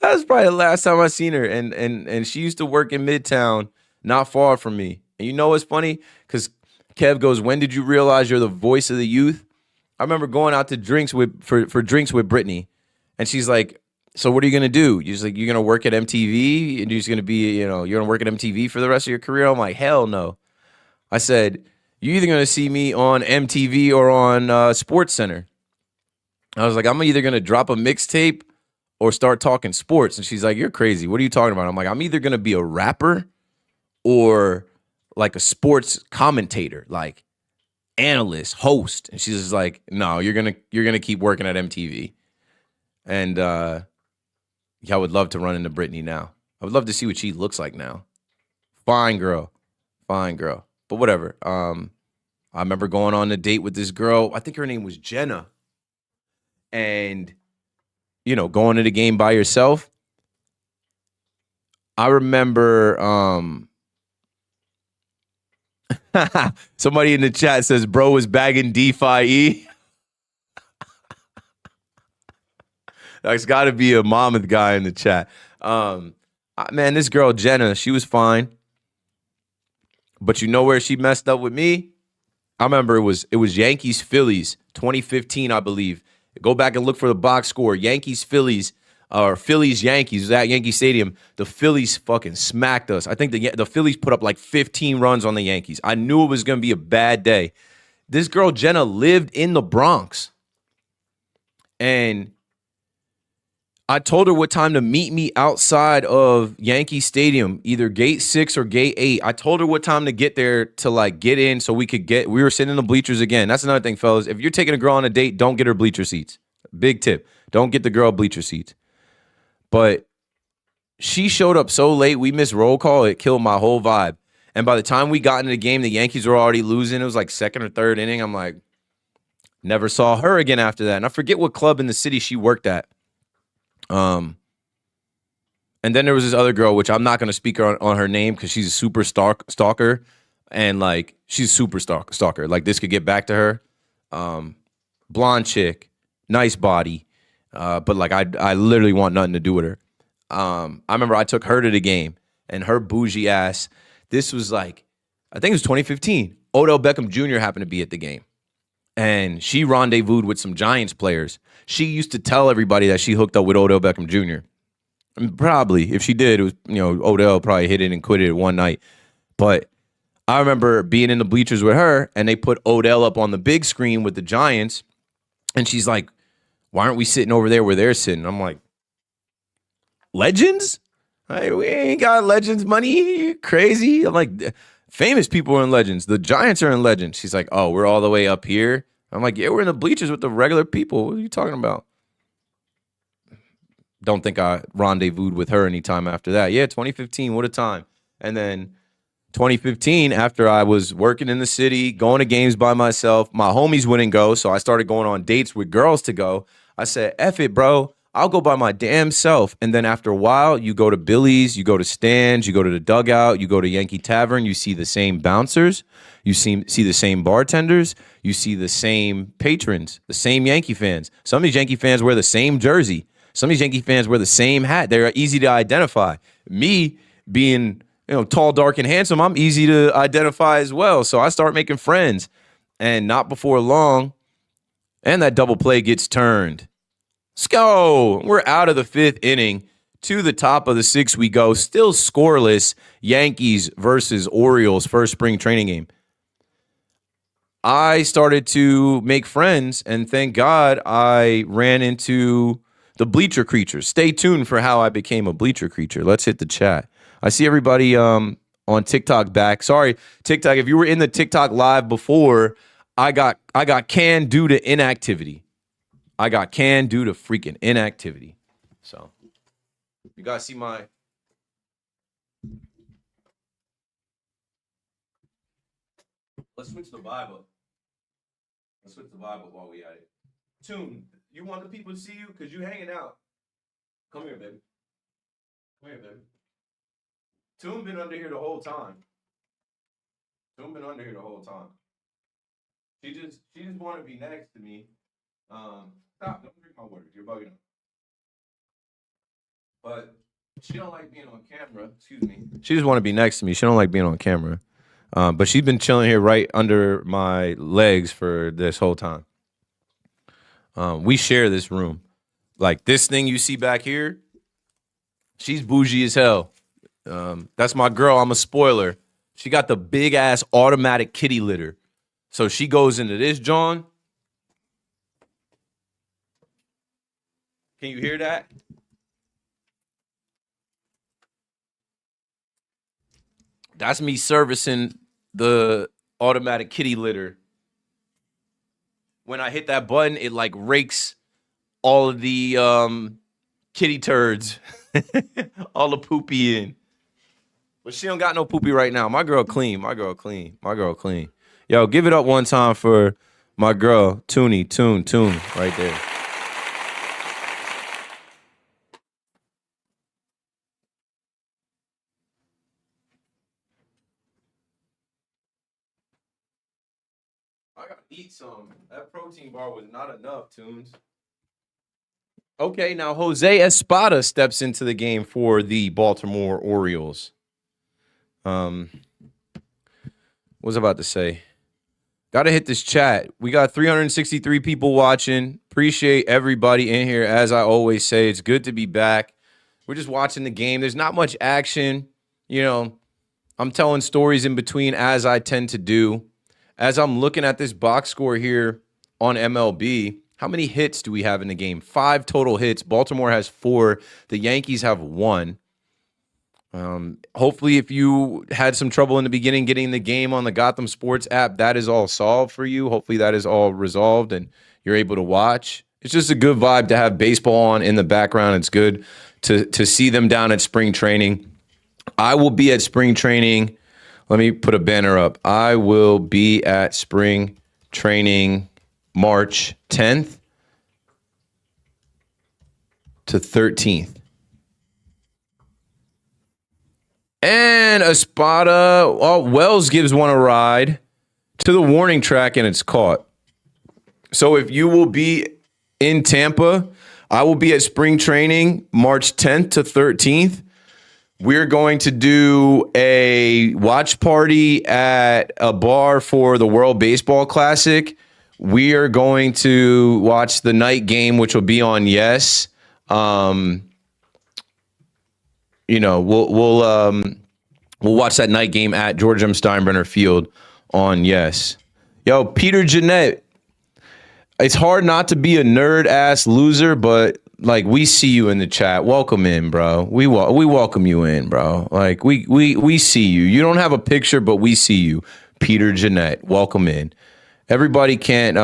That was probably the last time I seen her. And she used to work in Midtown, not far from me. And you know what's funny? Because Kev goes, when did you realize you're the voice of the youth? I remember going out to drinks for drinks with Brittany. And she's like, so what are you going to do? She's like, you're going to work at MTV? And you're just going to be, you're going to work at MTV for the rest of your career? I'm like, hell no. I said, you're either going to see me on MTV or on Sports Center. I was like, I'm either going to drop a mixtape or start talking sports. And she's like, you're crazy. What are you talking about? I'm like, I'm either going to be a rapper or like a sports commentator, like analyst, host. And she's just like, no, you're going to keep working at MTV. And yeah, I would love to run into Brittany now. I would love to see what she looks like now. Fine girl. But whatever. I remember going on a date with this girl. I think her name was Jenna. And going to the game by yourself. I remember somebody in the chat says, bro was bagging D-Fi-E. There's got to be a Monmouth guy in the chat. Man, this girl, Jenna, she was fine. But you know where she messed up with me? I remember it was Yankees Phillies 2015, I believe. Go back and look for the box score. Yankees Phillies or Phillies Yankees. It was at Yankee Stadium. The Phillies fucking smacked us. I think the Phillies put up like 15 runs on the Yankees. I knew it was going to be a bad day. This girl Jenna lived in the Bronx. And I told her what time to meet me outside of Yankee Stadium, either gate 6 or gate 8. I told her what time to get there to like get in so we were sitting in the bleachers again. That's another thing, fellas. If you're taking a girl on a date, don't get her bleacher seats. Big tip. Don't get the girl bleacher seats. But she showed up so late, we missed roll call. It killed my whole vibe. And by the time we got into the game, the Yankees were already losing. It was like second or third inning. I'm like, never saw her again after that. And I forget what club in the city she worked at. And then there was this other girl, which I'm not going to speak on her name because she's a super stalker. And like, she's super stalker. Like, this could get back to her. Blonde chick, nice body. But like, I literally want nothing to do with her. I remember I took her to the game and her bougie ass. This was like, I think it was 2015. Odell Beckham Jr. happened to be at the game. And she rendezvoused with some Giants players. She used to tell everybody that she hooked up with Odell Beckham Jr. I mean, probably, if she did, it was, Odell probably hit it and quit it one night. But I remember being in the bleachers with her, and they put Odell up on the big screen with the Giants. And she's like, why aren't we sitting over there where they're sitting? I'm like, legends? Hey, we ain't got legends money. You crazy? I'm like, famous people are in legends. The Giants are in legends. She's like, oh, we're all the way up here. I'm like, yeah, we're in the bleachers with the regular people. What are you talking about? Don't think I rendezvoused with her anytime after that. Yeah, 2015, what a time. And then 2015, after I was working in the city, going to games by myself, my homies wouldn't go, so I started going on dates with girls to go. I said, F it, bro. I'll go by my damn self. And then after a while, you go to Billy's, you go to Stan's, you go to the Dugout, you go to Yankee Tavern, you see the same bouncers, you see the same bartenders, you see the same patrons, the same Yankee fans. Some of these Yankee fans wear the same jersey. Some of these Yankee fans wear the same hat. They're easy to identify. Me being, tall, dark, and handsome, I'm easy to identify as well. So I start making friends. And not before long, and that double play gets turned. Let's go. We're out of the fifth inning. To the top of the sixth we go. Still scoreless. Yankees versus Orioles, first spring training game. I started to make friends, and thank God I ran into the bleacher creatures. Stay tuned for how I became a bleacher creature. Let's hit the chat. I see everybody on TikTok back. Sorry, TikTok, if you were in the TikTok live before, I got canned due to inactivity. I got canned due to freaking inactivity. So, you guys see my... Let's switch the vibe up. Let's switch the vibe up while we at it. Tune, you want the people to see you? Because you hanging out. Come here, baby. Come here, baby. Tune been under here the whole time. Tune been under here the whole time. She just want to be next to me. Stop, don't drink my water. You're bugging up. But she don't like being on camera. Excuse me. She just want to be next to me. She don't like being on camera. But she's been chilling here right under my legs for this whole time. We share this room. Like this thing you see back here, she's bougie as hell. That's my girl. I'm a spoiler. She got the big ass automatic kitty litter. So she goes into this, John. Can you hear that? That's me servicing the automatic kitty litter. When I hit that button, it like rakes all of the kitty turds, all the poopy in. But she don't got no poopy right now. My girl clean. My girl clean. My girl clean. Yo, give it up one time for my girl, Tune, right there. I gotta eat some. That protein bar was not enough, Tunes. Okay, now Jose Espada steps into the game for the Baltimore Orioles. What was I about to say? Gotta hit this chat. We got 363 people watching. Appreciate everybody in here. As I always say, it's good to be back. We're just watching the game. There's not much action. I'm telling stories in between, as I tend to do. As I'm looking at this box score here on MLB, how many hits do we have in the game? 5 total hits. Baltimore has 4. The Yankees have 1. Hopefully, if you had some trouble in the beginning getting the game on the Gotham Sports app, that is all solved for you. Hopefully, that is all resolved and you're able to watch. It's just a good vibe to have baseball on in the background. It's good to see them down at spring training. I will be at spring training. Let me put a banner up. I will be at spring training March 10th to 13th. And Espada, Wells gives one a ride to the warning track, and it's caught. So if you will be in Tampa, I will be at spring training March 10th to 13th. We're going to do a watch party at a bar for the World Baseball Classic. We are going to watch the night game, which will be on Yes. We'll watch that night game at George M. Steinbrenner Field on Yes. Yo, Peter Jeanette. It's hard not to be a nerd ass loser, but like we see you in the chat. Welcome in, bro. We welcome you in, bro. Like we see you. You don't have a picture, but we see you. Peter Jeanette. Welcome in. Everybody can't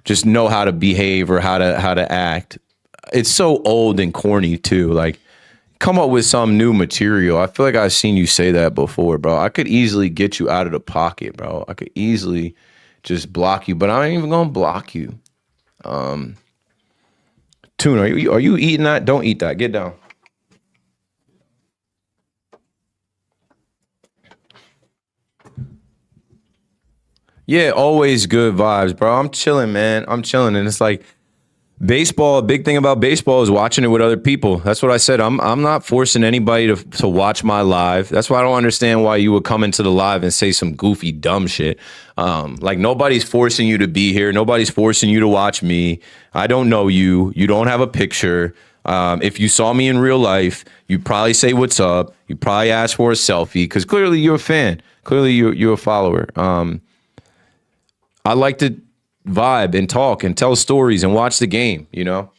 just know how to behave or how to act. It's so old and corny too. Like, come up with some new material. I feel like I've seen you say that before, bro. I could easily get you out of the pocket, bro. I could easily just block you, but I ain't even gonna block you. Tune, are you eating that? Don't eat that. Get down. Yeah, always good vibes, bro. I'm chilling, man. I'm chilling, and it's like baseball. A big thing about baseball is watching it with other people. That's what I said. I'm not forcing anybody to watch my live. That's why I don't understand why you would come into the live and say some goofy dumb shit. Like nobody's forcing you to be here. Nobody's forcing you to watch me. I don't know you. You don't have a picture. If you saw me in real life, you'd probably say what's up. You'd probably ask for a selfie because clearly you're a fan. Clearly you're a follower. I like to vibe and talk and tell stories and watch the game, you know?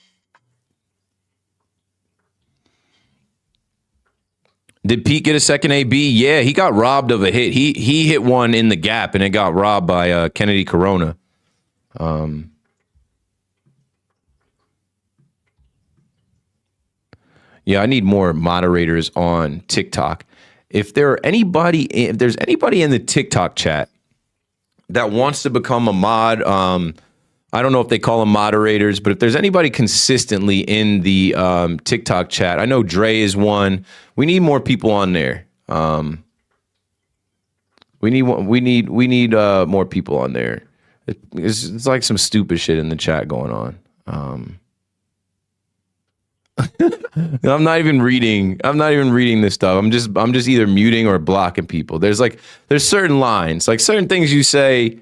Did Pete get a second AB? Yeah, he got robbed of a hit. He hit one in the gap and it got robbed by Kennedy Corona. Yeah, I need more moderators on TikTok. If there's anybody in the TikTok chat that wants to become a mod, I don't know if they call them moderators, but if there's anybody consistently in the TikTok chat, I know Dre is one. We need more people on there. We need more people on there. It's like some stupid shit in the chat going on. I'm not even reading this stuff. I'm just either muting or blocking people. There's certain lines, like certain things you say,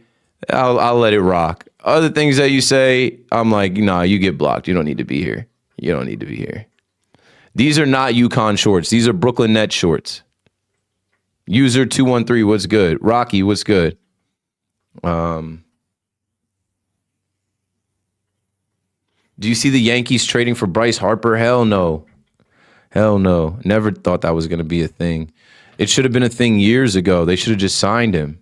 I'll let it rock. Other things that you say, I'm like, nah, you get blocked. You don't need to be here. You don't need to be here. These are not Yukon shorts. These are Brooklyn Nets shorts. User 213, what's good? Rocky, what's good? Do you see the Yankees trading for Bryce Harper? Hell no. Hell no. Never thought that was going to be a thing. It should have been a thing years ago. They should have just signed him.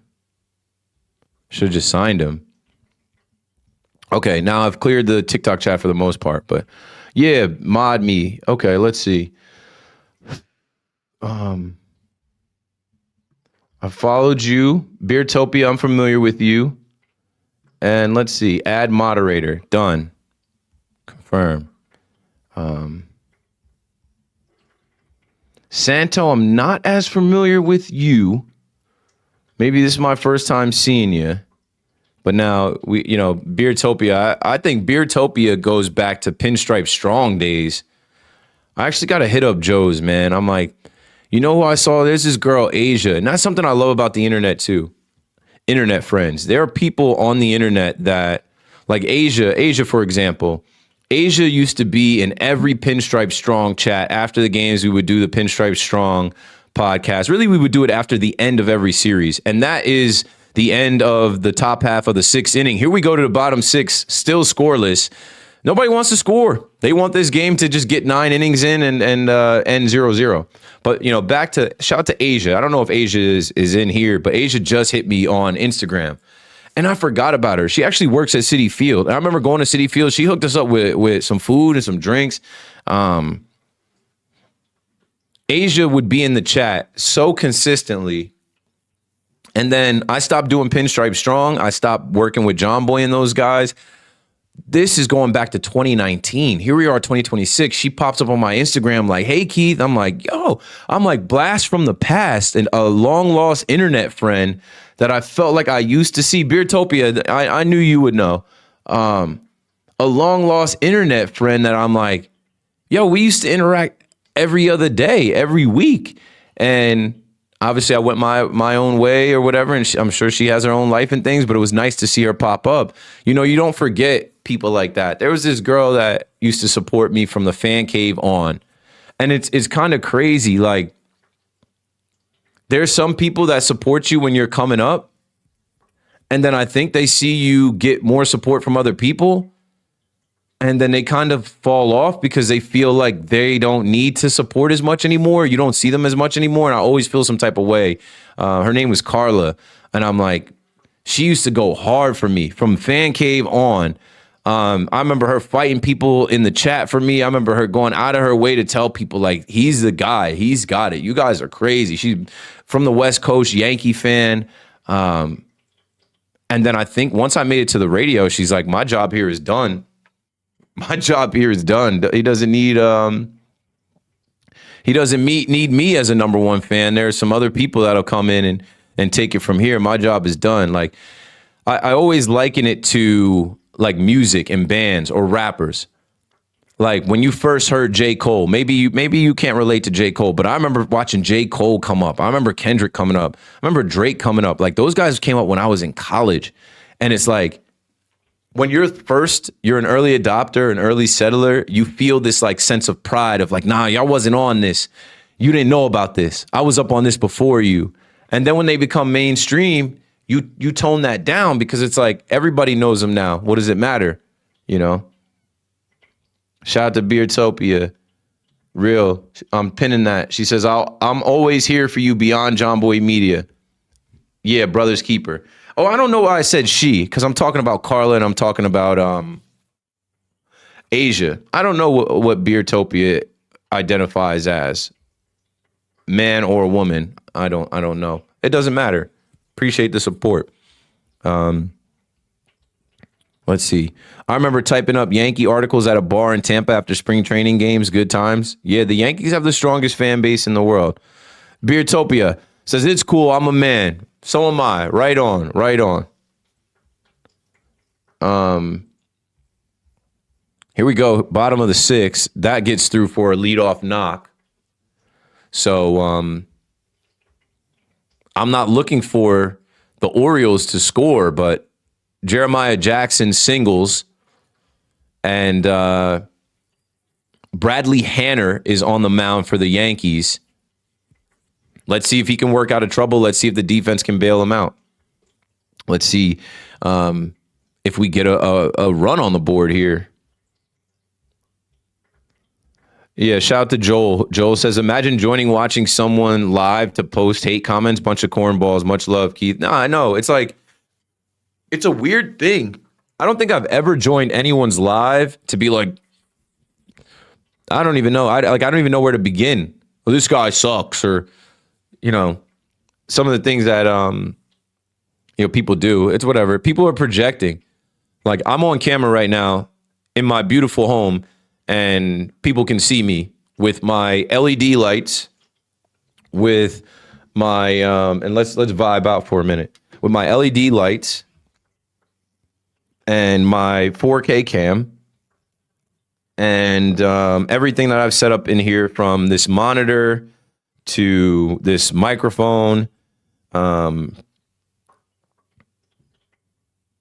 Okay, now I've cleared the TikTok chat for the most part, but yeah, mod me. Okay, let's see. I followed you. Beertopia, I'm familiar with you. And let's see, add moderator. Done. Confirm. Santo, I'm not as familiar with you. Maybe this is my first time seeing you. But now, Beertopia, I think Beertopia goes back to Pinstripe Strong days. I actually got to hit up Joe's, man. I'm like, you know who I saw? There's this girl, Asia. And that's something I love about the internet, too. Internet friends. There are people on the internet that, like Asia, for example. Asia used to be in every Pinstripe Strong chat. After the games, we would do the Pinstripe Strong podcast. Really, we would do it after the end of every series. And that is the end of the top half of the sixth inning. Here we go to the bottom six, still scoreless. Nobody wants to score. They want this game to just get 9 innings in and end 0-0. But, back to shout out to Asia. I don't know if Asia is in here, but Asia just hit me on Instagram. And I forgot about her. She actually works at Citi Field. And I remember going to Citi Field. She hooked us up with some food and some drinks. Asia would be in the chat so consistently. And then I stopped doing Pinstripe Strong. I stopped working with John Boy and those guys. This is going back to 2019. Here we are, 2026. She pops up on my Instagram like, hey, Keith. I'm like, yo, blast from the past and a long lost internet friend that I felt like I used to see. Beertopia, I knew you would know. A long lost internet friend that I'm like, yo, we used to interact every other day, every week. And obviously I went my own way or whatever, and I'm sure she has her own life and things, but it was nice to see her pop up. You know, you don't forget people like that. There was this girl that used to support me from the fan cave on, and it's kind of crazy. Like, there's some people that support you when you're coming up, and then I think they see you get more support from other people, and then they kind of fall off because they feel like they don't need to support as much anymore. You don't see them as much anymore. And I always feel some type of way. Her name was Carla. And I'm like, she used to go hard for me from fan cave on. I remember her fighting people in the chat for me. I remember her going out of her way to tell people, like, he's the guy. He's got it. You guys are crazy. She's from the West Coast, Yankee fan. And then I think once I made it to the radio, she's like, my job here is done. My job here is done. He doesn't need need me as a number one fan. There are some other people that'll come in and take it from here. My job is done. Like, I always liken it to like music and bands or rappers. Like when you first heard J. Cole, maybe you can't relate to J. Cole, but I remember watching J. Cole come up. I remember Kendrick coming up. I remember Drake coming up. Like, those guys came up when I was in college. And it's like, when you're an early adopter, an early settler, you feel this like sense of pride of like, nah, y'all wasn't on this. You didn't know about this. I was up on this before you. And then when they become mainstream, you tone that down because it's like everybody knows them now. What does it matter? You know? Shout out to Beardtopia. Real. I'm pinning that. She says, I'm always here for you beyond John Boy Media. Yeah, brother's keeper. Oh, I don't know why I said she, because I'm talking about Carla and I'm talking about Asia. I don't know what Beardtopia identifies as, man or woman. I don't know. It doesn't matter. Appreciate the support. Let's see. I remember typing up Yankee articles at a bar in Tampa after spring training games. Good times. Yeah, the Yankees have the strongest fan base in the world. Beardtopia says, it's cool. I'm a man. So am I. Right on. Right on. Here we go. Bottom of the sixth. That gets through for a leadoff knock. So I'm not looking for the Orioles to score, but Jeremiah Jackson singles, and Bradley Hanner is on the mound for the Yankees. Let's see if he can work out of trouble. Let's see if the defense can bail him out. Let's see if we get a run on the board here. Yeah, shout out to Joel. Joel says, imagine watching someone live to post hate comments, bunch of cornballs. Much love, Keith. No, I know. It's like, it's a weird thing. I don't think I've ever joined anyone's live to be like, I don't even know. I don't even know where to begin. Well, this guy sucks, or, you know, some of the things that people do. It's whatever. People are projecting. Like, I'm on camera right now in my beautiful home, and people can see me with my LED lights, with my and let's vibe out for a minute, with my LED lights and my 4K cam and everything that I've set up in here, from this monitor to this microphone. And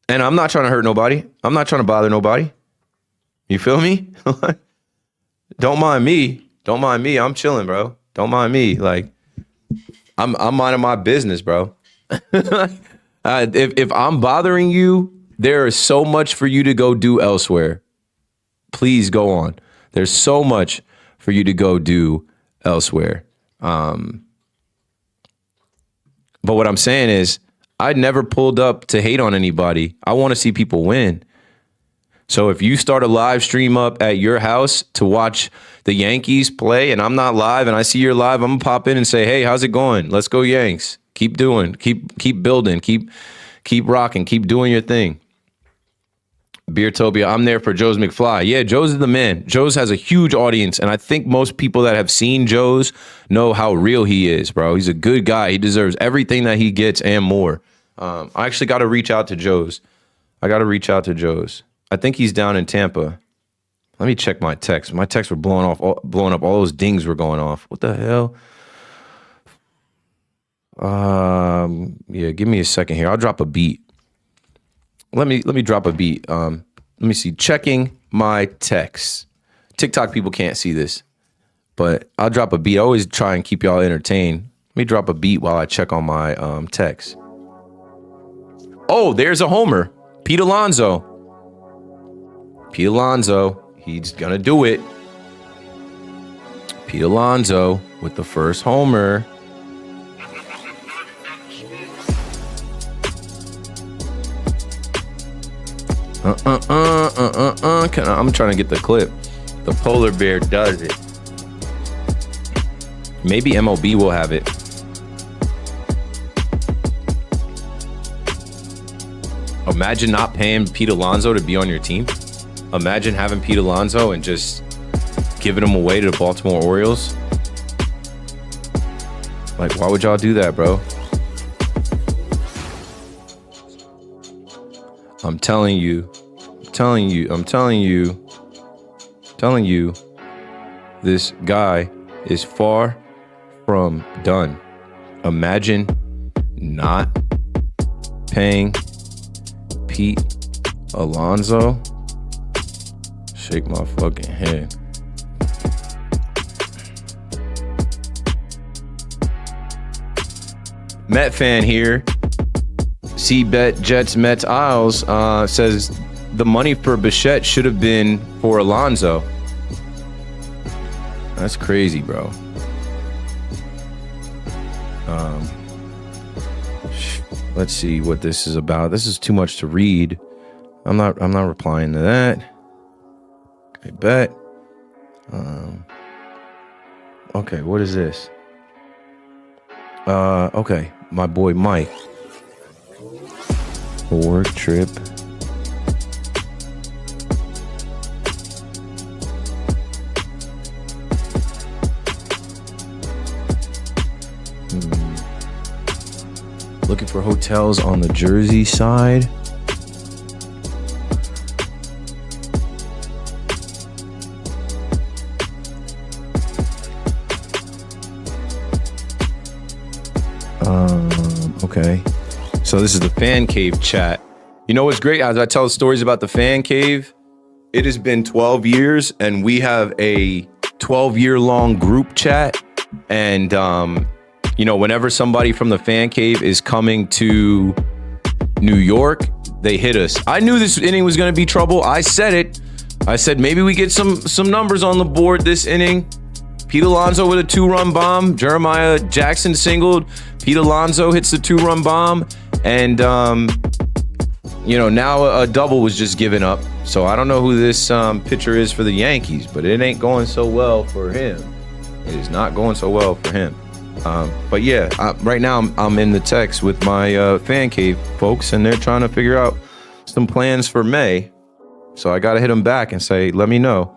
I'm not trying to hurt nobody. I'm not trying to bother nobody. You feel me? Don't mind me. Don't mind me. I'm chilling, bro. Don't mind me. Like, I'm minding my business, bro. If I'm bothering you, there is so much for you to go do elsewhere. Please go on. There's so much for you to go do elsewhere. But what I'm saying is, I never pulled up to hate on anybody. I want to see people win. So if you start a live stream up at your house to watch the Yankees play, and I'm not live and I see you're live, I'm gonna pop in and say, hey, how's it going? Let's go Yanks. Keep doing, keep building, keep rocking, keep doing your thing. Beardtopia, I'm there for Joe's McFly. Yeah, Joe's is the man. Joe's has a huge audience, and I think most people that have seen Joe's know how real he is, bro. He's a good guy. He deserves everything that he gets and more. I actually got to reach out to Joe's. I think he's down in Tampa. Let me check my texts. My texts were blowing up. All those dings were going off. What the hell? Yeah, give me a second here. I'll drop a beat. Let me drop a beat. Let me see. Checking my texts. TikTok people can't see this, but I'll drop a beat. I always try and keep y'all entertained. Let me drop a beat while I check on my text. Oh, there's a homer. Pete Alonso. Pete Alonso. He's gonna do it. Pete Alonso with the first homer. I'm trying to get the clip. The polar bear does it. Maybe MLB will have it. Imagine not paying Pete Alonso to be on your team. Imagine having Pete Alonso and just giving him away to the Baltimore Orioles. Like, why would y'all do that, bro? I'm telling you, this guy is far from done. Imagine not paying Pete Alonso. Shake my fucking head. Met fan here. C-Bet Jets Mets Isles says the money for Bichette should have been for Alonso. That's crazy, bro. Let's see what this is about. This is too much to read. I'm not replying to that. I bet. Okay, what is this? Okay, my boy Mike. A work trip. Looking for hotels on the Jersey side. Okay. So this is the fan cave chat. You know what's great? As I tell stories about the fan cave, it has been 12 years and we have a 12-year-long group chat. And, you know, whenever somebody from the fan cave is coming to New York, they hit us. I knew this inning was going to be trouble. I said it. I said, maybe we get some numbers on the board this inning. Pete Alonso with a 2-run bomb. Jeremiah Jackson singled. Pete Alonso hits the 2-run bomb. And, you know, now a double was just given up. So I don't know who this pitcher is for the Yankees, but it ain't going so well for him. It is not going so well for him. But yeah, right now I'm in the text with my fan cave folks, and they're trying to figure out some plans for May. So I got to hit them back and say, let me know.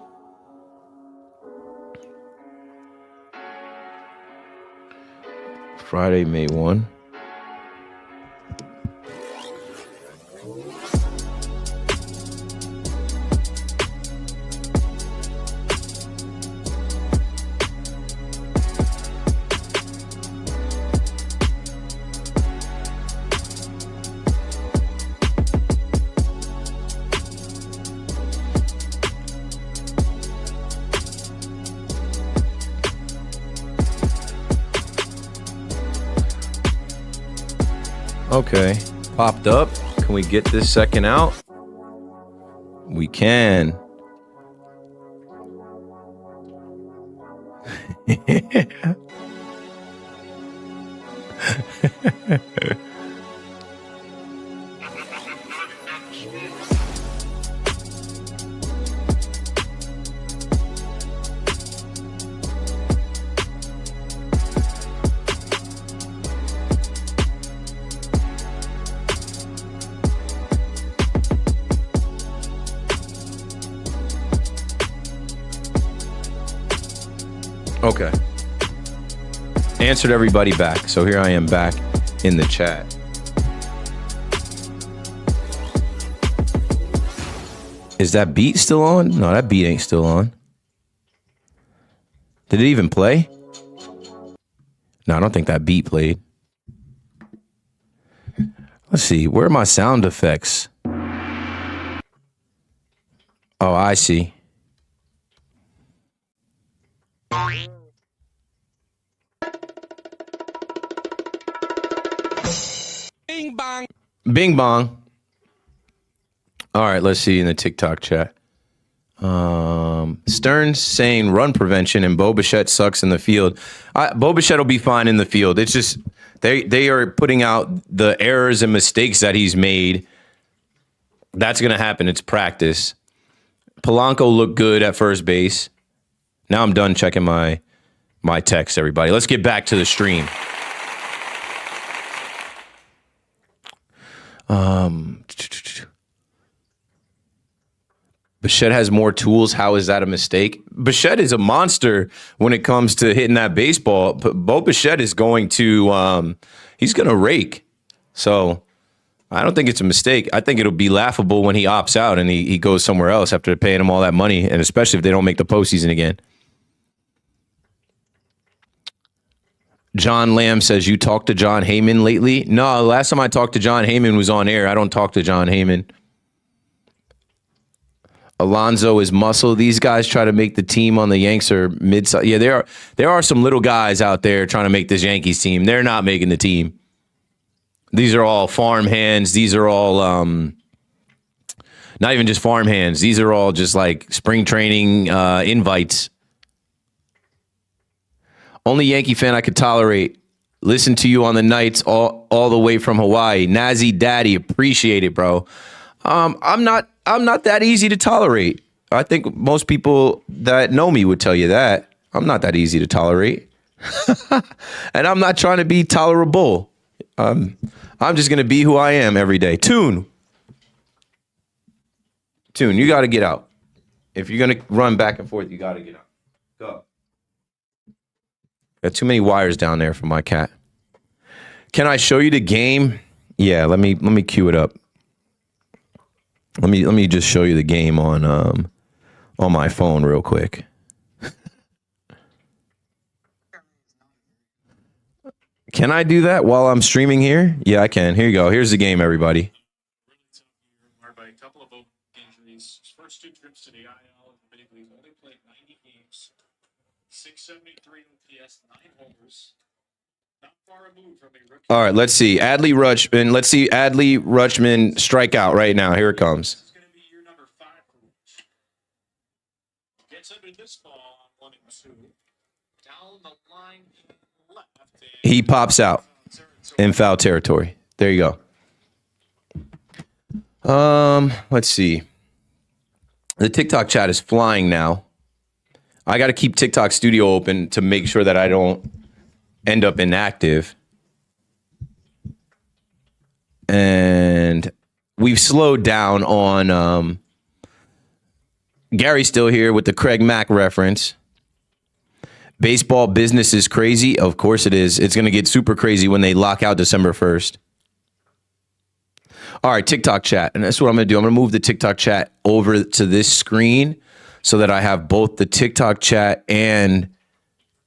Friday, May 1. Okay, popped up. Can we get this second out? We can. Okay. Answered everybody back. So here I am back in the chat. Is that beat still on? No, that beat ain't still on. Did it even play? No, I don't think that beat played. Let's see. Where are my sound effects? Oh, I see. Bing bong. Bing bong. All right, let's see in the TikTok chat. Stern's saying run prevention and Bo Bichette sucks in the field. Bo Bichette will be fine in the field. It's just they are putting out the errors and mistakes that he's made. That's going to happen. It's practice. Polanco looked good at first base. Now I'm done checking my text, everybody. Let's get back to the stream. Bichette has more tools. How is that a mistake? Bichette is a monster when it comes to hitting that baseball. Bo Bichette is going to, he's going to rake. So I don't think it's a mistake. I think it'll be laughable when he opts out and he goes somewhere else after paying him all that money, and especially if they don't make the postseason again. John Lamb says, you talked to John Heyman lately? No, last time I talked to John Heyman was on air. I don't talk to John Heyman. Alonso is muscle. These guys try to make the team on the Yanks or mid-size. Yeah, there are some little guys out there trying to make this Yankees team. They're not making the team. These are all farm hands. These are all not even just farm hands. These are all just like spring training invites. Only Yankee fan I could tolerate. Listen to you on the nights all the way from Hawaii. Nazi Daddy, appreciate it, bro. I'm not that easy to tolerate. I think most people that know me would tell you that. I'm not that easy to tolerate. And I'm not trying to be tolerable. I'm just going to be who I am every day. Tune, you got to get out. If you're going to run back and forth, you got to get out. Go. Got too many wires down there for my cat. Can I show you the game? Yeah, let me cue it up. Let me just show you the game on my phone real quick. Can I do that while I'm streaming here? Yeah, I can. Here you go. Here's the game, everybody. By a couple of injuries. His first two trips to the IL in the big league, only played 90 games, 673 OPS, 9 homers. Not far removed from a rookie. All right, let's see. Adley Rutschman strike out right now. Here it comes. This is going to be year number 5 for Rich. Gets under this ball on 1 and 2. Down the line left. He pops out in foul territory. There you go. Let's see. The TikTok chat is flying now. I got to keep TikTok Studio open to make sure that I don't end up inactive. And we've slowed down on Gary's still here with the Craig Mack reference. Baseball business is crazy. Of course it is. It's going to get super crazy when they lock out December 1st. All right, TikTok chat. And that's what I'm going to do. I'm going to move the TikTok chat over to this screen so that I have both the TikTok chat and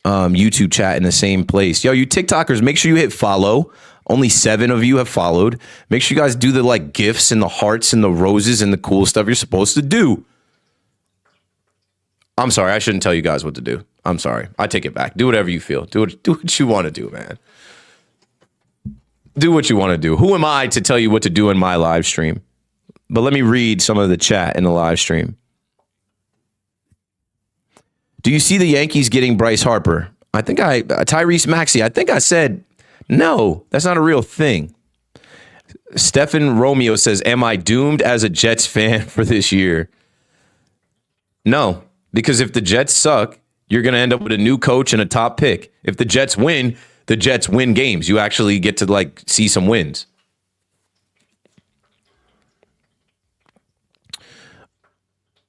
YouTube chat in the same place. Yo, you TikTokers, make sure you hit follow. Only 7 of you have followed. Make sure you guys do the like gifts and the hearts and the roses and the cool stuff you're supposed to do. I'm sorry. I shouldn't tell you guys what to do. I'm sorry. I take it back. Do whatever you feel. Do what you want to do, man. Do what you want to do. Who am I to tell you what to do in my live stream? But let me read some of the chat in the live stream. Do you see the Yankees getting Bryce Harper? Tyrese Maxey. I think I said, no, that's not a real thing. Stephen Romeo says, am I doomed as a Jets fan for this year? No, because if the Jets suck, you're going to end up with a new coach and a top pick. If the Jets win games. You actually get to like see some wins.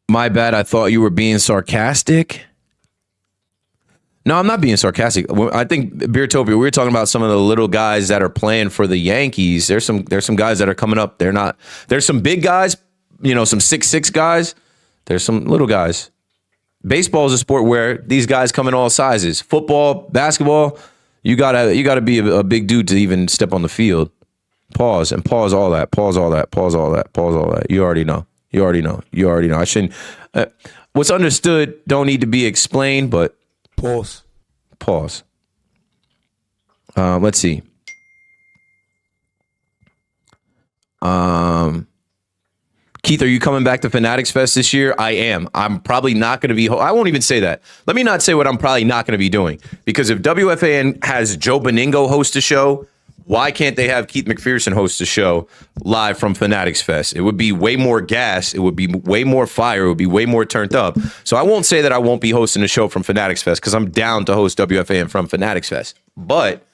My bad. I thought you were being sarcastic. No, I'm not being sarcastic. I think Beertopia, we were talking about some of the little guys that are playing for the Yankees. There's some guys that are coming up. There's some big guys some 6'6" guys. There's some little guys. Baseball is a sport where these guys come in all sizes. Football, basketball, you gotta be a big dude to even step on the field. Pause and pause all that. Pause all that. Pause all that. Pause all that. You already know. You already know. You already know. I shouldn't. What's understood don't need to be explained, but Pause. Pause. Let's see. Keith, are you coming back to Fanatics Fest this year? I am. I'm probably not going to be. I won't even say that. Let me not say what I'm probably not going to be doing. Because if WFAN has Joe Beningo host a show, why can't they have Keith McPherson host a show live from Fanatics Fest? It would be way more gas. It would be way more fire. It would be way more turned up. So I won't say that I won't be hosting a show from Fanatics Fest because I'm down to host WFAN from Fanatics Fest. But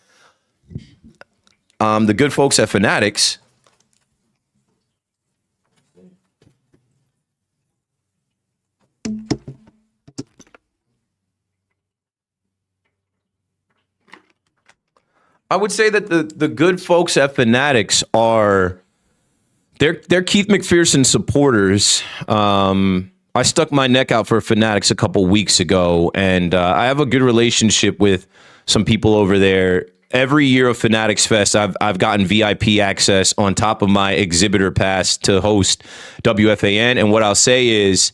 the good folks at Fanatics, I would say that the good folks at Fanatics are they're Keith McPherson supporters. I stuck my neck out for Fanatics a couple weeks ago, and I have a good relationship with some people over there. Every year of Fanatics Fest, I've gotten VIP access on top of my exhibitor pass to host WFAN. And what I'll say is,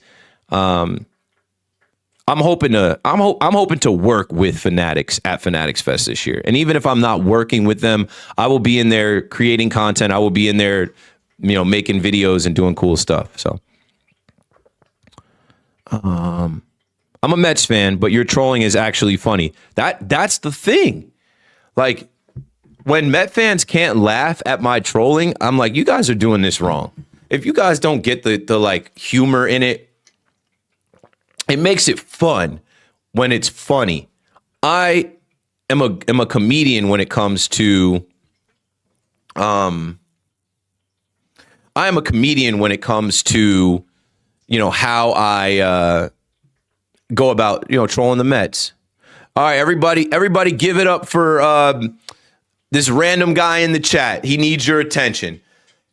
I'm hoping to work with Fanatics at Fanatics Fest this year. And even if I'm not working with them, I will be in there creating content. I will be in there, making videos and doing cool stuff. So, I'm a Mets fan, but your trolling is actually funny. That's the thing. Like, when Met fans can't laugh at my trolling, I'm like, you guys are doing this wrong. If you guys don't get the like humor in it, it makes it fun when it's funny. I am a comedian when it comes to I am a comedian when it comes to how I go about trolling the Mets. All right, everybody give it up for this random guy in the chat. He needs your attention.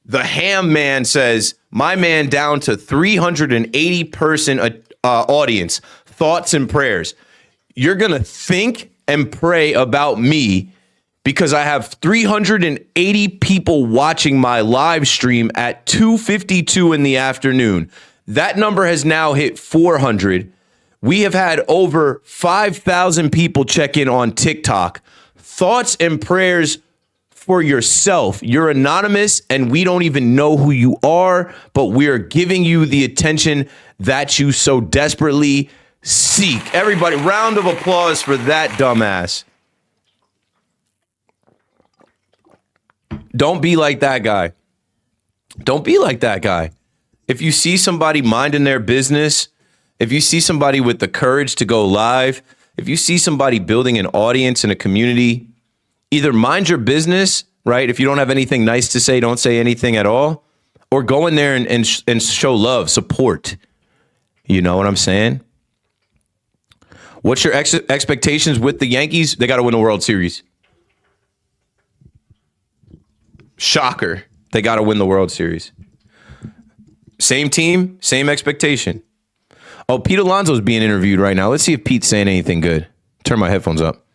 The Ham Man says, my man down to 380 person audience. Thoughts and prayers. You're going to think and pray about me because I have 380 people watching my live stream at 2:52 in the afternoon. That number has now hit 400. We have had over 5,000 people check in on TikTok. Thoughts and prayers for yourself. You're anonymous and we don't even know who you are, but we are giving you the attention that you so desperately seek. Everybody, round of applause for that dumbass. Don't be like that guy. Don't be like that guy. If you see somebody minding their business, if you see somebody with the courage to go live, if you see somebody building an audience in a community, either mind your business, right? If you don't have anything nice to say, don't say anything at all, or go in there and show love, support. You know what I'm saying? What's your expectations with the Yankees? They got to win the World Series. Shocker. They got to win the World Series. Same team, same expectation. Oh, Pete Alonso's being interviewed right now. Let's see if Pete's saying anything good. Turn my headphones up.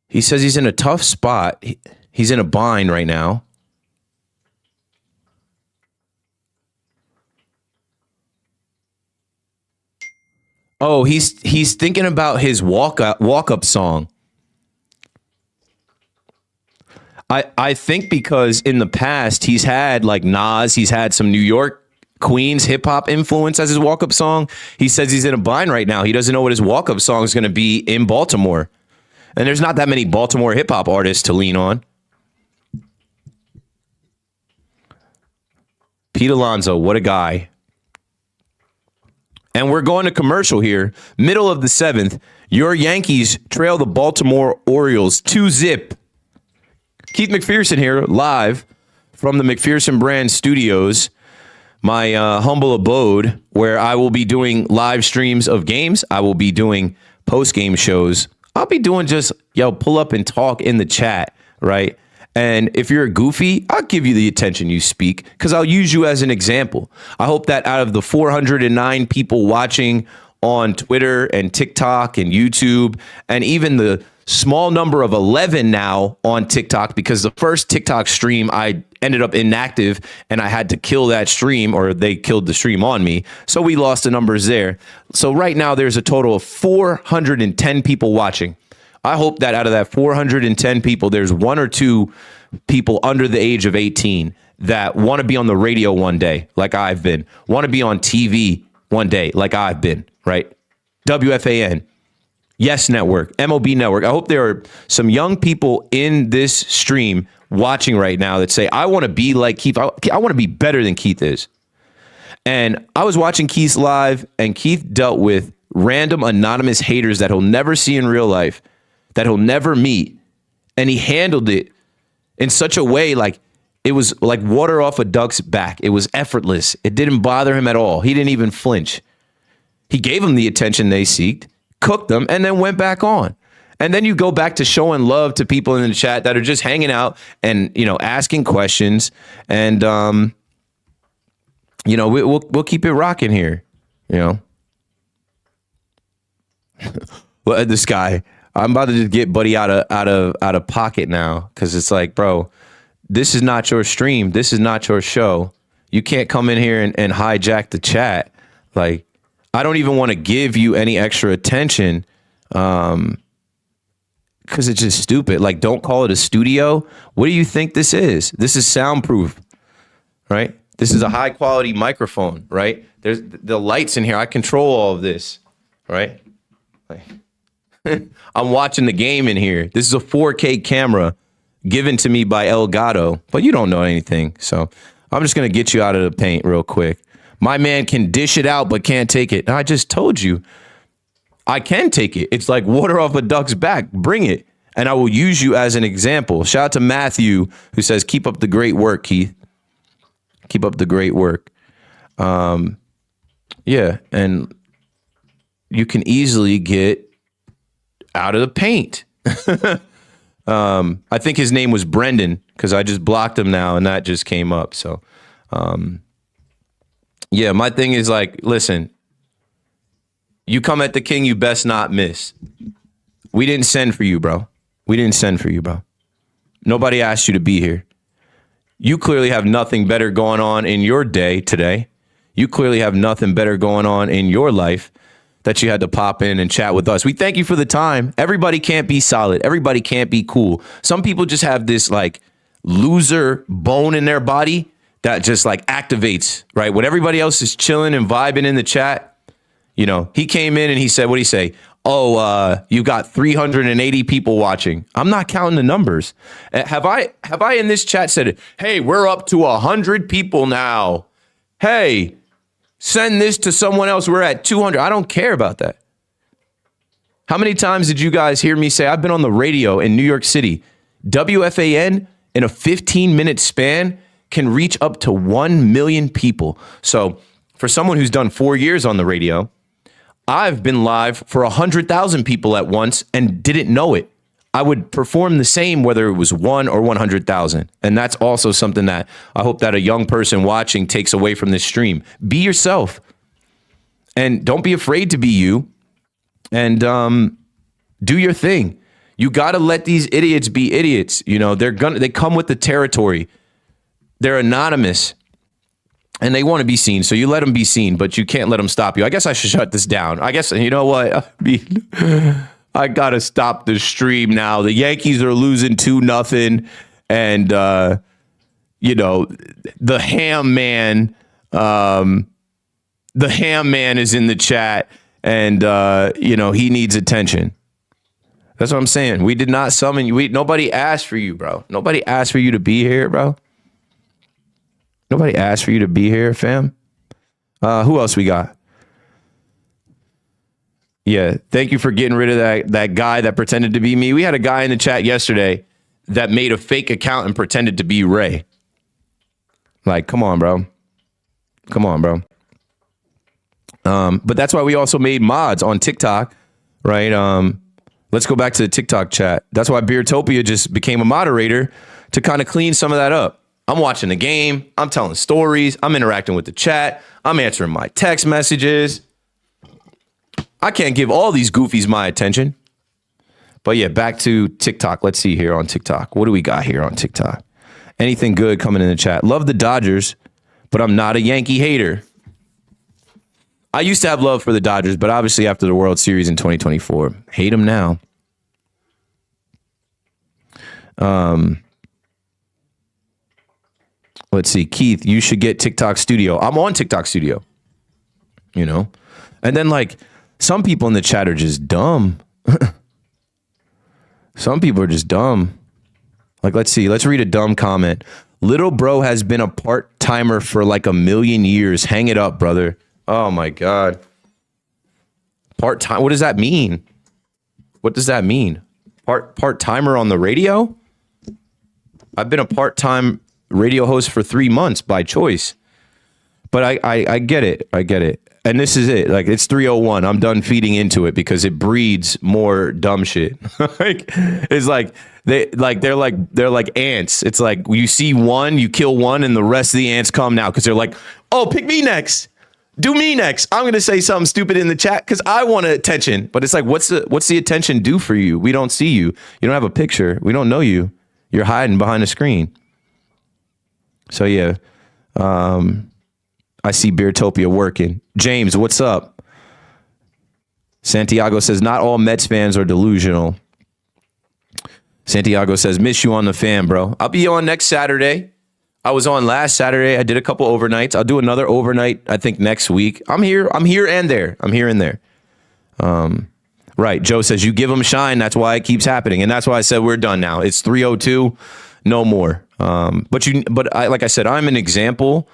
He says he's in a tough spot. He's in a bind right now. Oh, he's thinking about his walk up song. I think because in the past he's had like Nas, he's had some New York Queens hip hop influence as his walk up song. He says he's in a bind right now. He doesn't know what his walk up song is going to be in Baltimore. And there's not that many Baltimore hip hop artists to lean on. Pete Alonso, what a guy. And we're going to commercial here. Middle of the 7th. Your Yankees trail the Baltimore Orioles 2-0. Keith McPherson here, live from the McPherson Brand Studios, my humble abode, where I will be doing live streams of games. I will be doing post-game shows. I'll be doing just, pull up and talk in the chat, right? And if you're a goofy, I'll give you the attention you speak because I'll use you as an example. I hope that out of the 409 people watching on Twitter and TikTok and YouTube, and even the small number of 11 now on TikTok, because the first TikTok stream I ended up inactive and I had to kill that stream, or they killed the stream on me. So we lost the numbers there. So right now there's a total of 410 people watching. I hope that out of that 410 people, there's one or two people under the age of 18 that want to be on the radio one day, like I've been, want to be on TV one day, like I've been, right? WFAN, Yes Network, MOB Network. I hope there are some young people in this stream watching right now that say, I want to be like Keith. I want to be better than Keith is. And I was watching Keith's live, and Keith dealt with random anonymous haters that he'll never see in real life, that he'll never meet. And he handled it in such a way like it was like water off a duck's back. It was effortless. It didn't bother him at all. He didn't even flinch. He gave them the attention they seeked, cooked them, and then went back on. And then you go back to showing love to people in the chat that are just hanging out and, you know, asking questions. And, you know, we'll keep it rocking here, you know. Well, this guy, I'm about to just get Buddy out of pocket now, because it's like, bro, this is not your stream. This is not your show. You can't come in here and hijack the chat. Like, I don't even want to give you any extra attention because it's just stupid. Like, don't call it a studio. What do you think this is? This is soundproof, right? This is a high quality microphone, right? There's the lights in here. I control all of this, right? Like, I'm watching the game in here. This is a 4K camera given to me by Elgato, but you don't know anything. So I'm just going to get you out of the paint real quick. My man can dish it out, but can't take it. I just told you I can take it. It's like water off a duck's back. Bring it. And I will use you as an example. Shout out to Matthew, who says, keep up the great work, Keith. Keep up the great work. Yeah. And you can easily get out of the paint. I think his name was Brendan, because I just blocked him now and that just came up. So, yeah, my thing is like, listen, you come at the king, you best not miss. We didn't send for you, bro. We didn't send for you, bro. Nobody asked you to be here. You clearly have nothing better going on in your day today. You clearly have nothing better going on in your life that you had to pop in and chat with us. We thank you for the time. Everybody can't be solid. Everybody can't be cool. Some people just have this like loser bone in their body that just like activates, right? When everybody else is chilling and vibing in the chat, you know, he came in and he said, what'd he say? Oh, you got 380 people watching. I'm not counting the numbers. Have I in this chat said, hey, we're up to 100 people now. Hey, send this to someone else. We're at 200. I don't care about that. How many times did you guys hear me say, I've been on the radio in New York City, WFAN in a 15-minute span can reach up to 1 million people. So for someone who's done 4 years on the radio, I've been live for 100,000 people at once and didn't know it. I would perform the same whether it was 1 or 100,000. And that's also something that I hope that a young person watching takes away from this stream. Be yourself and don't be afraid to be you, and do your thing. You got to let these idiots be idiots. You know, they come with the territory. They're anonymous and they want to be seen. So you let them be seen, but you can't let them stop you. I guess I should shut this down. I guess, you know what? I got to stop the stream now. The Yankees are losing 2-0. And, you know, the ham man is in the chat and, you know, he needs attention. That's what I'm saying. We did not summon you. Nobody asked for you, bro. Nobody asked for you to be here, bro. Nobody asked for you to be here, fam. Who else we got? Yeah, thank you for getting rid of that guy that pretended to be me. We had a guy in the chat yesterday that made a fake account and pretended to be Ray. Like, come on, bro. Come on, bro. But that's why we also made mods on TikTok, right? Let's go back to the TikTok chat. That's why Beertopia just became a moderator to kind of clean some of that up. I'm watching the game. I'm telling stories. I'm interacting with the chat. I'm answering my text messages. I can't give all these goofies my attention. But yeah, back to TikTok. Let's see here on TikTok. What do we got here on TikTok? Anything good coming in the chat? Love the Dodgers, but I'm not a Yankee hater. I used to have love for the Dodgers, but obviously after the World Series in 2024, hate them now. Let's see. Keith, you should get TikTok Studio. I'm on TikTok Studio, you know? And then like some people in the chat are just dumb. Some people are just dumb. Like, let's see. Let's read a dumb comment. Little bro has been a part-timer for like 1,000,000 years. Hang it up, brother. Oh my God. Part-time. What does that mean? What does that mean? Part-timer on the radio? I've been a part-time radio host for 3 months by choice. But I get it. I get it. And this is it. Like, it's 3:01. I'm done feeding into it because it breeds more dumb shit. Like, it's like they're like ants. It's like you see one, you kill one, and the rest of the ants come now because they're like, oh, pick me next. Do me next. I'm gonna say something stupid in the chat because I want attention. But it's like, what's the attention do for you? We don't see you. You don't have a picture. We don't know you. You're hiding behind a screen. So yeah. I see Beertopia working. James, what's up? Santiago says, not all Mets fans are delusional. Santiago says, miss you on the fan, bro. I'll be on next Saturday. I was on last Saturday. I did a couple overnights. I'll do another overnight, I think, next week. I'm here and there. I'm here and there. Right. Joe says, you give them shine. That's why it keeps happening. And that's why I said we're done now. It's 3:02. No more. But like I said, I'm an example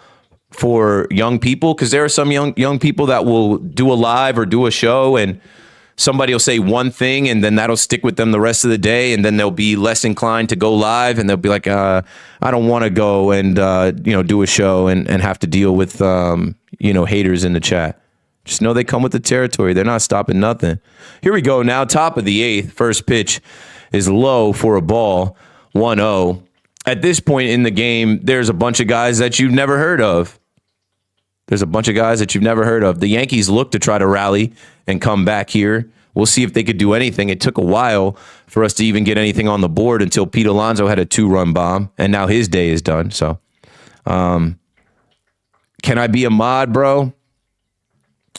for young people, because there are some young people that will do a live or do a show and somebody will say one thing and then that'll stick with them the rest of the day, and then they'll be less inclined to go live and they'll be like, I don't want to go and do a show and have to deal with haters in the chat. Just know they come with the territory. They're not stopping nothing. Here we go now. Top of the 8th. First pitch is low for a ball. 1-0. At this point in the game, there's a bunch of guys that you've never heard of. The Yankees look to try to rally and come back here. We'll see if they could do anything. It took a while for us to even get anything on the board until Pete Alonso had a 2-run bomb, and now his day is done. So, can I be a mod, bro?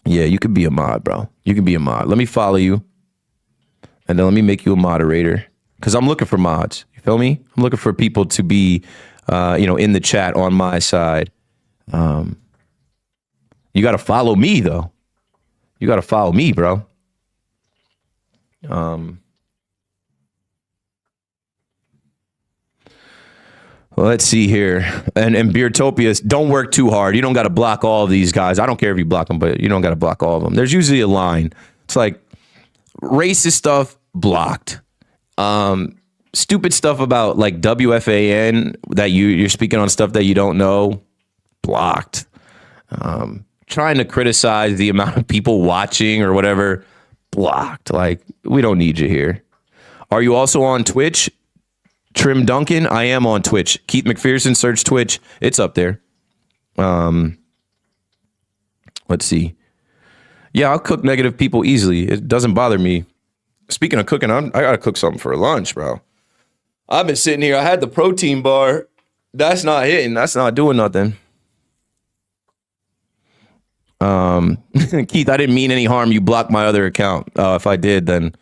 Yeah, you could be a mod, bro. You can be a mod. Let me follow you, and then let me make you a moderator, because I'm looking for mods. You feel me? I'm looking for people to be, in the chat on my side. You got to follow me, though. You got to follow me, bro. Well, let's see here. And Beertopia, don't work too hard. You don't got to block all of these guys. I don't care if you block them, but you don't got to block all of them. There's usually a line. It's like racist stuff, blocked. Stupid stuff about like WFAN that you're speaking on stuff that you don't know, blocked. Trying to criticize the amount of people watching or whatever, blocked. Like, we don't need you here. Are you also on Twitch? Trim Duncan? I am on Twitch. Keith McPherson, search Twitch. It's up there. Let's see. Yeah, I'll cook negative people easily. It doesn't bother me. Speaking of cooking, I got to cook something for lunch, bro. I've been sitting here. I had the protein bar. That's not hitting. That's not doing nothing. Keith, I didn't mean any harm. You blocked my other account. If I did, then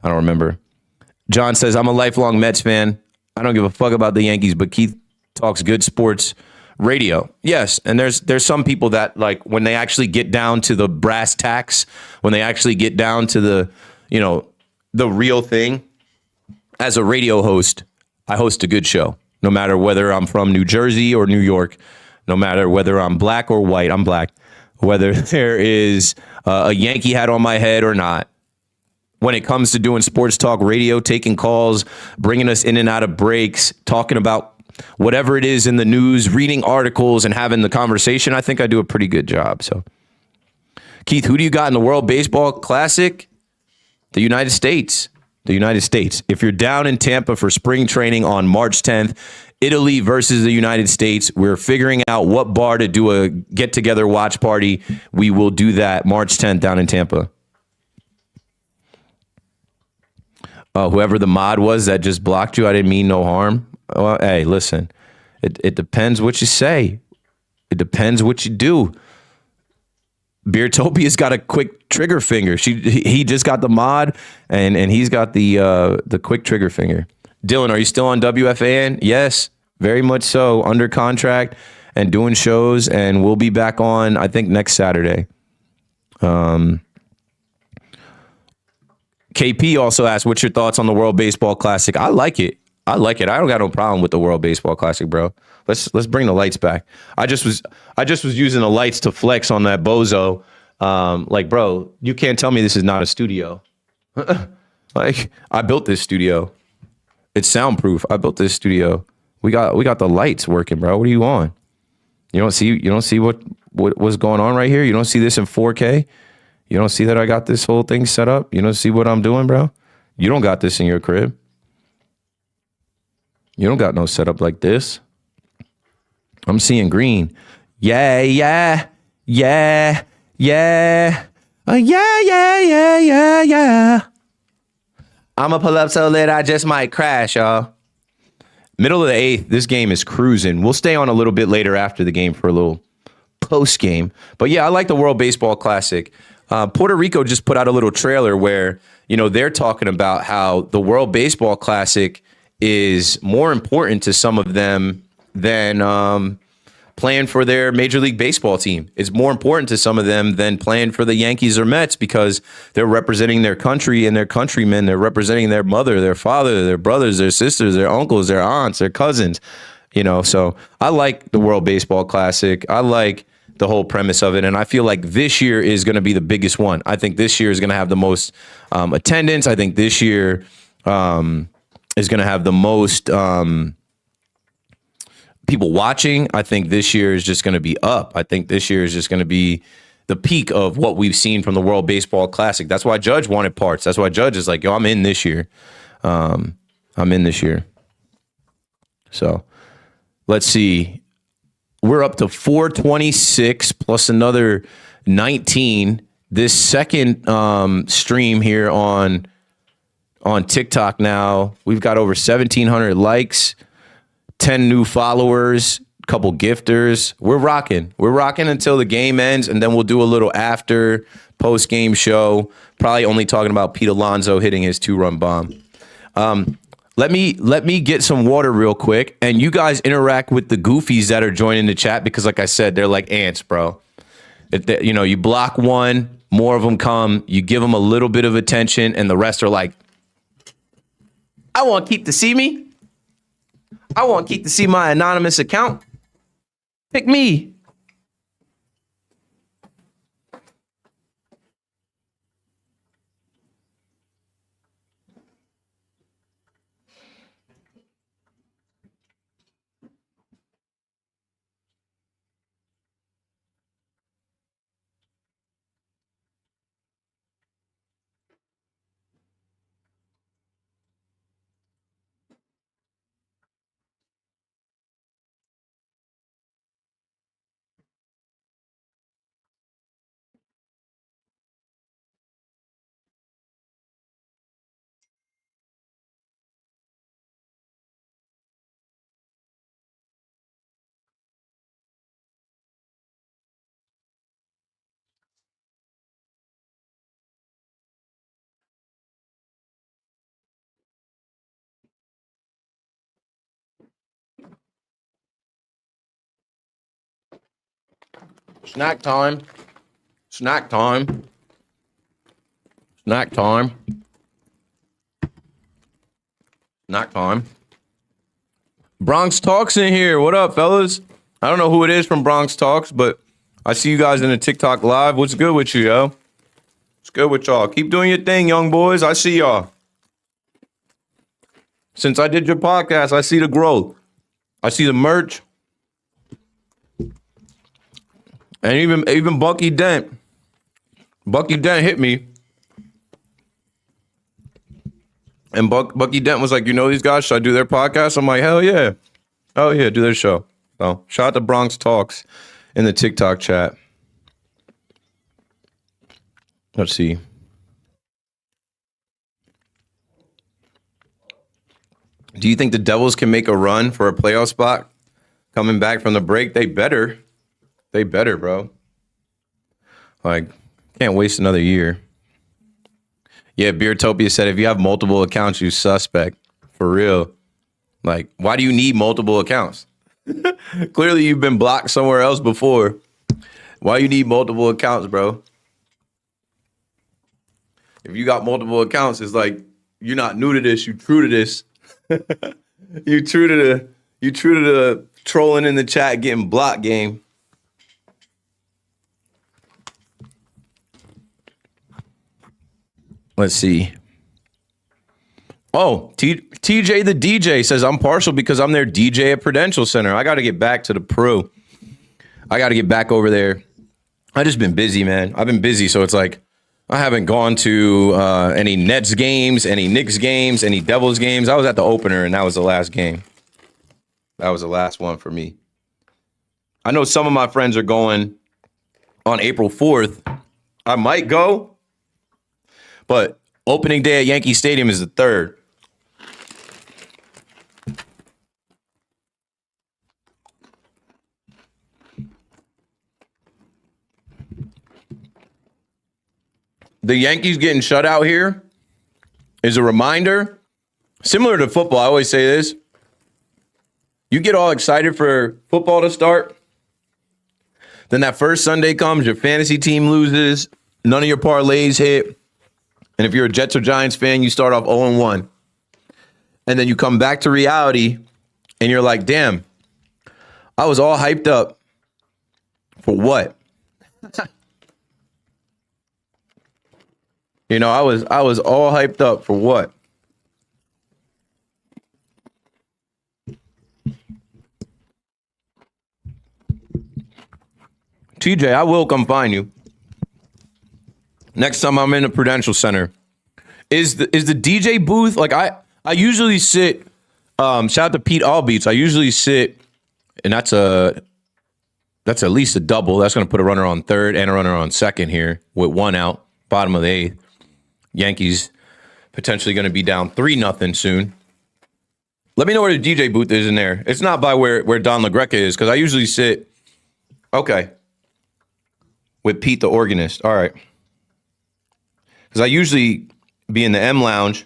I don't remember. John says, I'm a lifelong Mets fan. I don't give a fuck about the Yankees, but Keith talks good sports radio. Yes, and there's some people that, like, when they actually get down to the brass tacks, when they actually get down to the, the real thing, as a radio host, I host a good show. No matter whether I'm from New Jersey or New York, no matter whether I'm black or white, I'm black. Whether there is a Yankee hat on my head or not. When it comes to doing sports talk radio, taking calls, bringing us in and out of breaks, talking about whatever it is in the news, reading articles and having the conversation, I think I do a pretty good job. So, Keith, who do you got in the World Baseball Classic? The United States. The United States. If you're down in Tampa for spring training on March 10th, Italy versus the United States, we're figuring out what bar to do a get-together watch party. We will do that March 10th down in Tampa. Whoever the mod was that just blocked you, I didn't mean no harm. Well, hey, listen, it depends what you say. It depends what you do. Beertopia's got a quick trigger finger. He just got the mod, and he's got the quick trigger finger. Dylan, are you still on WFAN? Yes, very much so. Under contract and doing shows, and we'll be back on, I think, next Saturday. KP also asked, what's your thoughts on the World Baseball Classic? I like it. I don't got no problem with the World Baseball Classic, bro. Let's bring the lights back. I just was using the lights to flex on that bozo. Like, bro, you can't tell me this is not a studio. Like, I built this studio. It's soundproof. I built this studio. We got the lights working, bro. What are you on? You don't see what's going on right here? You don't see this in 4K? You don't see that I got this whole thing set up? You don't see what I'm doing, bro? You don't got this in your crib. You don't got no setup like this. I'm seeing green. Yeah. Yeah. I'ma pull up so lit I just might crash, y'all. Middle of the 8th, this game is cruising. We'll stay on a little bit later after the game for a little post game. But yeah, I like the World Baseball Classic. Puerto Rico just put out a little trailer where, they're talking about how the World Baseball Classic is more important to some of them than playing for their Major League Baseball team. It's more important to some of them than playing for the Yankees or Mets because they're representing their country and their countrymen. They're representing their mother, their father, their brothers, their sisters, their uncles, their aunts, their cousins. So I like the World Baseball Classic. I like the whole premise of it. And I feel like this year is going to be the biggest one. I think this year is going to have the most attendance. I think this year is going to have the most people watching. I think this year is just going to be up. I think this year is just going to be the peak of what we've seen from the World Baseball Classic. That's why Judge wanted parts. That's why Judge is like, yo, I'm in this year. I'm in this year. So let's see. We're up to 426 plus another 19. This second stream here on TikTok now, we've got over 1,700 likes, 10 new followers, a couple gifters. We're rocking. We're rocking until the game ends, and then we'll do a little after post-game show, probably only talking about Pete Alonso hitting his 2-run bomb. Let me get some water real quick, and you guys interact with the goofies that are joining the chat because, like I said, they're like ants, bro. You block one, more of them come. You give them a little bit of attention, and the rest are like, I want Keith to see me. I want Keith to see my anonymous account. Pick me. Snack time. Snack time. Snack time. Snack time. Bronx Talks in here. What up, fellas? I don't know who it is from Bronx Talks, but I see you guys in the TikTok live. What's good with you, yo? What's good with y'all? Keep doing your thing, young boys. I see y'all. Since I did your podcast, I see the growth. I see the merch. And even Bucky Dent. Bucky Dent hit me. And Bucky Dent was like, you know these guys? Should I do their podcast? I'm like, hell yeah. Oh, yeah, do their show. So shout out to Bronx Talks in the TikTok chat. Let's see. Do you think the Devils can make a run for a playoff spot coming back from the break? They better. They better, bro. Like, can't waste another year. Yeah, Beertopia said if you have multiple accounts, you suspect. For real. Like, why do you need multiple accounts? Clearly, you've been blocked somewhere else before. Why you need multiple accounts, bro? If you got multiple accounts, it's like you're not new to this. You true to this. You true to the trolling in the chat, getting blocked game. Let's see. Oh, TJ the DJ says, I'm partial because I'm their DJ at Prudential Center. I got to get back to the Pro. I got to get back over there. I just been busy, man. I've been busy, so it's like I haven't gone to any Nets games, any Knicks games, any Devils games. I was at the opener, and that was the last game. That was the last one for me. I know some of my friends are going on April 4th. I might go, but opening day at Yankee Stadium is the 3rd. The Yankees getting shut out here is a reminder, similar to football. I always say this. You get all excited for football to start. Then that first Sunday comes, your fantasy team loses, none of your parlays hit. And if you're a Jets or Giants fan, you start off 0-1. And then you come back to reality and you're like, damn, I was all hyped up for what? You know, I was all hyped up for what? TJ, I will come find you. Next time I'm in the Prudential Center. Is the DJ booth, like I usually sit, shout out to Pete Allbeats. I usually sit, and that's at least a double. That's going to put a runner on third and a runner on second here with one out, bottom of the 8th. Yankees potentially going to be down 3-0 soon. Let me know where the DJ booth is in there. It's not by where Don LaGreca is, because I usually sit, okay, with Pete the organist. All right. Because I usually be in the M Lounge.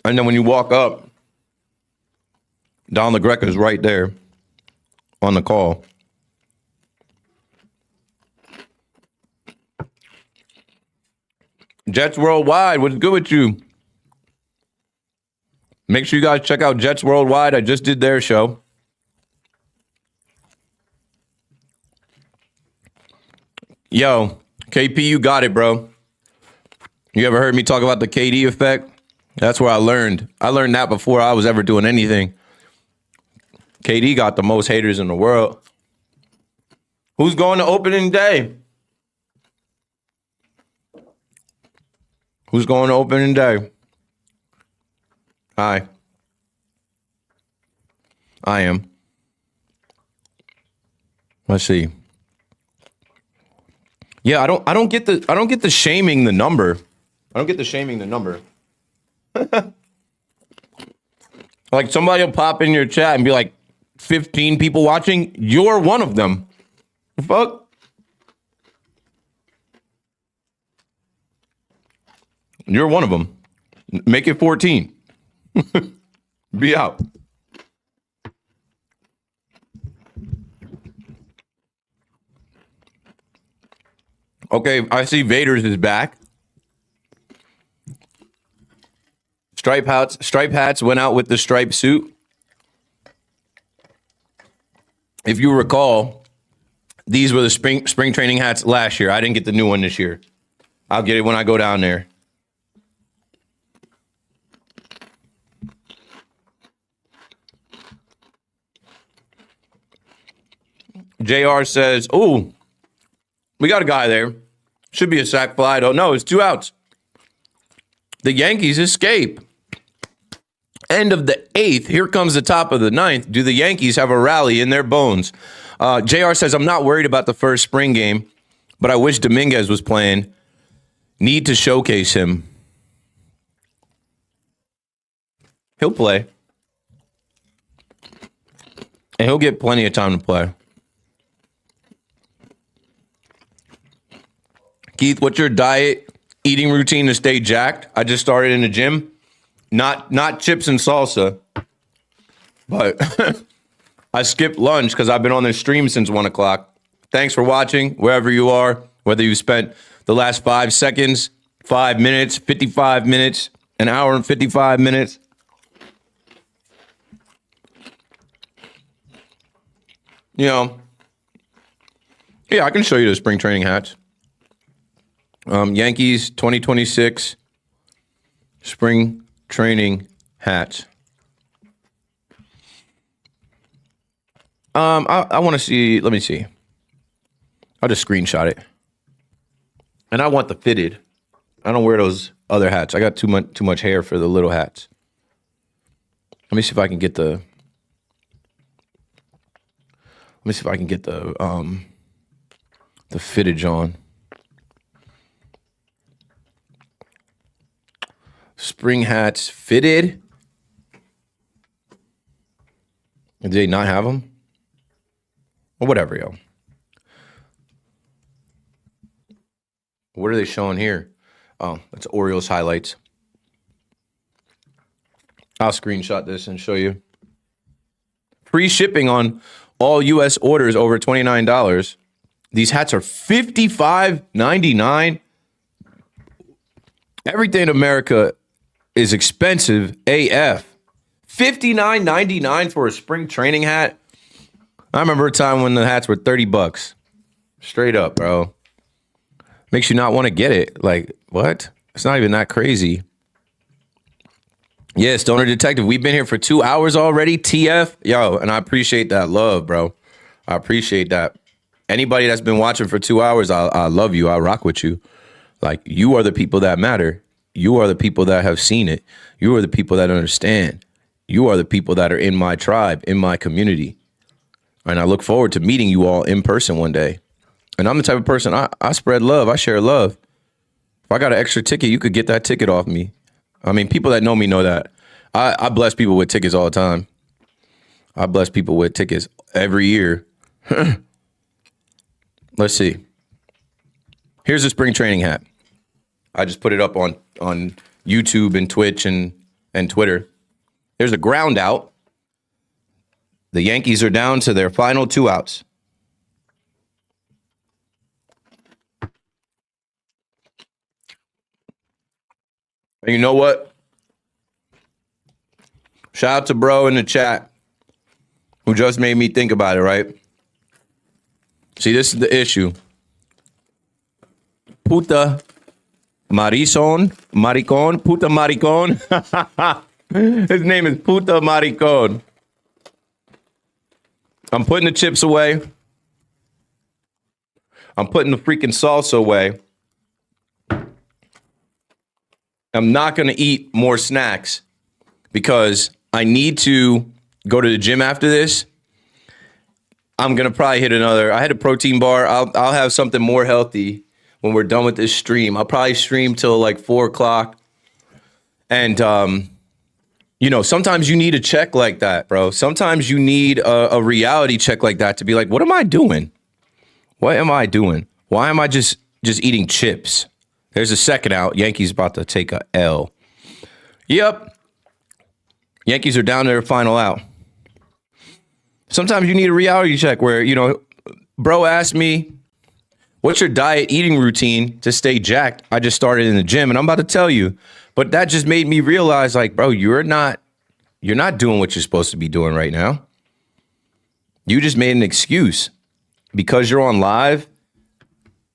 And then when you walk up, Don LaGreca is right there on the call. Jets Worldwide, what's good with you? Make sure you guys check out Jets Worldwide. I just did their show. Yo, KP, you got it, bro. You ever heard me talk about the KD effect? That's where I learned. I learned that before I was ever doing anything. KD got the most haters in the world. Who's going to opening day? Who's going to opening day? Hi. I am. Let's see. Yeah, I don't get the shaming the number. I don't get the shaming the number. Like somebody will pop in your chat and be like 15 people watching. You're one of them. Fuck. You're one of them. Make it 14. Be out. Okay, I see Vader's is back. Stripe hats went out with the striped suit. If you recall, these were the spring training hats last year. I didn't get the new one this year. I'll get it when I go down there. JR says, "Ooh, we got a guy there. Should be a sac fly, though. No, it's 2 outs. The Yankees escape. End of the 8th. Here comes the top of the 9th. Do the Yankees have a rally in their bones? JR says, I'm not worried about the first spring game, but I wish Dominguez was playing. Need to showcase him. He'll play. And he'll get plenty of time to play. Keith, what's your diet, eating routine to stay jacked? I just started in the gym. Not chips and salsa, but I skipped lunch because I've been on this stream since 1 o'clock. Thanks for watching, wherever you are, whether you spent the last 5 seconds, 5 minutes, 55 minutes, an hour and 55 minutes. You know, yeah, I can show you the spring training hats. Yankees 2026 spring training hats. I want to see. Let me see. I'll just screenshot it. And I want the fitted. I don't wear those other hats. I got too much hair for the little hats. Let me see if I can get the. Let me see if I can get the fittage on. Spring hats fitted. Did they not have them? Or whatever, yo. What are they showing here? Oh, that's Orioles highlights. I'll screenshot this and show you. Free shipping on all U.S. orders over $29. These hats are $55.99. Everything in America is expensive AF. $59.99 for a spring training hat. I remember a time when the hats were $30. Straight up, bro. Makes you not want to get it. Like, what? It's not even that crazy. Yeah, Stoner Detective, we've been here for 2 hours already. TF, yo, and I appreciate that love, bro. I appreciate that. Anybody that's been watching for 2 hours, I love you. I rock with you. Like, you are the people that matter. You are the people that have seen it. You are the people that understand. You are the people that are in my tribe, in my community. And I look forward to meeting you all in person one day. And I'm the type of person, I spread love. I share love. If I got an extra ticket, you could get that ticket off me. I mean, people that know me know that. I bless people with tickets all the time. I bless people with tickets every year. Let's see. Here's a spring training hat. I just put it up on YouTube and Twitch and Twitter. There's a ground out. The Yankees are down to their final 2 outs. And you know what? Shout out to bro in the chat who just made me think about it, right? See, this is the issue. Puta maricon, puta maricon. His name is Puta Maricon. I'm putting the chips away. I'm putting the freaking salsa away. I'm not going to eat more snacks because I need to go to the gym after this. I'm going to probably hit another. I had a protein bar. I'll have something more healthy when we're done with this stream. I'll probably stream till like 4 o'clock. And, you know, sometimes you need a check like that, bro. Sometimes you need a reality check like that to be like, what am I doing? What am I doing? Why am I just eating chips? There's a second out. Yankees about to take a L. Yep. Yankees are down to their final out. Sometimes you need a reality check where, you know, bro asked me, what's your diet eating routine to stay jacked? I just started in the gym and I'm about to tell you. But that just made me realize, like, bro, you're not doing what you're supposed to be doing right now. You just made an excuse. Because you're on live,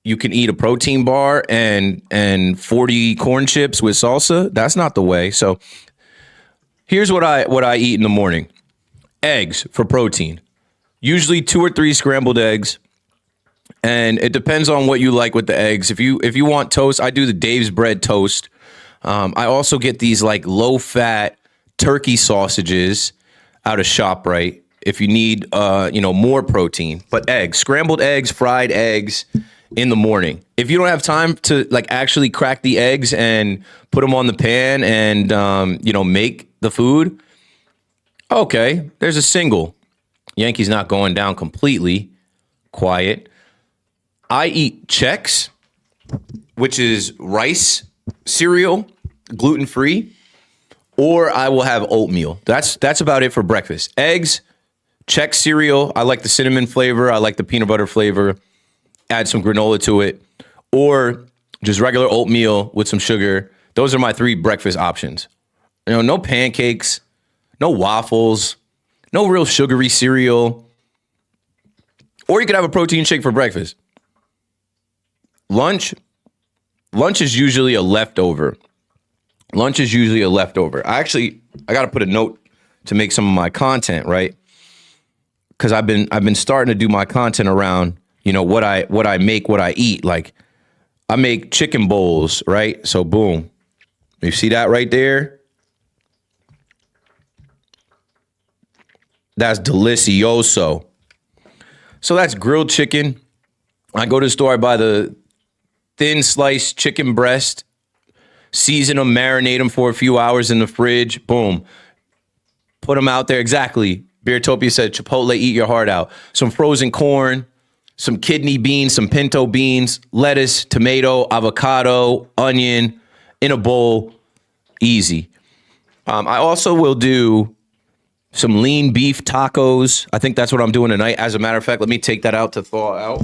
you can eat a protein bar and 40 corn chips with salsa. That's not the way. So here's what I eat in the morning. Eggs for protein. Usually 2 or 3 scrambled eggs. And it depends on what you like with the eggs. If you want toast, I do the Dave's bread toast. I also get these like low fat turkey sausages out of ShopRite if you need more protein. But eggs, scrambled eggs, fried eggs in the morning. If you don't have time to like actually crack the eggs and put them on the pan and make the food, okay, there's a single. Yankees not going down completely. Quiet. I eat Chex, which is rice cereal, gluten-free, or I will have oatmeal. That's about it for breakfast. Eggs, Chex cereal. I like the cinnamon flavor. I like the peanut butter flavor. Add some granola to it, or just regular oatmeal with some sugar. Those are my 3 breakfast options. No pancakes, no waffles, no real sugary cereal. Or you could have a protein shake for breakfast. Lunch is usually a leftover. I got to put a note to make some of my content, right? Because I've been starting to do my content around, what I make, what I eat. Like I make chicken bowls, right? So boom, you see that right there? That's delicioso. So that's grilled chicken. I go to the store, I buy the thin sliced chicken breast, season them, marinate them for a few hours in the fridge. Boom. Put them out there. Exactly. Beertopia said, Chipotle, eat your heart out. Some frozen corn, some kidney beans, some pinto beans, lettuce, tomato, avocado, onion in a bowl. Easy. I also will do some lean beef tacos. I think that's what I'm doing tonight. As a matter of fact, let me take that out to thaw out.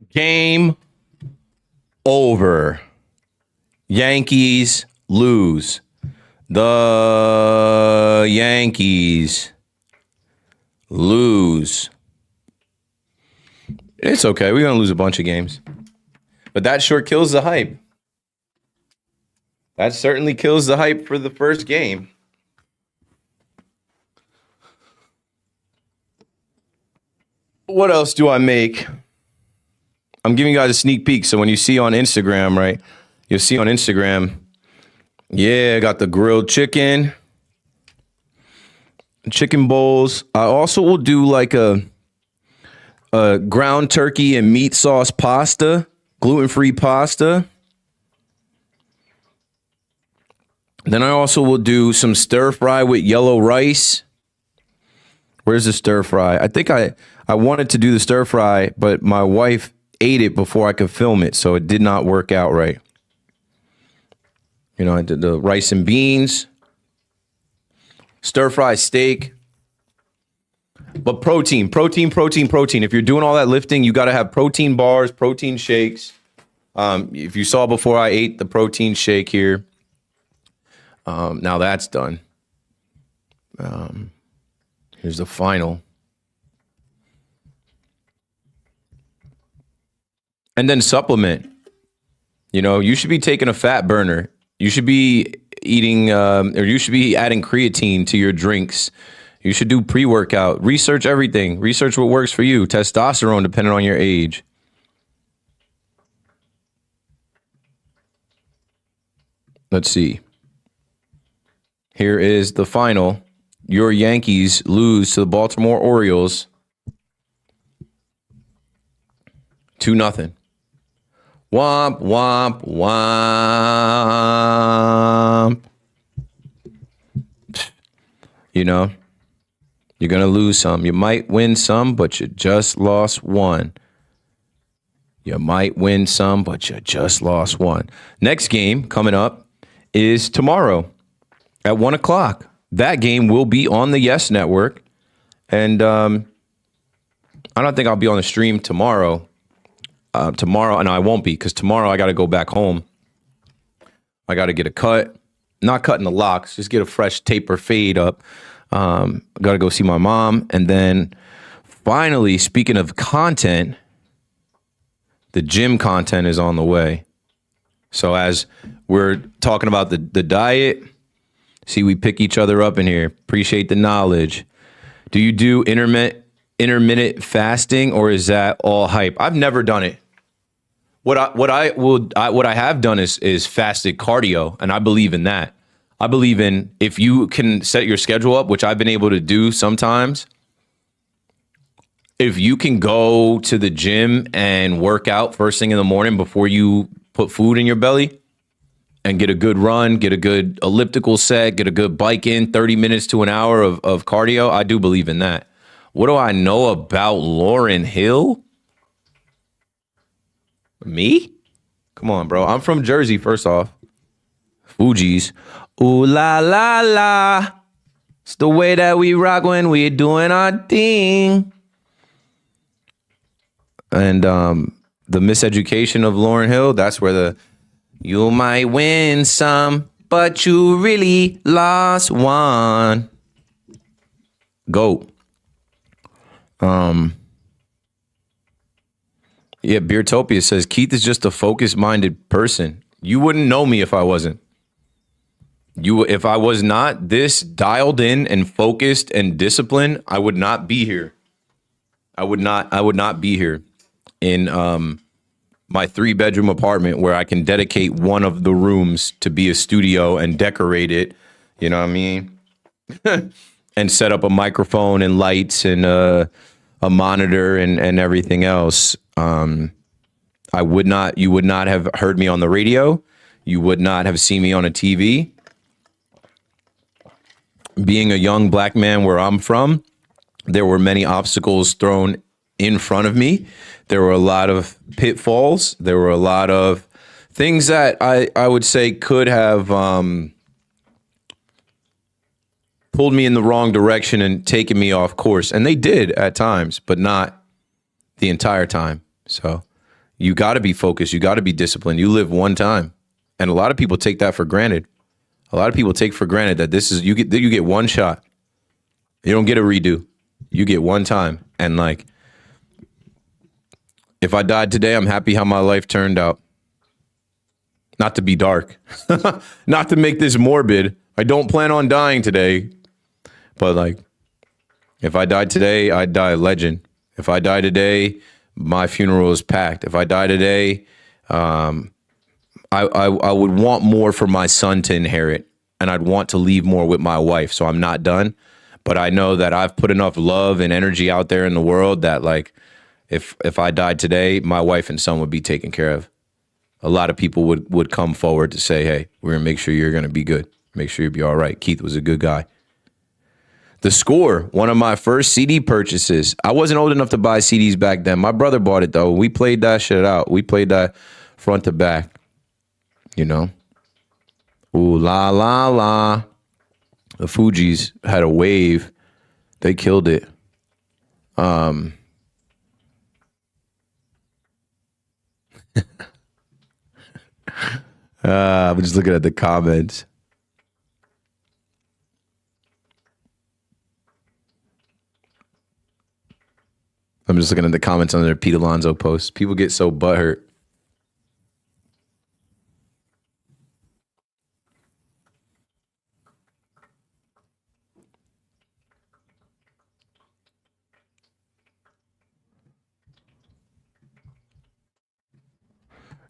Game over. Yankees lose. The Yankees lose. It's okay. We're going to lose a bunch of games. But that sure kills the hype. That certainly kills the hype for the first game. What else do I make? I'm giving you guys a sneak peek. So when you see on Instagram, right, you'll see on Instagram, I got the grilled chicken bowls. I also will do like a ground turkey and meat sauce pasta, gluten-free pasta. Then I also will do some stir fry with yellow rice. Where's the stir fry? I think I wanted to do the stir fry, but my wife ate it before I could film it, so it did not work out right. I did the rice and beans, stir fry steak, but protein. If you're doing all that lifting, you got to have protein bars, protein shakes. If you saw before, I ate the protein shake here. Now that's done. Here's the final. And then supplement. You should be taking a fat burner. You should be eating, or you should be adding creatine to your drinks. You should do pre-workout. Research everything. Research what works for you. Testosterone, depending on your age. Let's see. Here is the final. Your Yankees lose to the Baltimore Orioles 2-0. Womp, womp, womp. You're going to lose some. You might win some, but you just lost one. You might win some, but you just lost one. Next game coming up is tomorrow at 1 o'clock. That game will be on the Yes Network. And I don't think I'll be on the stream tomorrow. And I won't be, because tomorrow I got to go back home. I got to get a cut. Not cutting the locks, just get a fresh taper fade up. Got to go see my mom. And then finally, speaking of content, the gym content is on the way. So as we're talking about the diet, see, we pick each other up in here. Appreciate the knowledge. Do you do intermittent fasting, or is that all hype? I've never done it. What I have done is fasted cardio, and I believe in that. I believe in, if you can set your schedule up, which I've been able to do sometimes, if you can go to the gym and work out first thing in the morning before you put food in your belly and get a good run, get a good elliptical set, get a good bike in, 30 minutes to an hour of cardio, I do believe in that. What do I know about Lauryn Hill? Me? Come on, bro. I'm from Jersey, first off. Fugees. Ooh la la la. It's the way that we rock when we're doing our thing. And the miseducation of Lauryn Hill, that's where the you might win some, but you really lost one. Go. Yeah, Beertopia says Keith is just a focus-minded person. You wouldn't know me if I wasn't. If I was not this dialed in and focused and disciplined, I would not be here. I would not be here in my 3-bedroom apartment where I can dedicate one of the rooms to be a studio and decorate it. You know what I mean? And set up a microphone and lights and a monitor and everything else. You would not have heard me on the radio. You would not have seen me on a TV. Being a young black man where I'm from, there were many obstacles thrown in front of me. There were a lot of pitfalls. There were a lot of things that I would say could have pulled me in the wrong direction and taken me off course. And they did at times, but not the entire time. So you got to be focused. You got to be disciplined. You live one time. And a lot of people take that for granted. A lot of people take for granted that this is, you get one shot. You don't get a redo. You get one time. And like, if I died today, I'm happy how my life turned out. Not to be dark, not to make this morbid. I don't plan on dying today, but like, if I died today, I'd die a legend. If I die today, my funeral is packed. If I die today, I would want more for my son to inherit, and I'd want to leave more with my wife. So I'm not done, but I know that I've put enough love and energy out there in the world that like, if I died today, my wife and son would be taken care of. A lot of people would come forward to say, hey, we're gonna make sure you're gonna be good. Make sure you'll be all right. Keith was a good guy. The Score, one of my first CD purchases. I wasn't old enough to buy CDs back then. My brother bought it though. We played that shit out. We played that front to back. You know? Ooh, la, la, la. The Fugees had a wave. They killed it. I'm just looking at the comments. I'm just looking at the comments under Pete Alonso posts. People get so butthurt.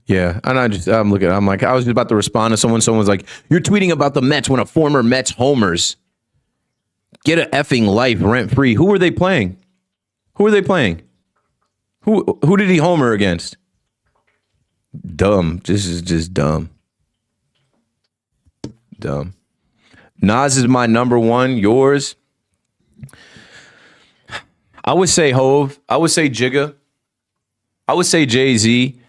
Yeah, and I'm looking. I'm like, I was just about to respond to someone. Someone's like, "You're tweeting about the Mets when a former Mets homers. Get a effing life, rent free." Who were they playing? Who were they playing? Who did he homer against? Dumb. This is just dumb. Dumb. Nas is my number one. Yours? I would say Hove. I would say Jigga. I would say Jay-Z.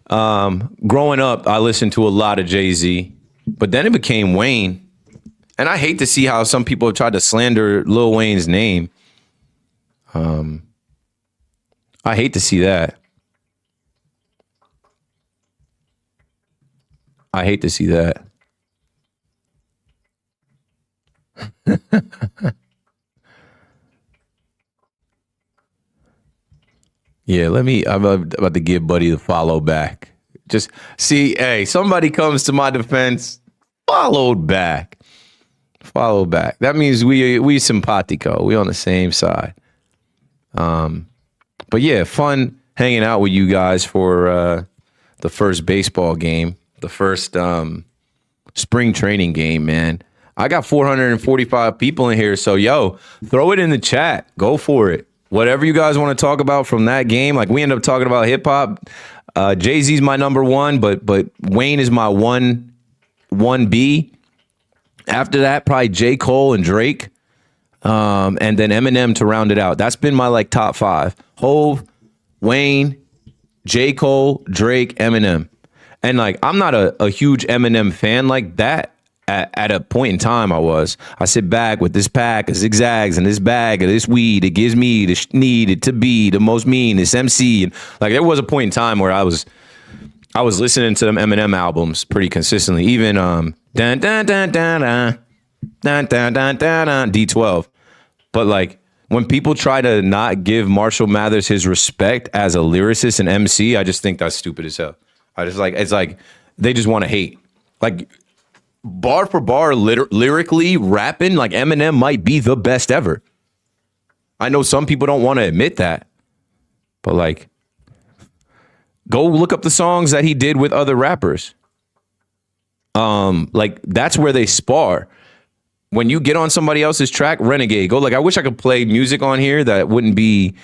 Growing up, I listened to a lot of Jay-Z, but then it became Wayne. And I hate to see how some people have tried to slander Lil Wayne's name. I hate to see that. I hate to see that. Yeah, I'm about to give Buddy the follow back. Just see, hey, somebody comes to my defense, followed back. Follow back. That means we simpatico. We on the same side. But yeah, fun hanging out with you guys for the first baseball game, the first spring training game, man. I got 445 people in here, so yo, throw it in the chat. Go for it. Whatever you guys want to talk about from that game. Like, we end up talking about hip hop. Jay-Z's my number one, but Wayne is my 1B. After that, probably J. Cole and Drake. And then Eminem to round it out. That's been my like top 5. Hove, Wayne, J. Cole, Drake, Eminem. And like, I'm not a huge Eminem fan like that. At a point in time, I sit back with this pack of zigzags and this bag of this weed. It gives me the needed to be the most meanest MC. And like, there was a point in time where I was listening to them Eminem albums pretty consistently. Even dun dun dun dun dun dun dun dun dun dun D12. But like, when people try to not give Marshall Mathers his respect as a lyricist and MC, I just think that's stupid as hell. I just like, it's like they just want to hate. Like, bar for bar, lyrically rapping, like Eminem might be the best ever. I know some people don't want to admit that, but like, go look up the songs that he did with other rappers. Like, that's where they spar. When you get on somebody else's track, renegade. Go, like, I wish I could play music on here that wouldn't be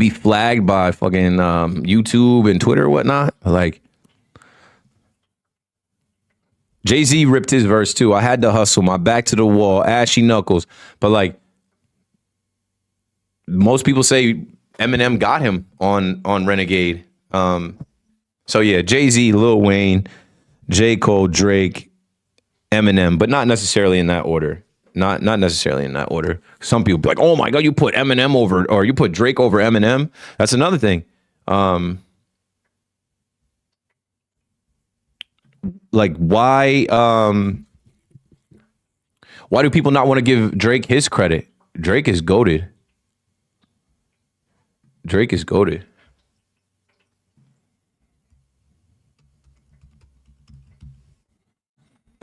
flagged by fucking YouTube and Twitter or whatnot. Like, Jay-Z ripped his verse too. I had to hustle, my back to the wall, ashy knuckles. But like, most people say Eminem got him on Renegade. So yeah, Jay-Z, Lil Wayne, J. Cole, Drake, Eminem, but not necessarily in that order. Not necessarily in that order. Some people be like, oh my God, you put Eminem over, or you put Drake over Eminem. That's another thing. Like, why do people not want to give Drake his credit? Drake is goated. Drake is goated.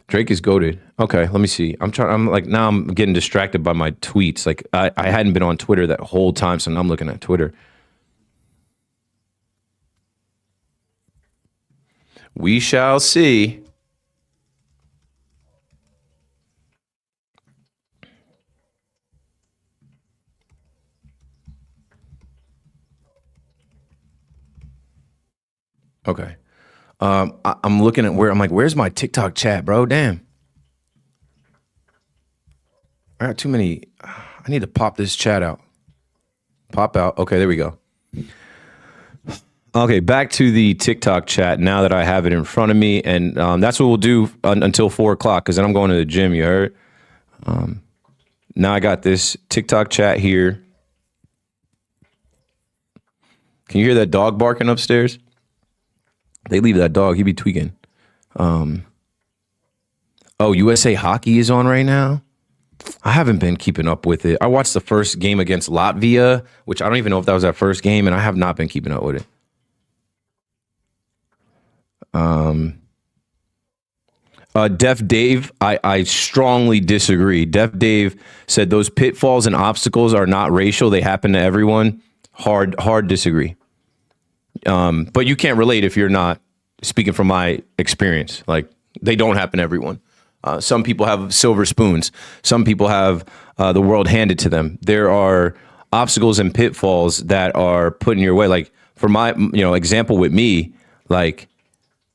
Drake is goated. Okay, let me see. I'm like, now I'm getting distracted by my tweets. Like, I hadn't been on Twitter that whole time, so now I'm looking at Twitter. We shall see. Okay. I'm looking at where I'm like, where's my TikTok chat, bro? Damn. I got too many. I need to pop this chat out. Pop out. Okay, there we go. Okay, back to the TikTok chat now that I have it in front of me. And that's what we'll do until 4 o'clock, because then I'm going to the gym, you heard? Now I got this TikTok chat here. Can you hear that dog barking upstairs? They leave that dog. He be tweaking. Oh, USA Hockey is on right now. I haven't been keeping up with it. I watched the first game against Latvia, which I don't even know if that was that first game, and I have not been keeping up with it. Def Dave, I strongly disagree. Def Dave said those pitfalls and obstacles are not racial. They happen to everyone. Hard disagree. But you can't relate if you're not speaking from my experience. Like, they don't happen to everyone. Some people have silver spoons. Some people have the world handed to them. There are obstacles and pitfalls that are put in your way. Like, for my example with me, like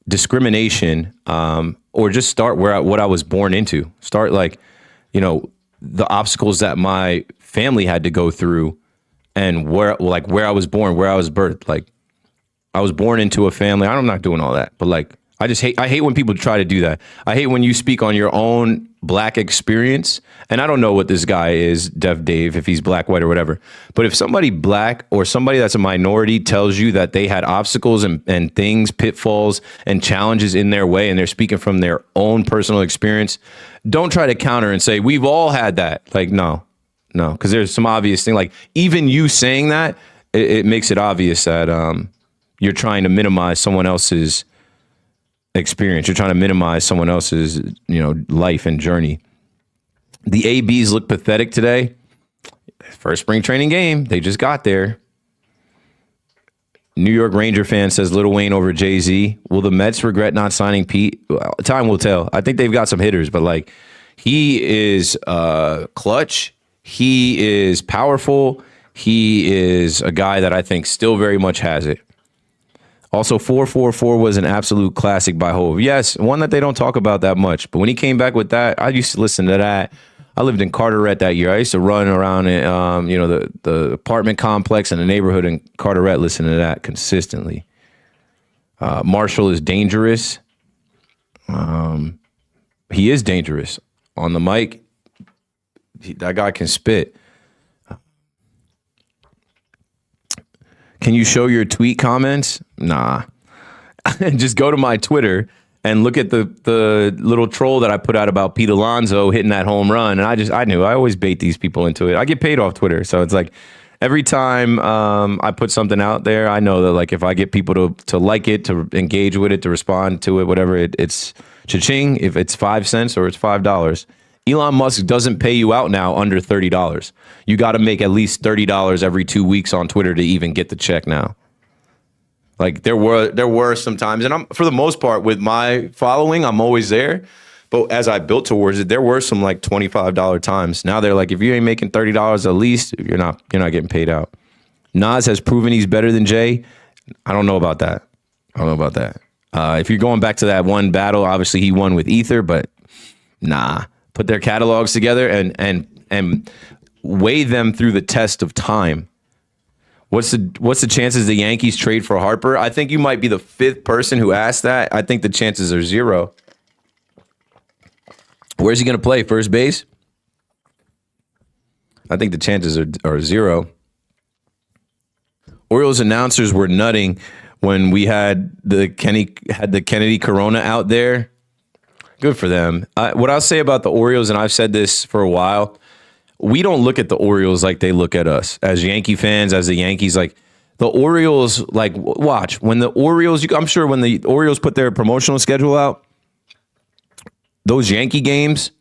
discrimination, or just start what I was born into. Start like, the obstacles that my family had to go through, and where I was born, where I was birthed. Like, I was born into a family. I'm not doing all that, but like, I hate when people try to do that. I hate when you speak on your own black experience, and I don't know what this guy is, Dev Dave, if he's black, white, or whatever, but if somebody black or somebody that's a minority tells you that they had obstacles and things, pitfalls and challenges in their way, and they're speaking from their own personal experience, don't try to counter and say, we've all had that. Like, no, because there's some obvious thing. Like, even you saying that, it makes it obvious that you're trying to minimize someone else's experience. You're trying to minimize someone else's, life and journey. The ABs look pathetic today. First spring training game. They just got there. New York Ranger fan says Lil Wayne over Jay-Z. Will the Mets regret not signing Pete? Well, time will tell. I think they've got some hitters, but he is clutch. He is powerful. He is a guy that I think still very much has it. Also, 444 was an absolute classic by Hove. Yes, one that they don't talk about that much. But when he came back with that, I used to listen to that. I lived in Carteret that year. I used to run around the apartment complex in the neighborhood in Carteret, listening to that consistently. Marshall is dangerous. He is dangerous. On the mic, that guy can spit. Can you show your tweet comments? Nah. Just go to my Twitter and look at the little troll that I put out about Pete Alonso hitting that home run. And I knew. I always bait these people into it. I get paid off Twitter. So it's like every time I put something out there, I know that if I get people to like it, to engage with it, to respond to it, whatever, it's cha-ching. If it's 5 cents or it's $5. Elon Musk doesn't pay you out now under $30. You got to make at least $30 every 2 weeks on Twitter to even get the check now. There were some times, and for the most part with my following, I'm always there. But as I built towards it, there were some $25 times. Now they're if you ain't making $30 at least, you're not getting paid out. Nas has proven he's better than Jay. I don't know about that. If you're going back to that one battle, obviously he won with Ether, but nah. Put their catalogs together and weigh them through the test of time. What's the chances the Yankees trade for Harper? I think you might be the 5th person who asked that. I think the chances are 0. Where's he going to play? First base? I think the chances are 0. Orioles announcers were nutting when we had the Kennedy Corona out there. Good for them. What I'll say about the Orioles, and I've said this for a while, we don't look at the Orioles like they look at us as Yankee fans, as the Yankees. The Orioles, watch when the Orioles. I'm sure when the Orioles put their promotional schedule out, those Yankee games,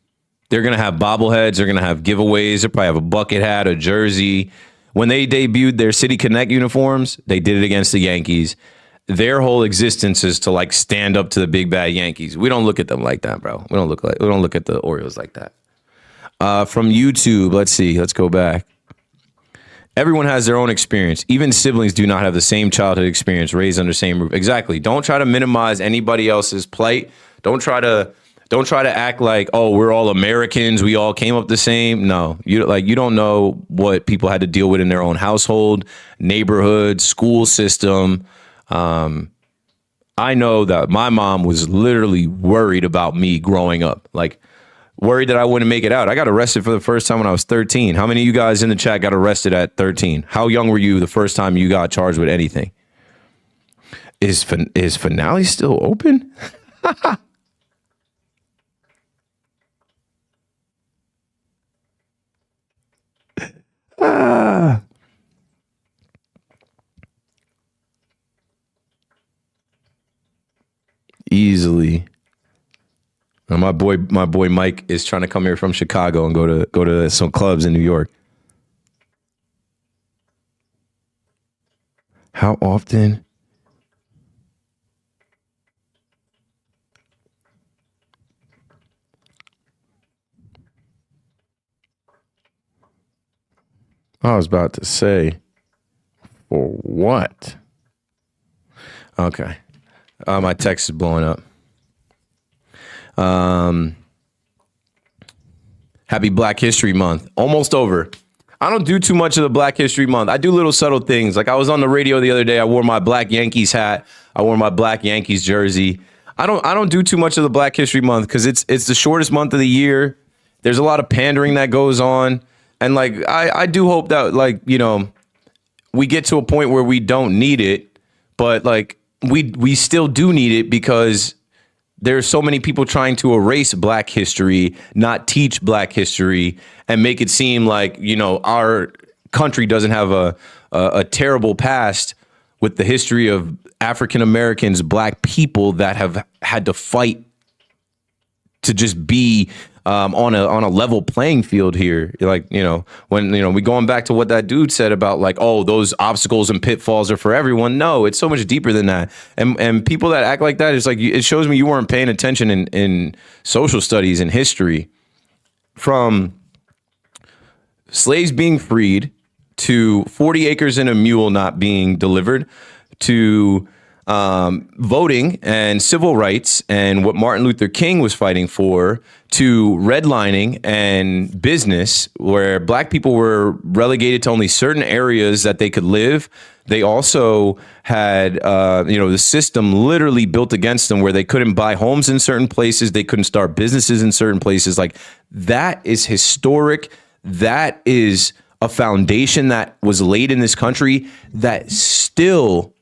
they're gonna have bobbleheads. They're gonna have giveaways. They'll probably have a bucket hat, a jersey. When they debuted their City Connect uniforms, they did it against the Yankees. Their whole existence is to stand up to the big bad Yankees. We don't look at them like that, bro. We don't look at the Orioles like that. From YouTube, let's see. Let's go back. Everyone has their own experience. Even siblings do not have the same childhood experience, raised under the same roof. Exactly. Don't try to minimize anybody else's plight. Don't try to act like, oh, we're all Americans. We all came up the same. No, you don't know what people had to deal with in their own household, neighborhood, school system. I know that my mom was literally worried about me growing up, worried that I wouldn't make it out. I got arrested for the first time when I was 13. How many of you guys in the chat got arrested at 13? How young were you the first time you got charged with anything? Is Finale still open? Easily. And my boy Mike is trying to come here from Chicago and go to some clubs in New York. How often? I was about to say, for what? Okay. My text is blowing up. Happy Black History Month. Almost over. I don't do too much of the Black History Month. I do little subtle things. I was on the radio the other day. I wore my Black Yankees hat. I wore my Black Yankees jersey. I don't do too much of the Black History Month because it's the shortest month of the year. There's a lot of pandering that goes on, and like I do hope that like we get to a point where we don't need it, but like we still do need it because there's so many people trying to erase Black history, not teach Black history, and make it seem like our country doesn't have a terrible past with the history of African Americans, Black people that have had to fight to just be on a level playing field here. Like, when, we going back to what that dude said about like, oh, those obstacles and pitfalls are for everyone. No, it's so much deeper than that. And people that act like that, it's like, it shows me you weren't paying attention in social studies and history. From slaves being freed to 40 acres and a mule not being delivered to voting and civil rights and what Martin Luther King was fighting for, to redlining and business, where Black people were relegated to only certain areas that they could live. They also had, the system literally built against them where they couldn't buy homes in certain places. They couldn't start businesses in certain places. Like, that is historic. That is a foundation that was laid in this country that still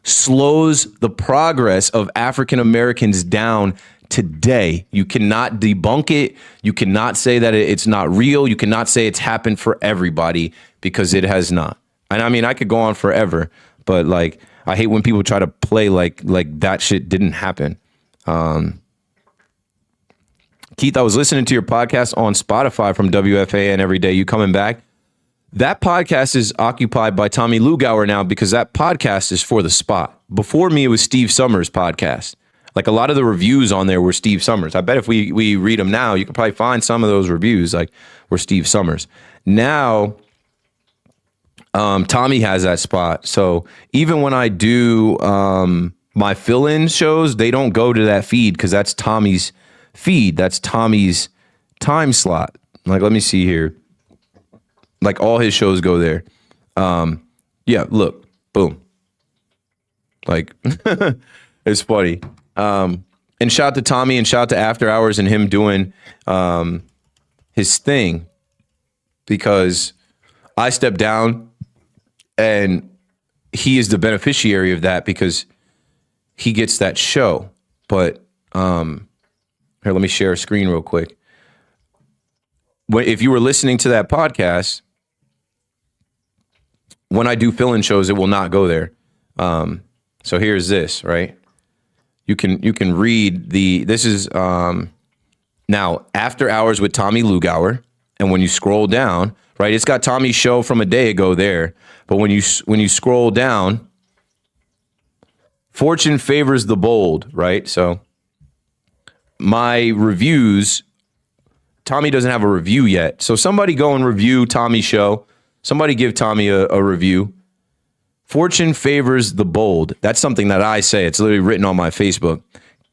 slows the progress of African Americans down today. You cannot debunk it. You cannot say that it's not real. You cannot say it's happened for everybody, because it has not. And I mean, I could go on forever, but like, I hate when people try to play like that shit didn't happen. Keith, I was listening to your podcast on Spotify from WFAN every day. You coming back? That podcast is occupied by Tommy Lugauer now, because that podcast is for the spot. Before me, it was Steve Summers' podcast. Like, a lot of the reviews on there were Steve Summers. I bet if we read them now, you could probably find some of those reviews like were Steve Summers. Now, Tommy has that spot. So even when I do my fill-in shows, they don't go to that feed because that's Tommy's feed. That's Tommy's time slot. Like, let me see here. Like, all his shows go there. Yeah, look, boom. Like, it's funny. And shout out to Tommy, and shout out to After Hours and him doing his thing, because I stepped down and he is the beneficiary of that because he gets that show. But here, let me share a screen real quick. If you were listening to that podcast, when I do fill-in shows, it will not go there. So here's this, right? You can read this is now After Hours with Tommy Lugauer, and when you scroll down, right, it's got Tommy's show from a day ago there. But when you scroll down, fortune favors the bold, right? So my reviews, Tommy doesn't have a review yet. So somebody go and review Tommy's show. Somebody give Tommy a review. Fortune favors the bold. That's something that I say. It's literally written on my Facebook.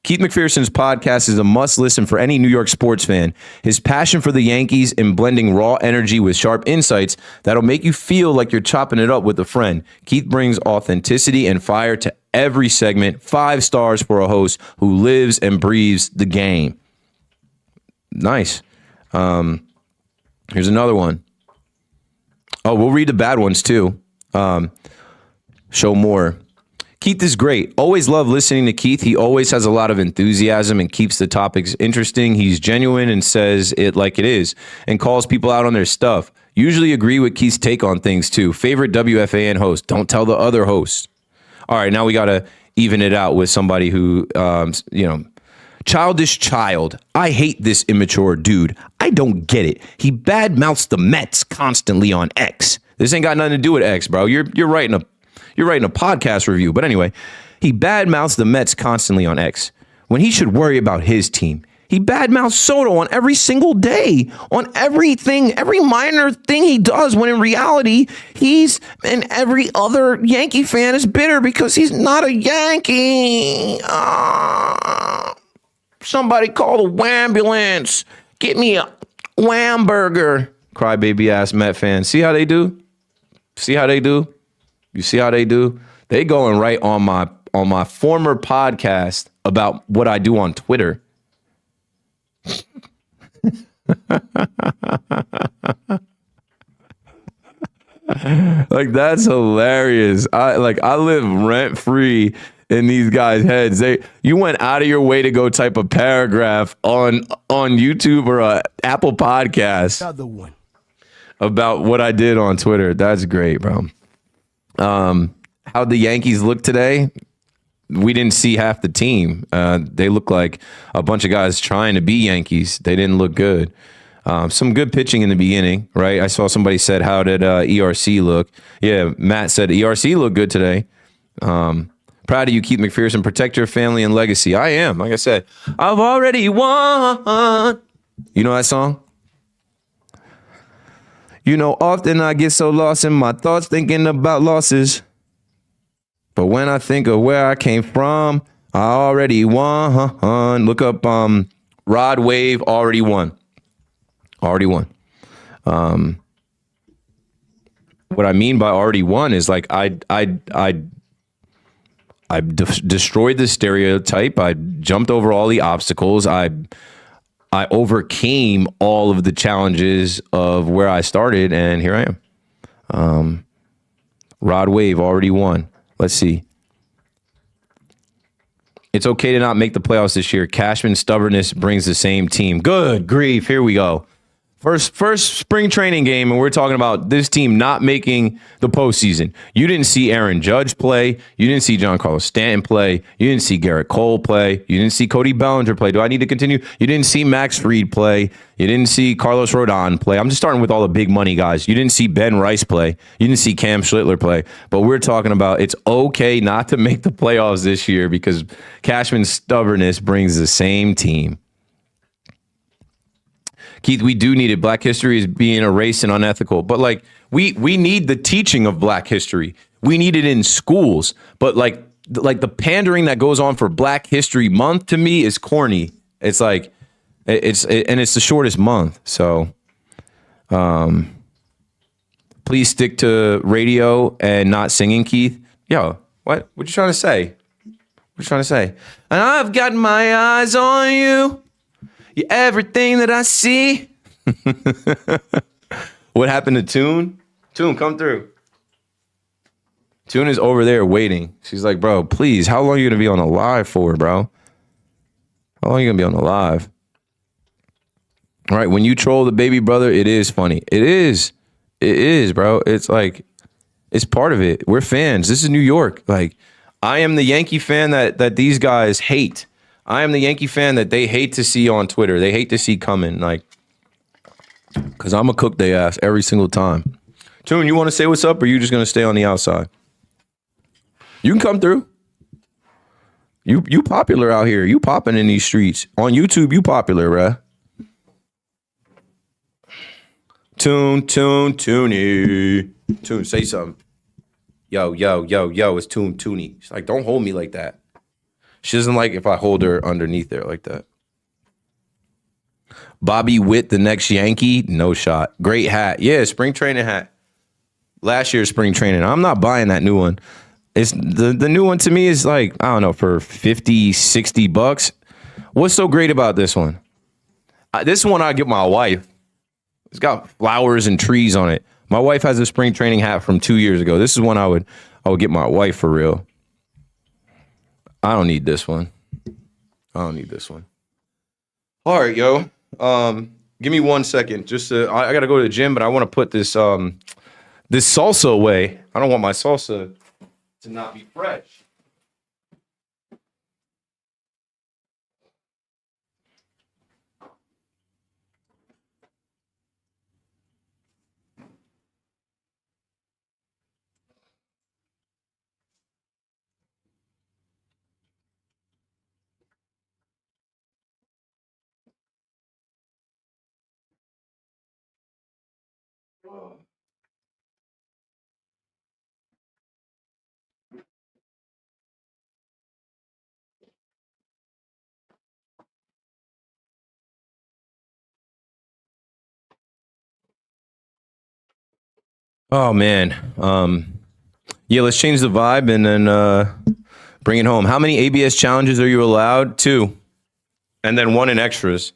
Keith McPherson's podcast is a must listen for any New York sports fan. His passion for the Yankees and blending raw energy with sharp insights that'll make you feel like you're chopping it up with a friend. Keith brings authenticity and fire to every segment. 5 stars for a host who lives and breathes the game. Nice. Here's another one. Oh, we'll read the bad ones too. Show more. Keith is great. Always love listening to Keith. He always has a lot of enthusiasm and keeps the topics interesting. He's genuine and says it like it is and calls people out on their stuff. Usually agree with Keith's take on things too. Favorite WFAN host. Don't tell the other hosts. All right, now we got to even it out with somebody who, childish child. I hate this immature dude. I don't get it. He badmouths the Mets constantly on X. This ain't got nothing to do with X, bro. You're writing a podcast review. But anyway, he badmouths the Mets constantly on X when he should worry about his team. He badmouths Soto on every single day, on everything, every minor thing he does, when in reality, he's and every other Yankee fan is bitter because he's not a Yankee. Somebody call the wambulance. Get me a wham burger. Crybaby ass Met fans. See how they do? See how they do? You see how they do? They going right on my on my former podcast about what I do on Twitter. Like, that's hilarious. I live rent free in these guys' heads. You went out of your way to go type a paragraph on YouTube or a Apple Podcast about what I did on Twitter. That's great, bro. How the Yankees look today? We didn't see half the team. They look like a bunch of guys trying to be Yankees. They didn't look good. Some good pitching in the beginning, right? I saw somebody said, how did ERC look? Yeah, Matt said ERC looked good today. Proud of you, Keith McPherson. Protect your family and legacy. I am. Like I said, I've already won. You know that song? You know, often I get so lost in my thoughts thinking about losses. But when I think of where I came from, I already won. Look up Rod Wave, already won. Already won. What I mean by already won is like I destroyed the stereotype. I jumped over all the obstacles. I overcame all of the challenges of where I started, and here I am. Rod Wave already won. Let's see. It's okay to not make the playoffs this year. Cashman's stubbornness brings the same team. Good grief. Here we go. First spring training game, and we're talking about this team not making the postseason. You didn't see Aaron Judge play. You didn't see Giancarlo Stanton play. You didn't see Garrett Cole play. You didn't see Cody Bellinger play. Do I need to continue? You didn't see Max Fried play. You didn't see Carlos Rodon play. I'm just starting with all the big money guys. You didn't see Ben Rice play. You didn't see Cam Schlittler play. But we're talking about it's okay not to make the playoffs this year because Cashman's stubbornness brings the same team. Keith, we do need it. Black history is being erased and unethical. But like we need the teaching of Black history. We need it in schools. But like the pandering that goes on for Black History Month to me is corny. It's like it's the shortest month. So please stick to radio and not singing, Keith. Yo, what you trying to say? What you trying to say? And I've got my eyes on you. You're everything that I see. What happened to Tune? Tune, come through. Tune is over there waiting. She's like, bro, please, how long are you going to be on the live for, bro? How long are you going to be on the live? All right, when you troll the baby brother, it is funny. It is. It is, bro. It's like, it's part of it. We're fans. This is New York. Like, I am the Yankee fan that these guys hate. I am the Yankee fan that they hate to see on Twitter. They hate to see coming, like, because I'm going to cook their ass every single time. Tune, you want to say what's up, or you just going to stay on the outside? You can come through. You popular out here. You popping in these streets. On YouTube, you popular, bruh. Tune, say something. Yo, it's Tooney. She's like, don't hold me like that. She doesn't like if I hold her underneath there like that. Bobby Witt, the next Yankee, no shot. Great hat. Yeah, spring training hat. Last year's spring training. I'm not buying that new one. It's the new one to me is like, I don't know, for 50, 60 bucks. What's so great about this one? This one I get my wife. It's got flowers and trees on it. My wife has a spring training hat from 2 years ago. This is one I would get my wife for real. I don't need this one. All right, yo. Give me 1 second. I gotta go to the gym, but I want to put this salsa away. I don't want my salsa to not be fresh. Oh man. Yeah, let's change the vibe and then Bring it home. How many ABS challenges are you allowed? 2. And then 1 in extras.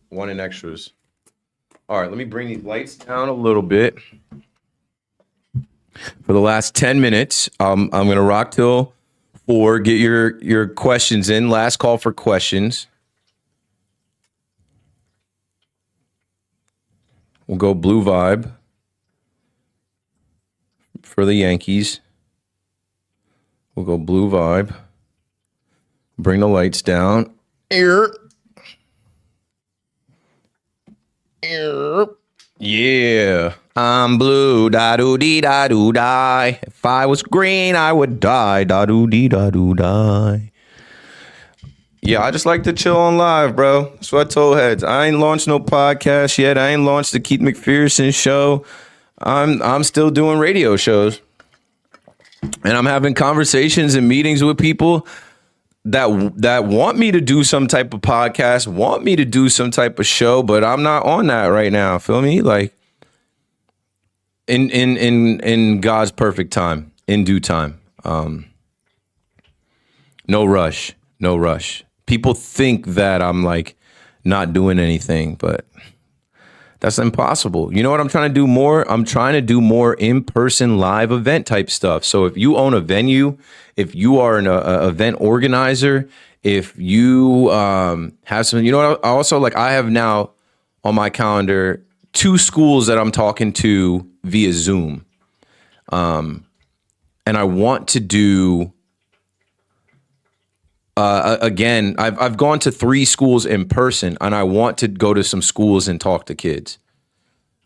1 in extras. All right, let me bring these lights down a little bit. For the last 10 minutes, I'm going to rock till 4. Get your questions in. Last call for questions. We'll go blue vibe for the Yankees. We'll go blue vibe. Bring the lights down. Yeah. I'm blue, da-doo-dee-da-doo-die. If I was green, I would die, da-doo-dee-da-doo-die. Yeah, I just like to chill on live, bro. That's what I told heads. I ain't launched no podcast yet. I ain't launched the Keith McPherson show. I'm still doing radio shows. And I'm having conversations and meetings with people that want me to do some type of podcast, want me to do some type of show, but I'm not on that right now. Feel me? Like in God's perfect time, in due time. No rush. No rush. People think that I'm like not doing anything, but that's impossible. You know what I'm trying to do more? I'm trying to do more in-person live event type stuff. So if you own a venue, if you are an event organizer, if you have some, you know what? I also like, I have now on my calendar 2 schools that I'm talking to via Zoom. And I want to do, again, I've gone to 3 schools in person, and I want to go to some schools and talk to kids.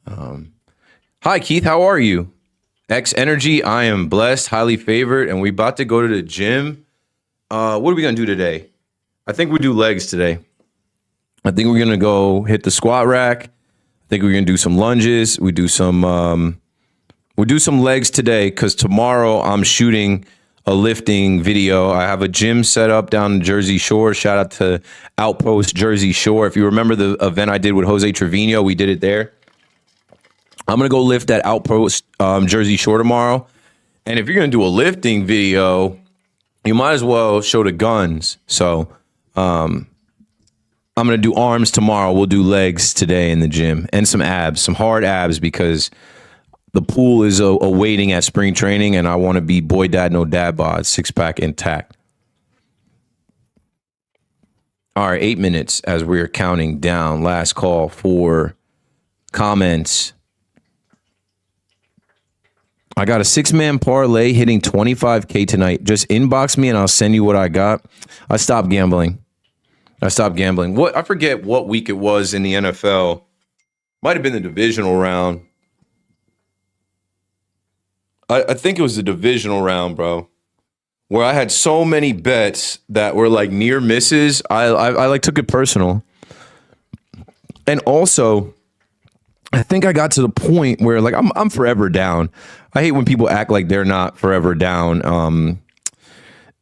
Hi, Keith. How are you? X Energy. I am blessed, highly favored, and we about to go to the gym. What are we going to do today? I think we do legs today. I think we're going to go hit the squat rack. I think we're going to do some lunges. We'll do some legs today because tomorrow I'm shooting a lifting video. I have a gym set up down in Jersey Shore. Shout out to Outpost Jersey Shore. If you remember the event I did with Jose Trevino, we did it there. I'm going to go lift at Outpost Jersey Shore tomorrow. And if you're going to do a lifting video, you might as well show the guns. So I'm going to do arms tomorrow. We'll do legs today in the gym and some abs, some hard abs, because the pool is awaiting at spring training, and I want to be boy dad, no dad bod, 6-pack intact. All right, 8 minutes as we're counting down. Last call for comments. I got a 6-man parlay hitting 25K tonight. Just inbox me and I'll send you what I got. I stopped gambling. I forget what week it was in the NFL. Might have been the divisional round. I think it was the divisional round, bro, where I had so many bets that were like near misses. I like took it personal. And also, I think I got to the point where like I'm forever down. I hate when people act like they're not forever down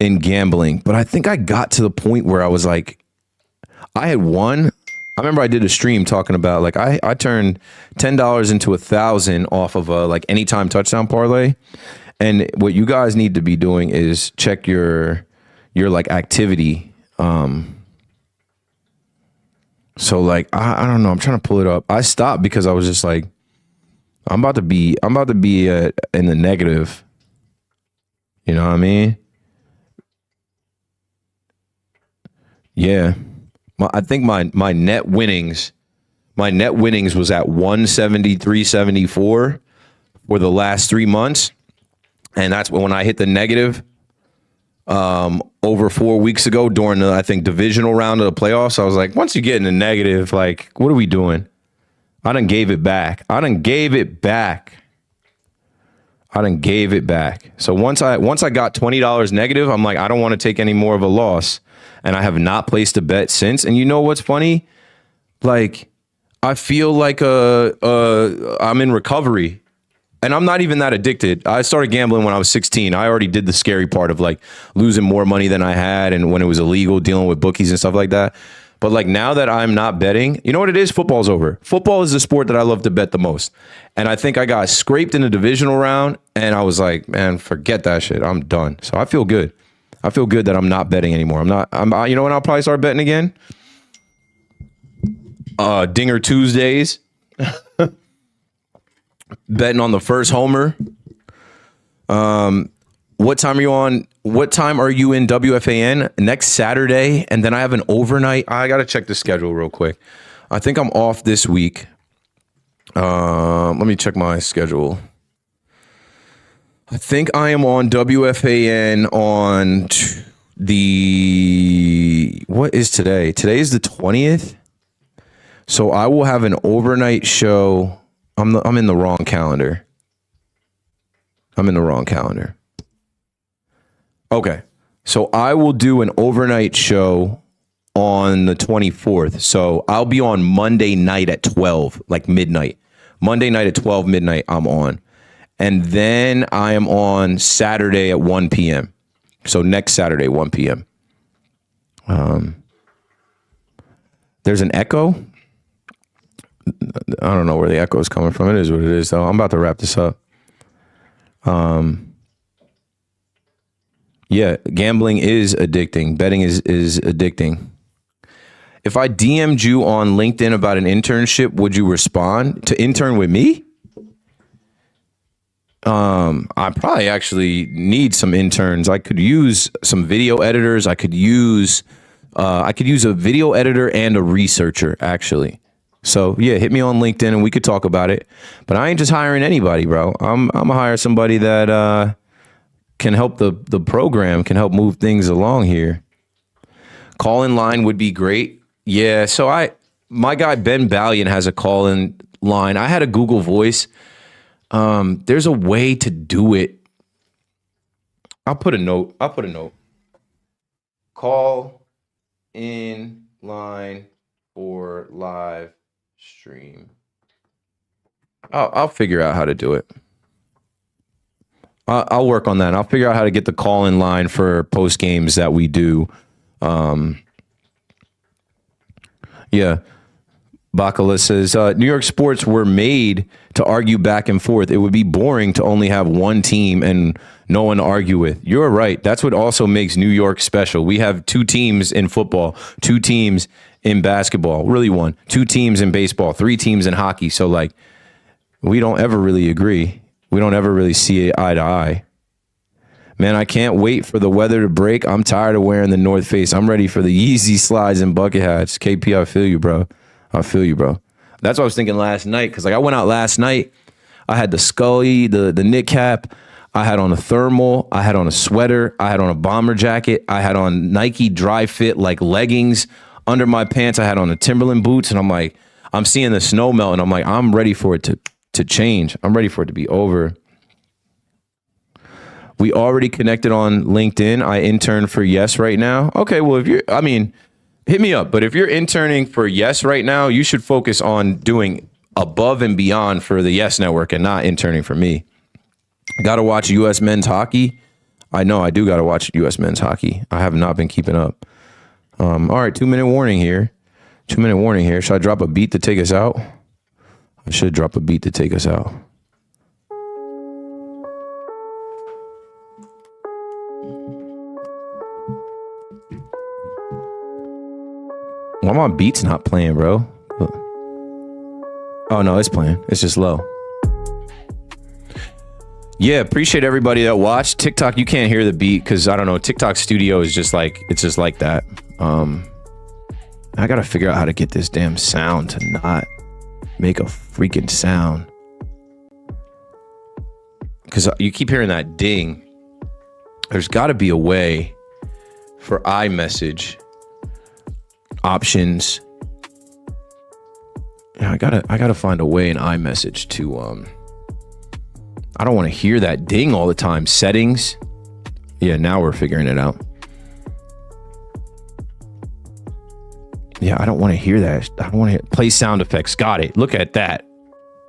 in gambling, but I think I got to the point where I was like, I had won. I remember I did a stream talking about like I turned $10 into $1,000 off of a like anytime touchdown parlay. And what you guys need to be doing is check your like activity. So like I don't know. I'm trying to pull it up. I stopped because I was just like, I'm about to be in the negative. You know what I mean? Yeah. I think my net winnings was at 173.74 for the last 3 months. And that's when I hit the negative over 4 weeks ago during the, I think, divisional round of the playoffs. I was like, once you get in the negative, like, what are we doing? I done gave it back. So once I got $20 negative, I'm like, I don't want to take any more of a loss. And I have not placed a bet since. And you know what's funny? Like, I feel like I'm in recovery. And I'm not even that addicted. I started gambling when I was 16. I already did the scary part of like losing more money than I had and when it was illegal, dealing with bookies and stuff like that. But like now that I'm not betting, you know what it is? Football's over. Football is the sport that I love to bet the most. And I think I got scraped in the divisional round and I was like, man, forget that shit. I'm done. So I feel good. I feel good that I'm not betting anymore. You know when I'll probably start betting again? Dinger Tuesdays. Betting on the first homer. What time are you on? What time are you in WFAN next Saturday? And then I have an overnight. I got to check the schedule real quick. I think I'm off this week. Let me check my schedule. I think I am on WFAN on what is today? Today is the 20th. So I will have an overnight show. I'm in the wrong calendar. Okay. So I will do an overnight show on the 24th. So I'll be on Monday night at 12, like midnight. Monday night at 12 midnight, I'm on. And then I am on Saturday at 1 p.m. So next Saturday, 1 p.m. There's an echo. I don't know where the echo is coming from. It is what it is, though. I'm about to wrap this up. Yeah, gambling is addicting. Betting is addicting. If I DM'd you on LinkedIn about an internship, would you respond to intern with me? I probably actually need some interns. I could use some video editors. I could use a video editor and a researcher, actually. So yeah, hit me on LinkedIn and we could talk about it. But I ain't just hiring anybody, bro. I'm gonna hire somebody that can help the program, can help move things along here. Call in line would be great. Yeah, so my guy Ben Ballion has a call in line. I had a Google Voice. There's a way to do it. I'll put a note. Call in line for live stream. I'll figure out how to do it. I'll work on that. I'll figure out how to get the call in line for post games that we do. Yeah. Bacala says, New York sports were made to argue back and forth. It would be boring to only have one team and no one to argue with. You're right. That's what also makes New York special. We have two teams in football, two teams in basketball, really one, two teams in baseball, three teams in hockey. So like, we don't ever really agree. We don't ever really see it eye to eye. Man, I can't wait for the weather to break. I'm tired of wearing the North Face. I'm ready for the Yeezy slides and bucket hats. KP, I feel you, bro. That's what I was thinking last night. Because like I went out last night. I had the Scully, the knit cap. I had on a thermal. I had on a sweater. I had on a bomber jacket. I had on Nike dry fit like leggings under my pants. I had on the Timberland boots. And I'm like, I'm seeing the snow melt. And I'm like, I'm ready for it to change. I'm ready for it to be over. We already connected on LinkedIn. I intern for Yes right now. Okay, well, hit me up. But if you're interning for Yes right now, you should focus on doing above and beyond for the Yes Network and not interning for me. Got to watch U.S. men's hockey. I know I do got to watch U.S. men's hockey. I have not been keeping up. All right, 2-minute warning here. Should I drop a beat to take us out? I should drop a beat to take us out. Why my beat's not playing, bro? Oh, no, it's playing. It's just low. Yeah, appreciate everybody that watched. TikTok, you can't hear the beat because, I don't know, TikTok Studio is just like, it's just like that. I got to figure out how to get this damn sound to not make a freaking sound. Because you keep hearing that ding. There's got to be a way for iMessage options. Yeah, I gotta find a way in iMessage to I don't want to hear that ding all the time. Settings. Yeah, now we're figuring it out. Yeah, I don't want to hear that. I don't want to play sound effects. Got it. Look at that.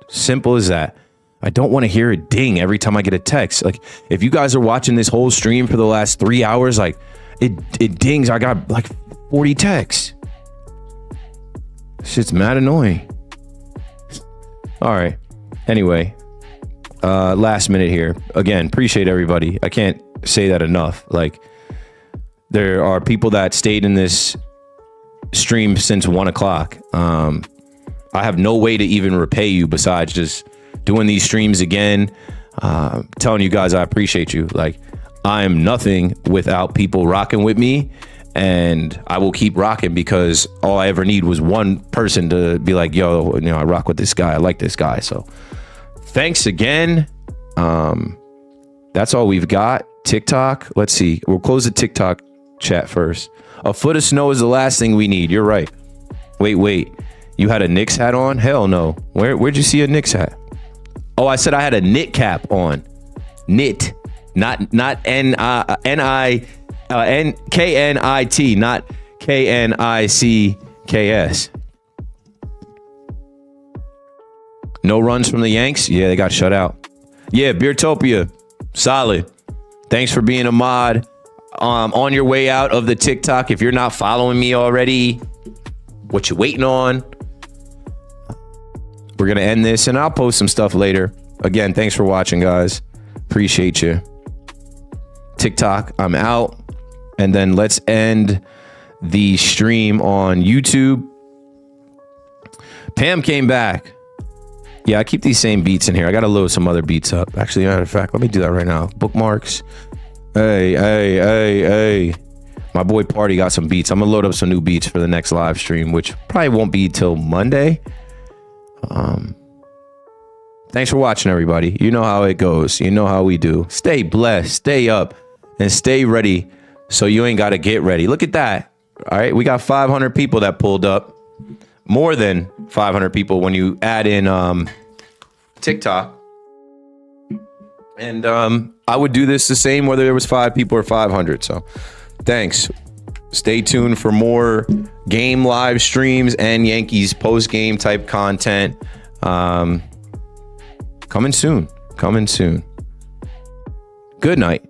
Simple as that. I don't want to hear a ding every time I get a text. Like, if you guys are watching this whole stream for the last 3 hours, like it dings. I got like 40 texts. Shit's mad annoying. All right. Anyway, last minute here. Again, appreciate everybody. I can't say that enough. Like, there are people that stayed in this stream since 1 o'clock. I have no way to even repay you besides just doing these streams again. Telling you guys I appreciate you. Like, I am nothing without people rocking with me, and I will keep rocking because all I ever need was one person to be like, yo, you know, I rock with this guy. I like this guy. So thanks again. That's all we've got. TikTok. Let's see. We'll close the TikTok chat first. A foot of snow is the last thing we need. You're right. Wait. You had a Knicks hat on? Hell no. Where'd you see a Knicks hat? Oh, I said I had a knit cap on. Knit, not K-N-I-T, not K-N-I-C-K-S. No runs from the Yanks? Yeah, they got shut out. Yeah, Beertopia, solid. Thanks for being a mod. On your way out of the TikTok, if you're not following me already, what you waiting on? We're going to end this, and I'll post some stuff later. Again, thanks for watching, guys. Appreciate you. TikTok, I'm out. And then let's end the stream on YouTube. Pam came back. Yeah, I keep these same beats in here. I got to load some other beats up. Actually, matter of fact, let me do that right now. Bookmarks. Hey. My boy Party got some beats. I'm going to load up some new beats for the next live stream, which probably won't be till Monday. Thanks for watching, everybody. You know how it goes. You know how we do. Stay blessed, stay up, and stay ready so you ain't got to get ready. Look at that. All right, we got 500 people that pulled up. More than 500 people when you add in TikTok. And I would do this the same whether there was 5 people or 500. So thanks. Stay tuned for more game live streams and Yankees post-game type content. Coming soon. Good night.